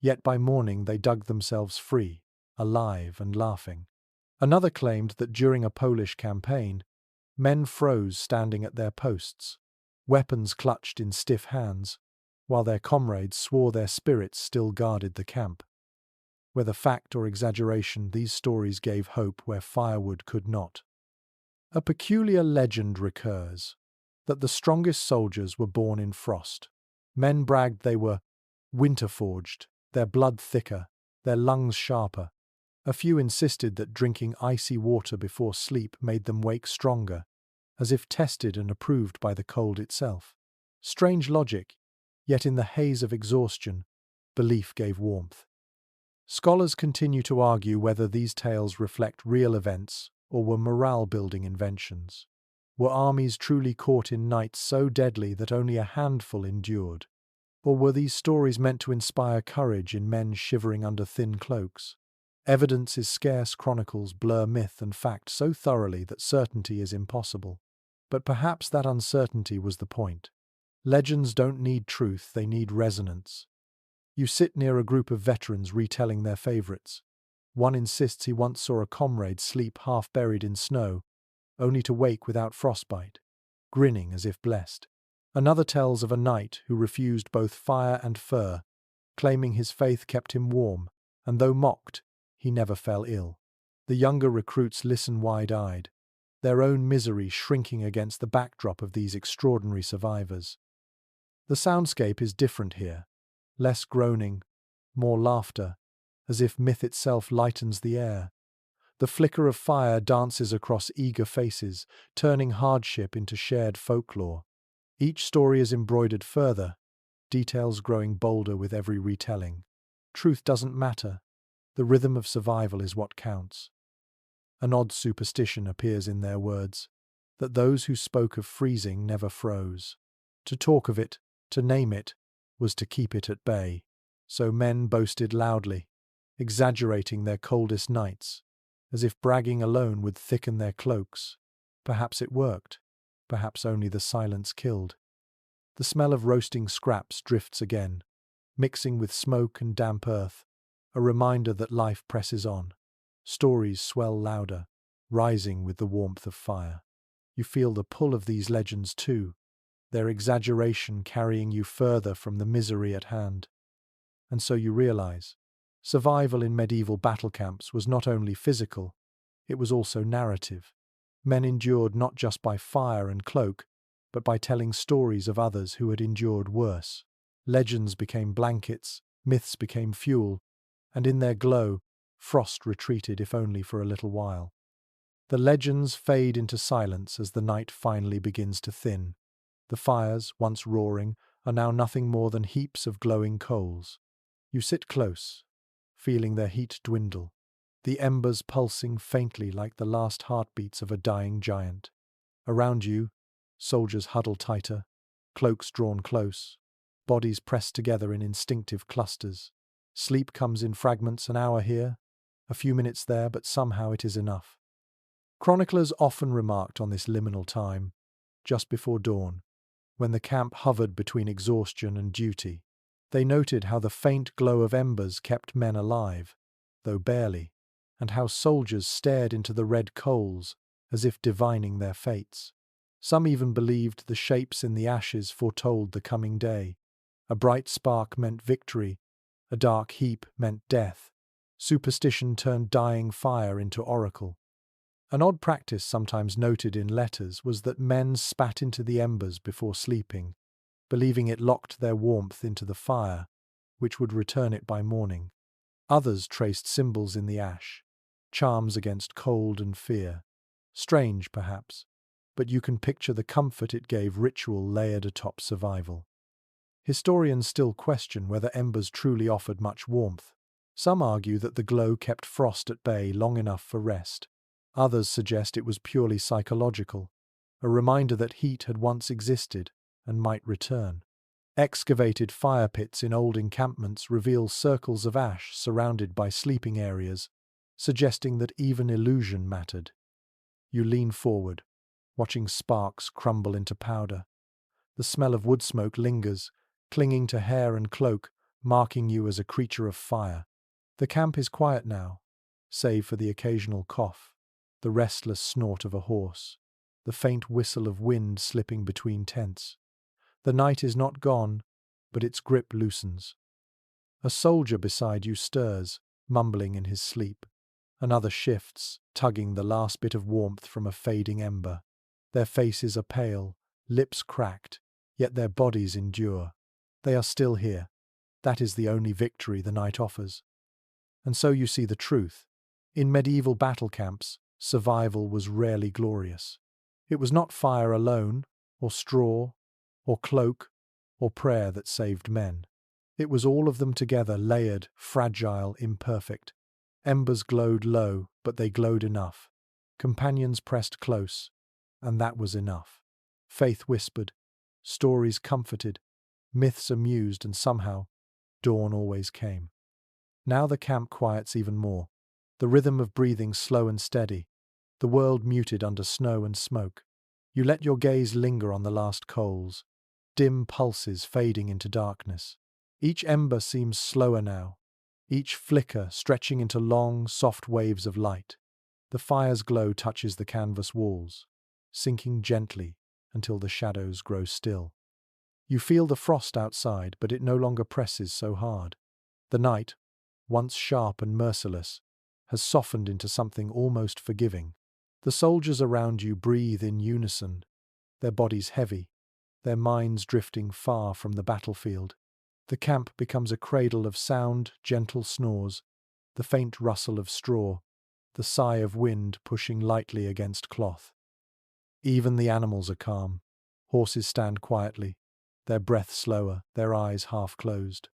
yet by morning they dug themselves free, alive and laughing. Another claimed that during a Polish campaign, men froze standing at their posts, weapons clutched in stiff hands, while their comrades swore their spirits still guarded the camp. Whether fact or exaggeration, these stories gave hope where firewood could not. A peculiar legend recurs, that the strongest soldiers were born in frost. Men bragged they were winter-forged, their blood thicker, their lungs sharper. A few insisted that drinking icy water before sleep made them wake stronger, as if tested and approved by the cold itself. Strange logic, yet in the haze of exhaustion, belief gave warmth. Scholars continue to argue whether these tales reflect real events or were morale-building inventions. Were armies truly caught in nights so deadly that only a handful endured? Or were these stories meant to inspire courage in men shivering under thin cloaks? Evidence is scarce, chronicles blur myth and fact so thoroughly that certainty is impossible. But perhaps that uncertainty was the point. Legends don't need truth, they need resonance. You sit near a group of veterans retelling their favorites. One insists he once saw a comrade sleep half buried in snow, only to wake without frostbite, grinning as if blessed. Another tells of a knight who refused both fire and fur, claiming his faith kept him warm, and though mocked, he never fell ill. The younger recruits listen wide-eyed, their own misery shrinking against the backdrop of these extraordinary survivors. The soundscape is different here, less groaning, more laughter, as if myth itself lightens the air. The flicker of fire dances across eager faces, turning hardship into shared folklore. Each story is embroidered further, details growing bolder with every retelling. Truth doesn't matter. The rhythm of survival is what counts. An odd superstition appears in their words, that those who spoke of freezing never froze. To talk of it, to name it, was to keep it at bay. So men boasted loudly, exaggerating their coldest nights, as if bragging alone would thicken their cloaks. Perhaps it worked, perhaps only the silence killed. The smell of roasting scraps drifts again, mixing with smoke and damp earth, a reminder that life presses on. Stories swell louder, rising with the warmth of fire. You feel the pull of these legends too, their exaggeration carrying you further from the misery at hand. And so you realize, survival in medieval battle camps was not only physical, it was also narrative. Men endured not just by fire and cloak, but by telling stories of others who had endured worse. Legends became blankets, myths became fuel, and in their glow, frost retreated if only for a little while. The legends fade into silence as the night finally begins to thin. The fires, once roaring, are now nothing more than heaps of glowing coals. You sit close, feeling their heat dwindle, the embers pulsing faintly like the last heartbeats of a dying giant. Around you, soldiers huddle tighter, cloaks drawn close, bodies pressed together in instinctive clusters. Sleep comes in fragments, an hour here, a few minutes there, but somehow it is enough. Chroniclers often remarked on this liminal time, just before dawn, when the camp hovered between exhaustion and duty. They noted how the faint glow of embers kept men alive, though barely, and how soldiers stared into the red coals as if divining their fates. Some even believed the shapes in the ashes foretold the coming day. A bright spark meant victory, a dark heap meant death. Superstition turned dying fire into oracle. An odd practice sometimes noted in letters was that men spat into the embers before sleeping, believing it locked their warmth into the fire, which would return it by morning. Others traced symbols in the ash, charms against cold and fear. Strange, perhaps, but you can picture the comfort it gave ritual layered atop survival. Historians still question whether embers truly offered much warmth. Some argue that the glow kept frost at bay long enough for rest. Others suggest it was purely psychological, a reminder that heat had once existed and might return. Excavated fire pits in old encampments reveal circles of ash surrounded by sleeping areas, suggesting that even illusion mattered. You lean forward, watching sparks crumble into powder. The smell of wood smoke lingers, clinging to hair and cloak, marking you as a creature of fire. The camp is quiet now, save for the occasional cough, the restless snort of a horse, the faint whistle of wind slipping between tents. The night is not gone, but its grip loosens. A soldier beside you stirs, mumbling in his sleep. Another shifts, tugging the last bit of warmth from a fading ember. Their faces are pale, lips cracked, yet their bodies endure. They are still here. That is the only victory the night offers. And so you see the truth. In medieval battle camps, survival was rarely glorious. It was not fire alone, or straw, or cloak, or prayer that saved men. It was all of them together, layered, fragile, imperfect. Embers glowed low, but they glowed enough. Companions pressed close, and that was enough. Faith whispered, stories comforted, myths amused, and somehow, dawn always came. Now the camp quiets even more, the rhythm of breathing slow and steady, the world muted under snow and smoke. You let your gaze linger on the last coals, dim pulses fading into darkness. Each ember seems slower now, each flicker stretching into long, soft waves of light. The fire's glow touches the canvas walls, sinking gently until the shadows grow still. You feel the frost outside, but it no longer presses so hard. The night, once sharp and merciless, has softened into something almost forgiving. The soldiers around you breathe in unison, their bodies heavy, their minds drifting far from the battlefield. The camp becomes a cradle of sound, gentle snores, the faint rustle of straw, the sigh of wind pushing lightly against cloth. Even the animals are calm. Horses stand quietly, their breath slower, their eyes half closed.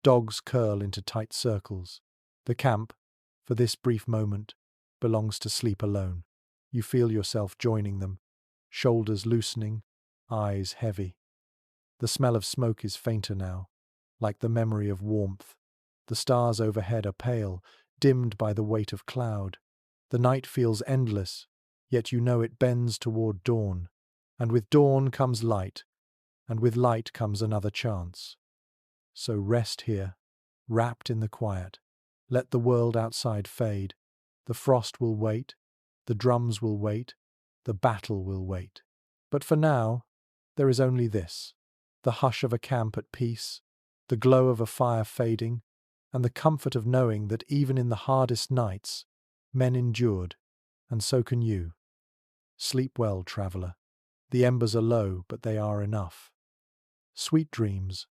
Dogs curl into tight circles. The camp, for this brief moment, belongs to sleep alone. You feel yourself joining them, shoulders loosening, eyes heavy. The smell of smoke is fainter now, like the memory of warmth. The stars overhead are pale, dimmed by the weight of cloud. The night feels endless, yet you know it bends toward dawn. And with dawn comes light, and with light comes another chance. So rest here, wrapped in the quiet. Let the world outside fade. The frost will wait, the drums will wait, the battle will wait. But for now, there is only this: the hush of a camp at peace, the glow of a fire fading, and the comfort of knowing that even in the hardest nights, men endured, and so can you. Sleep well, traveller. The embers are low, but they are enough. Sweet dreams.